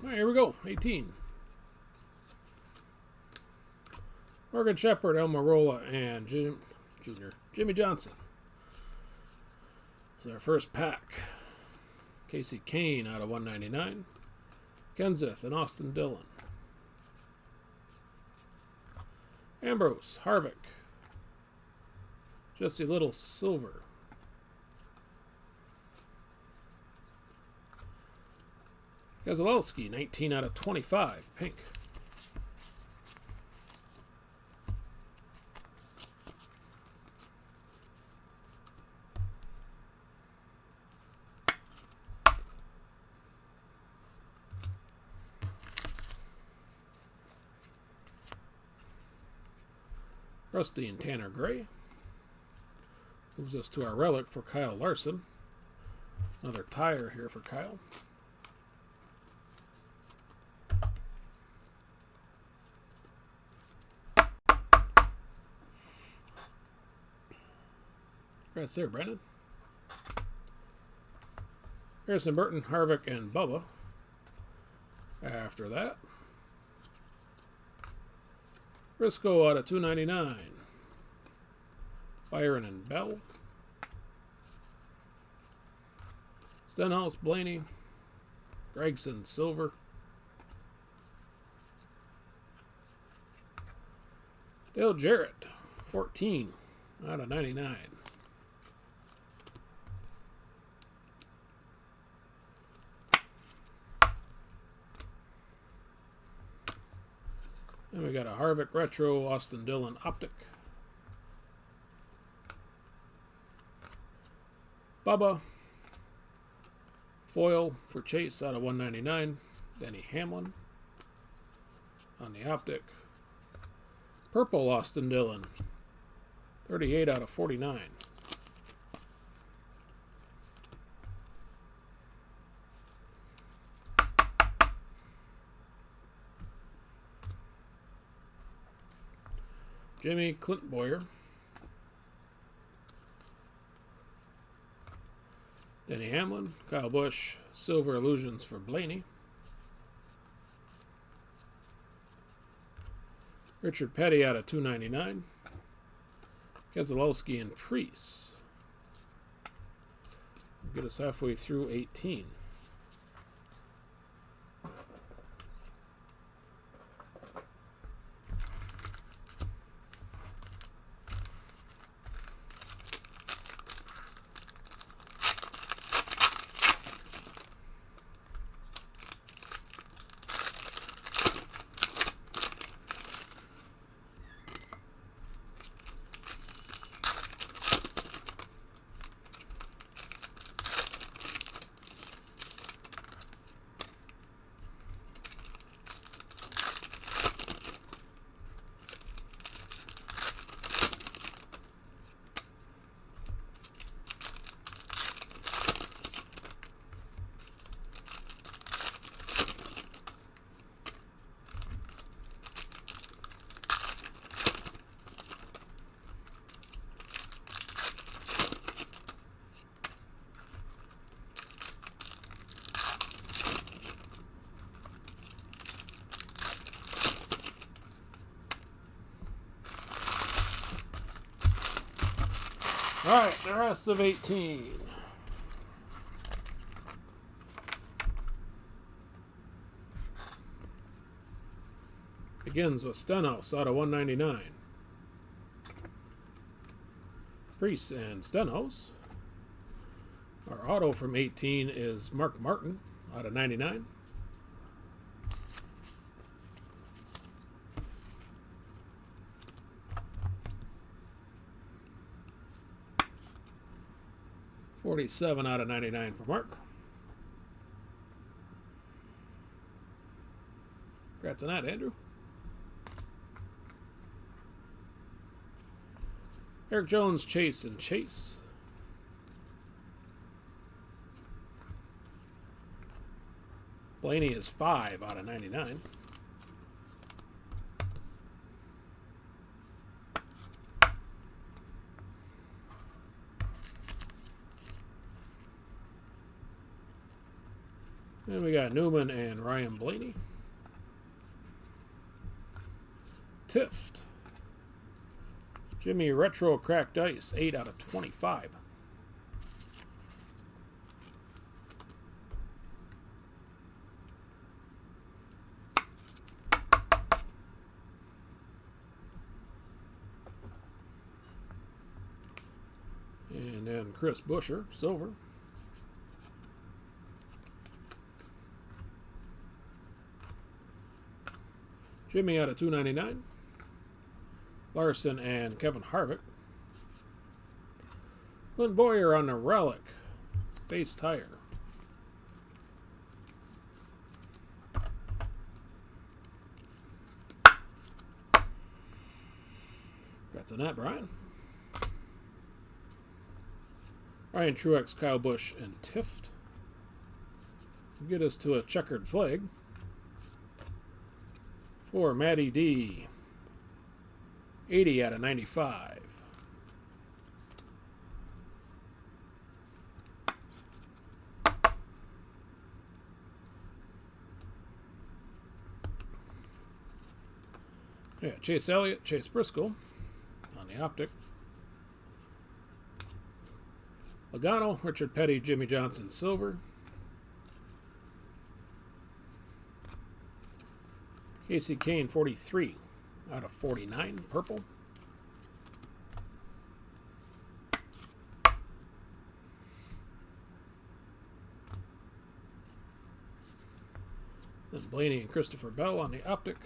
All right, here we go. 18. Morgan Shepherd, Almirola, and Jimmy Johnson. This is our first pack. Casey Kane out of 199. Kenseth and Austin Dillon. Ambrose, Harvick. Jesse Little, silver. Keselowski, 19 out of 25, pink. Rusty and Tanner Gray. Moves us to our relic for Kyle Larson. Another tire here for Kyle. Congrats there, Brandon. Harrison Burton, Harvick, and Bubba. After that, Briscoe out of 299. Byron and Bell. Stenhouse, Blaney. Gregson, silver. Dale Jarrett, 14 out of 99. Then we got a Harvick Retro, Austin Dillon Optic. Bubba. Foil for Chase out of 199. Denny Hamlin on the Optic. Purple Austin Dillon, 38 out of 49. Jimmy Clint Boyer. Denny Hamlin, Kyle Busch, Silver Illusions for Blaney. Richard Petty out of 299. Keselowski and Priest. Get us halfway through 18. Alright, the rest of 18. Begins with Stenhouse out of 199. Priest and Stenhouse. Our auto from 18 is Mark Martin out of 99. $47 out of 99 for Mark. Congrats on that, Andrew. Eric Jones, Chase, and Chase. Blaney is 5 out of 99. And we got Newman and Ryan Blaney. Tift. Jimmy Retro Cracked Ice, 8 out of 25. And then Chris Buescher, silver. Jimmy out of 299. Larson and Kevin Harvick. Clint Boyer on the Relic. Base tire. Congrats on that, Brian. Ryan Truex, Kyle Busch, and Tift. Get us to a checkered flag. For Matty D. 80 out of 95. Yeah, Chase Elliott, Chase Briscoe on the Optic. Logano, Richard Petty, Jimmy Johnson, silver. Casey Kane, 43 out of 49, purple. Then Blaney and Christopher Bell on the optic.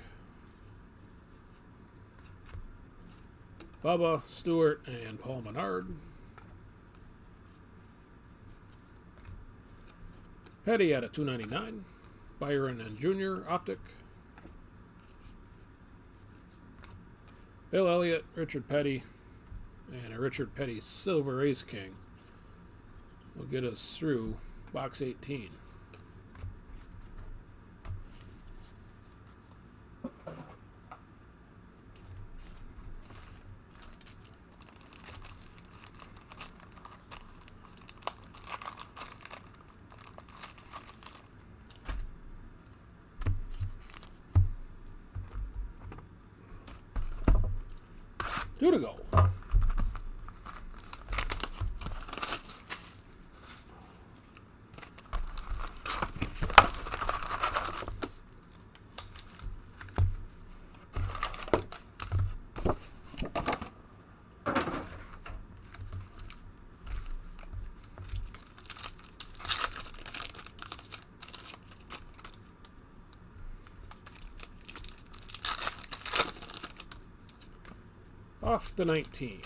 Bubba, Stewart, and Paul Menard. Petty out of 299. Byron and Junior optic. Bill Elliott, Richard Petty, and a Richard Petty silver Ace King will get us through box 18. Two to go. Off the 19.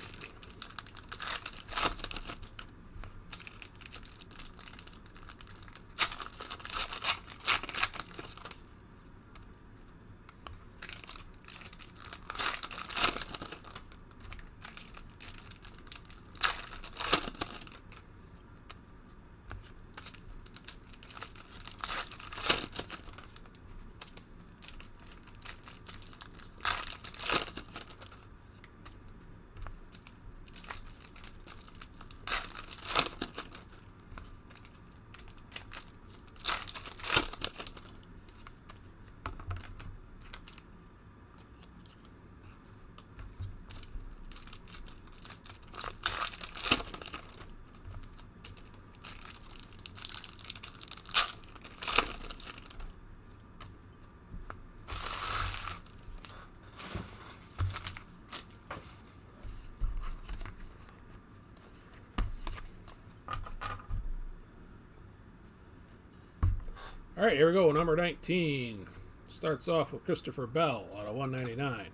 All right, here we go. Number 19 starts off with Christopher Bell out of 199.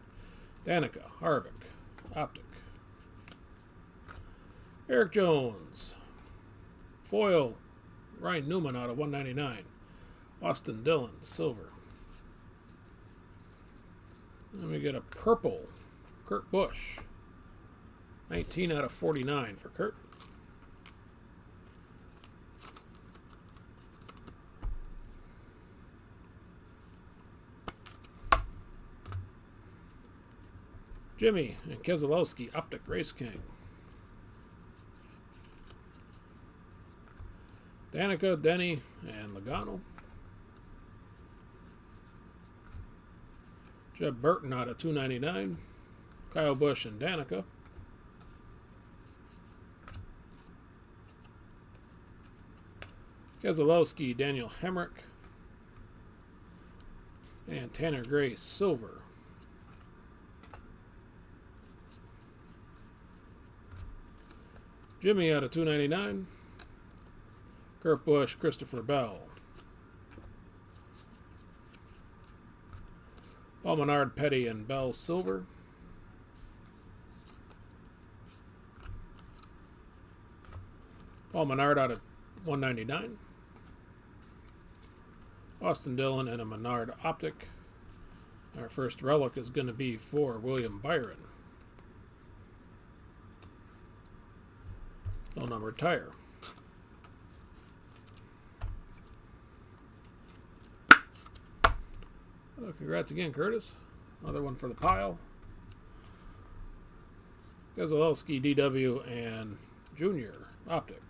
Danica, Harvick, optic. Eric Jones, foil, Ryan Newman out of 199. Austin Dillon, silver. Then we get a purple, Kurt Busch, 19 out of 49 for Kurt. Jimmy and Keselowski, optic Race King. Danica, Denny, and Logano. Jeb Burton out of 299. Kyle Busch and Danica. Keselowski, Daniel Hemrick, and Tanner Gray, silver. Jimmy out of 299. Kurt Busch, Christopher Bell. Paul Menard, Petty, and Bell, silver. Paul Menard out of 199. Austin Dillon and a Menard optic. Our first relic is going to be for William Byron. No numbered tire. Well, congrats again, Curtis. Another one for the pile. Keselowski, DW, and Junior optic.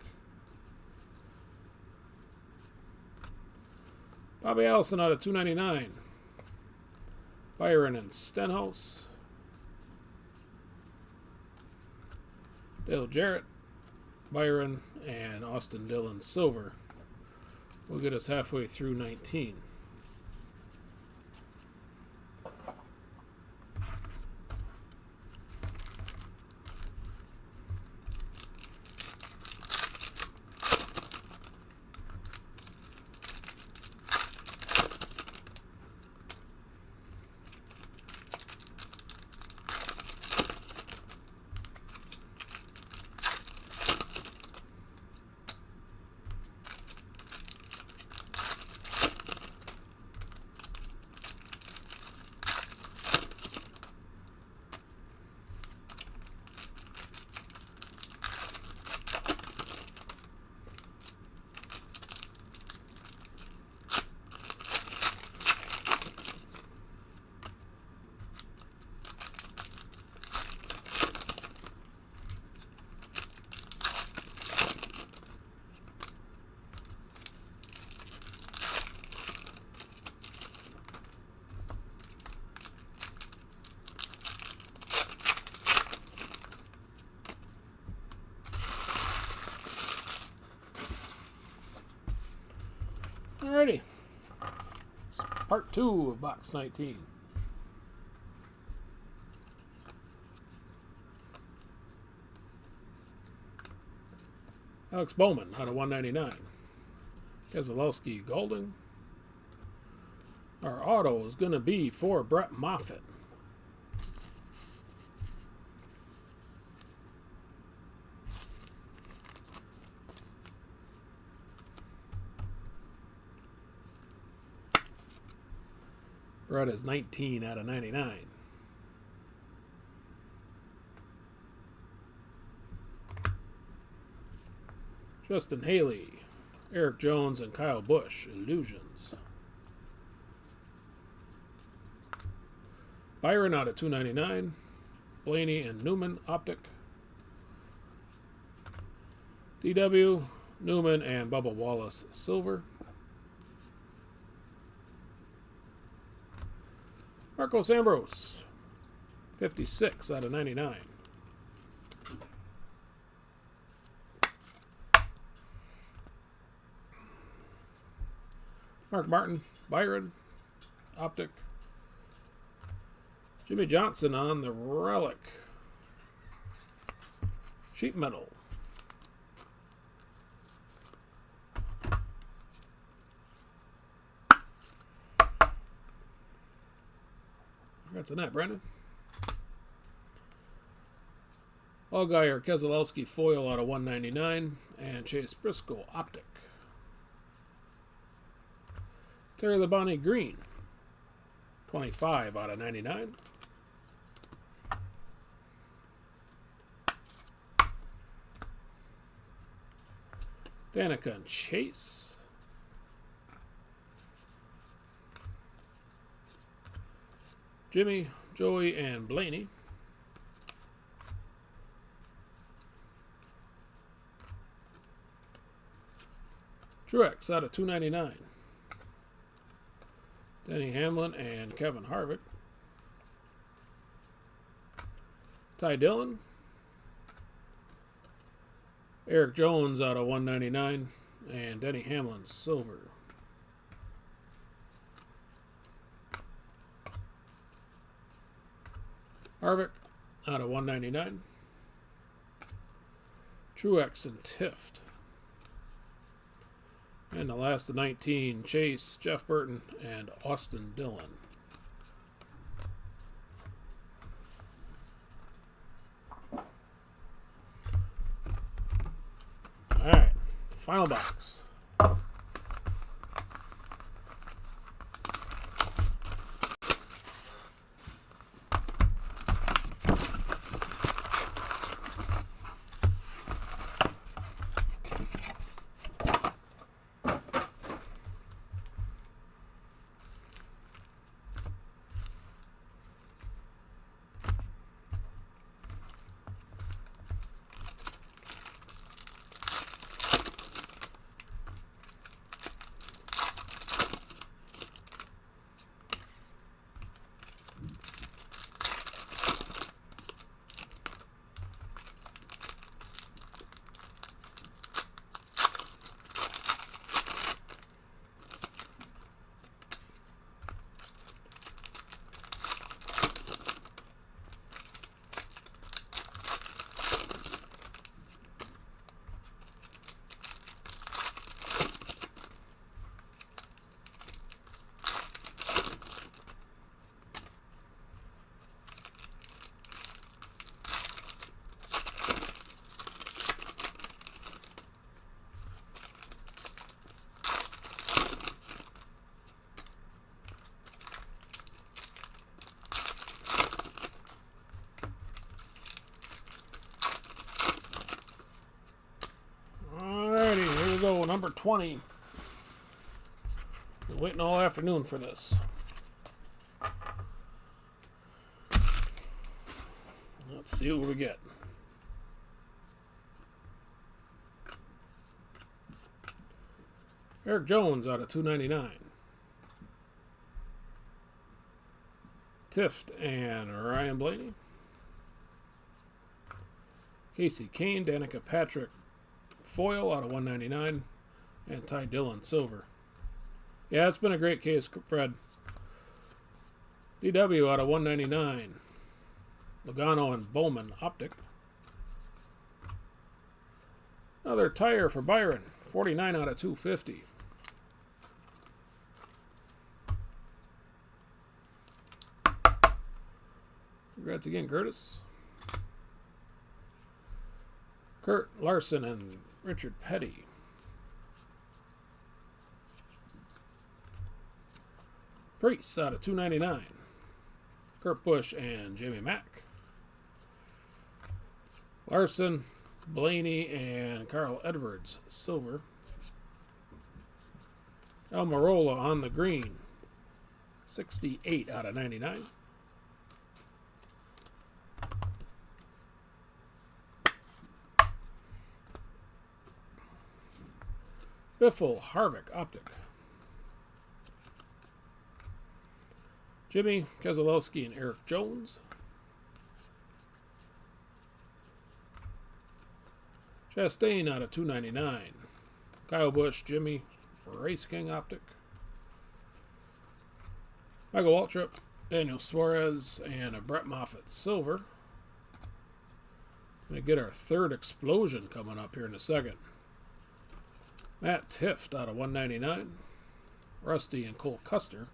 Bobby Allison out of 299. Byron and Stenhouse. Dale Jarrett. Byron, and Austin Dillon silver. We'll get us halfway through 19. Alrighty. Part 2 of box 19. Alex Bowman out of 199. Keselowski Golding. Our auto is going to be for Brett Moffitt. Brett is 19 out of 99. Justin Haley, Eric Jones, and Kyle Busch, Illusions. Byron out of 299. Blaney and Newman, Optic. DW, Newman, and Bubba Wallace, Silver. Marcos Ambrose, 56 out of 99. Mark Martin, Byron, Optic. Jimmy Johnson on the Relic. Sheet metal. Congrats on that, Brandon. Allgaier Keselowski foil out of 199. And Chase Briscoe Optic. Terry Labonte Green, 25 out of 99. Danica and Chase. Jimmy, Joey, and Blaney. Truex out of 299. Denny Hamlin and Kevin Harvick. Ty Dillon. Eric Jones out of 199. And Denny Hamlin, silver. Harvick out of 199. Truex and Tift. And the last of 19, Chase, Jeff Burton, and Austin Dillon. All right, final box. number 20. Been waiting all afternoon for this. Let's see what we get. Eric Jones out of 299. Tift and Ryan Blaney. Casey Kane, Danica Patrick foil out of 199. And Ty Dillon silver. Yeah, it's been a great case, Fred. DW out of 199. Logano and Bowman optic. Another tire for Byron. 49 out of 250. Congrats again, Curtis. Kurt Larson and Richard Petty. Priest out of 299. Kurt Busch and Jamie Mack. Larson, Blaney, and Carl Edwards silver. Almirola on the green. 68 out of 99. Biffle Harvick optic. Jimmy Keselowski and Eric Jones. Chastain out of 299. Kyle Busch, Jimmy Race King optic. Michael Waltrip, Daniel Suarez, and a Brett Moffitt silver. Going to get our third explosion coming up here in a second. Matt Tift out of 199. Rusty and Cole Custer.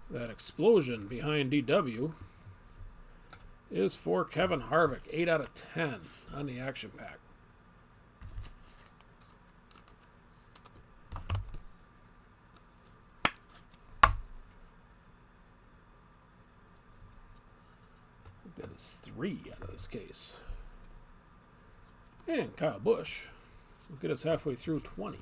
That explosion behind DW is for Kevin Harvick. 8 out of 10 on the action pack. That is 3 out of this case. And Kyle Busch will get us halfway through 20.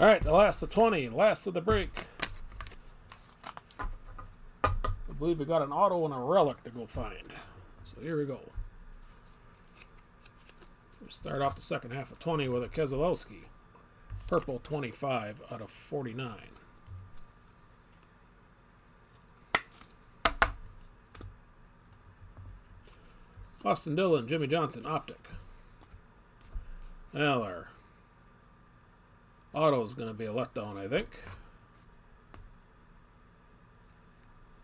All right, the last of 20, last of the break. I believe we got an auto and a relic to go find. So here we go. We'll start off the second half of 20 with a Keselowski. Purple 25 out of 49. Austin Dillon, Jimmy Johnson, optic. Well, our auto is going to be a letdown, I think.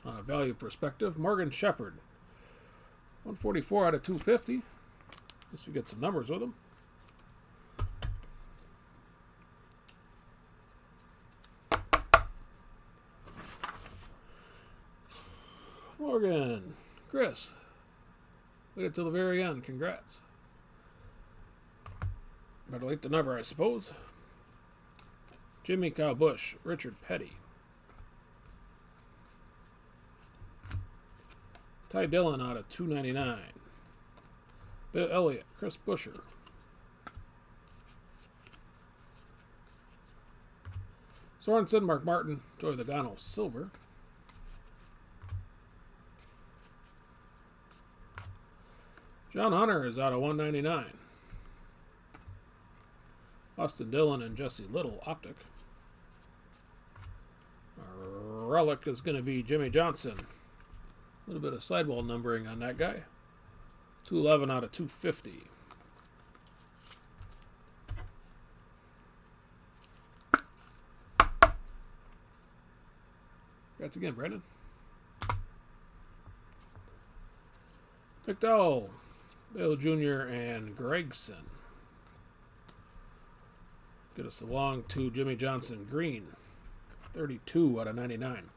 On a value perspective, Morgan Shepherd, 144 out of 250. Guess we get some numbers with him. Morgan, Chris, waited till the very end. Congrats. Better late than never, I suppose. Jimmy, Kyle Busch, Richard Petty. Ty Dillon out of 299. Bill Elliott, Chris Buescher. Sorensen, Mark Martin, Joey Logano, silver. John Hunter is out of 199. Austin Dillon and Jesse Little, optic. Our relic is going to be Jimmy Johnson. A little bit of sidewall numbering on that guy. 211 out of 250. Congrats again, Brandon. McDowell, Bill Jr., and Gregson. Get us along to Jimmy Johnson green. 32 out of 99.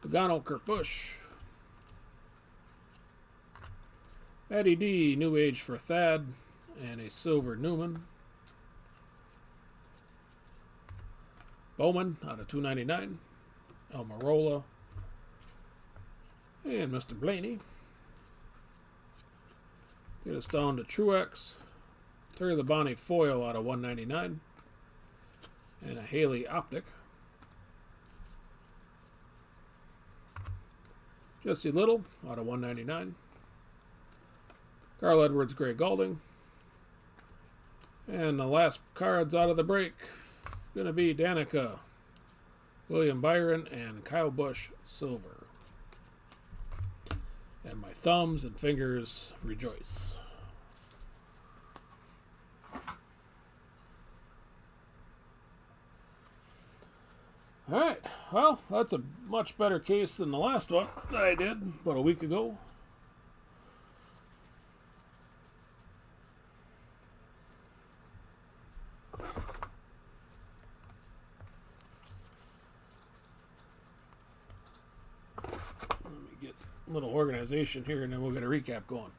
Logano, Kurt Busch. Matty D, New Age for Thad, and a silver Newman. Bowman out of 299. Almirola. And Mr. Blaney. Get us down to Truex. Terry Labonte foil out of 199. And a Haley optic. Jesse Little out of 199. Carl Edwards, Gray Galding. And the last cards out of the break going to be Danica, William Byron, and Kyle Busch, silver. And my thumbs and fingers rejoice. All right, well, that's a much better case than the last one that I did about a week ago. Let me get a little organization here, and then we'll get a recap going.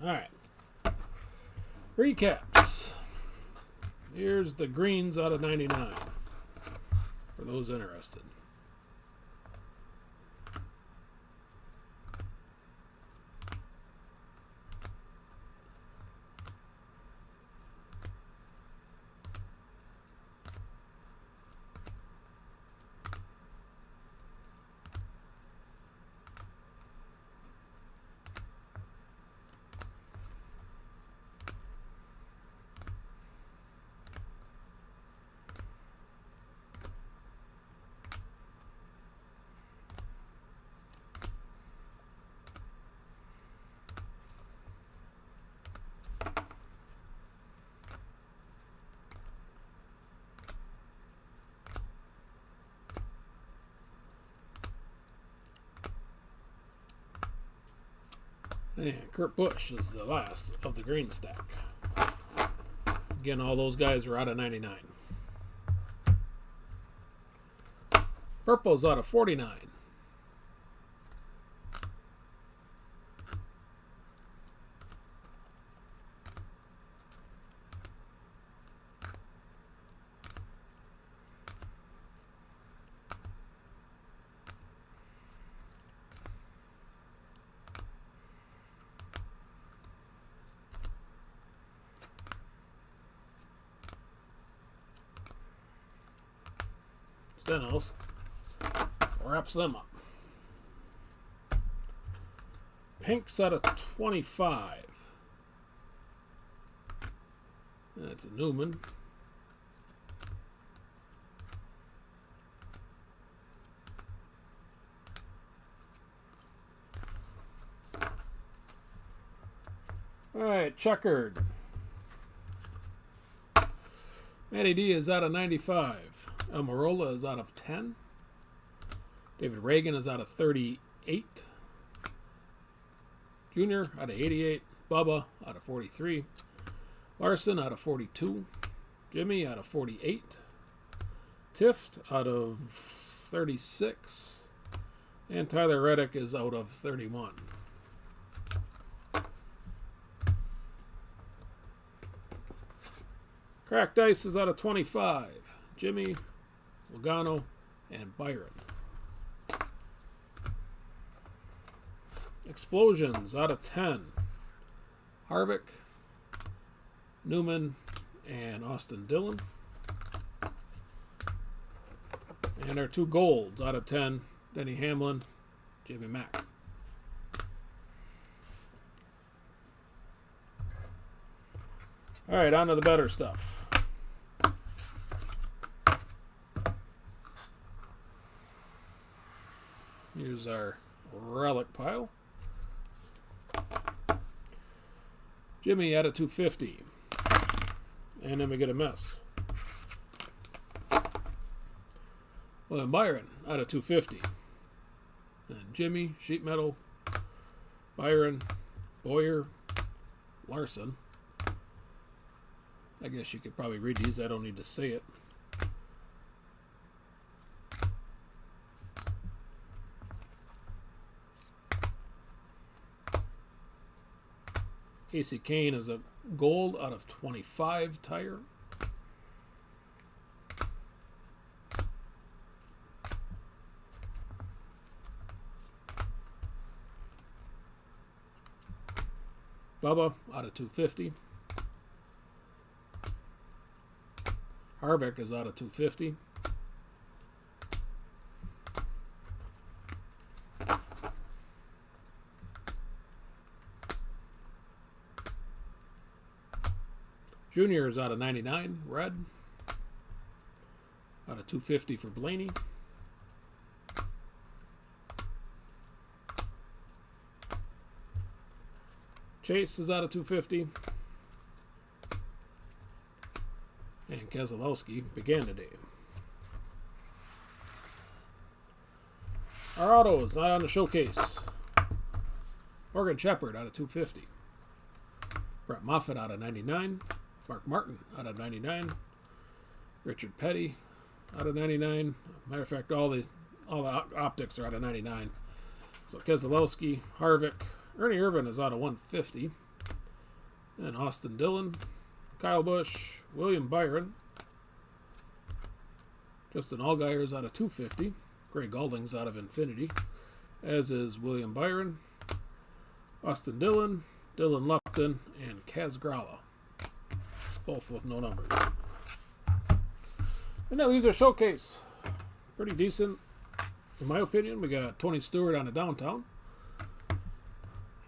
All right. Recaps. Here's the greens out of 99 for those interested. And Kurt Busch is the last of the green stack. Again, all those guys are out of 99. Purple's out of 49. Stenos wraps them up. Pink's out of 25. That's a Newman. right, checkered. Matty D is out of 95. Almirola is out of 10. David Reagan is out of 38. Junior out of 88. Bubba out of 43. Larson out of 42. Jimmy out of 48. Tift out of 36. And Tyler Reddick is out of 31. Cracked Dice is out of 25. Jimmy, Logano, and Byron. Explosions out of 10. Harvick, Newman, and Austin Dillon. And our 2 golds out of 10. Denny Hamlin, Jamie Mack. All right, on to the better stuff. Here's our relic pile. Jimmy out of 250. And then we get a mess. William Byron out of 250. And Jimmy, sheet metal, Byron, Boyer, Larson. I guess you could probably read these. I don't need to say it. Casey Kane is a gold out of 25 tire. Bubba out of 250. Harvick is out of 250. Junior is out of 99, red. Out of 250 for Blaney. Chase is out of 250. And Keselowski began today. Our auto is not on the showcase. Morgan Shepherd out of 250. Brett Moffitt out of 99. Mark Martin out of 99. Richard Petty out of 99. Matter of fact, all the optics are out of 99. So Keselowski, Harvick, Ernie Irvin is out of 150. And Austin Dillon, Kyle Busch, William Byron. Justin Allgaier is out of 250. Greg Galding's out of Infinity, as is William Byron, Austin Dillon, Dylan Lupton, and Kaz Gralla. Both with no numbers. And that leaves our showcase. Pretty decent, in my opinion. We got Tony Stewart on the downtown.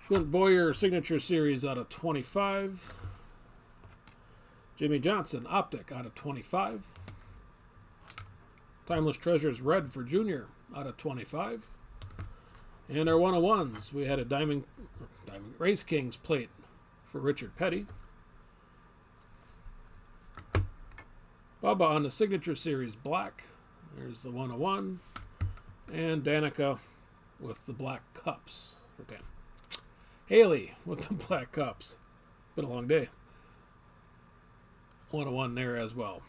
Clint Boyer Signature Series out of 25. Jimmy Johnson Optic out of 25. Timeless Treasures Red for Junior out of 25. And our 101s, we had a Diamond Race Kings plate for Richard Petty. Bubba on the Signature Series Black. There's the 101. And Danica with the black cups for Dan. Haley with the black cups. Been a long day. 101 there as well.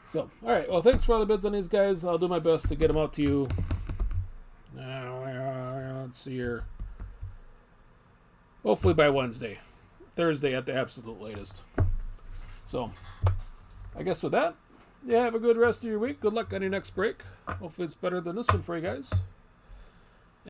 So, alright. Well, thanks for all the bids on these guys. I'll do my best to get them out to you. Let's see here. Hopefully by Wednesday. Thursday at the absolute latest. So, I guess with that, yeah, have a good rest of your week. Good luck on your next break. Hopefully it's better than this one for you guys.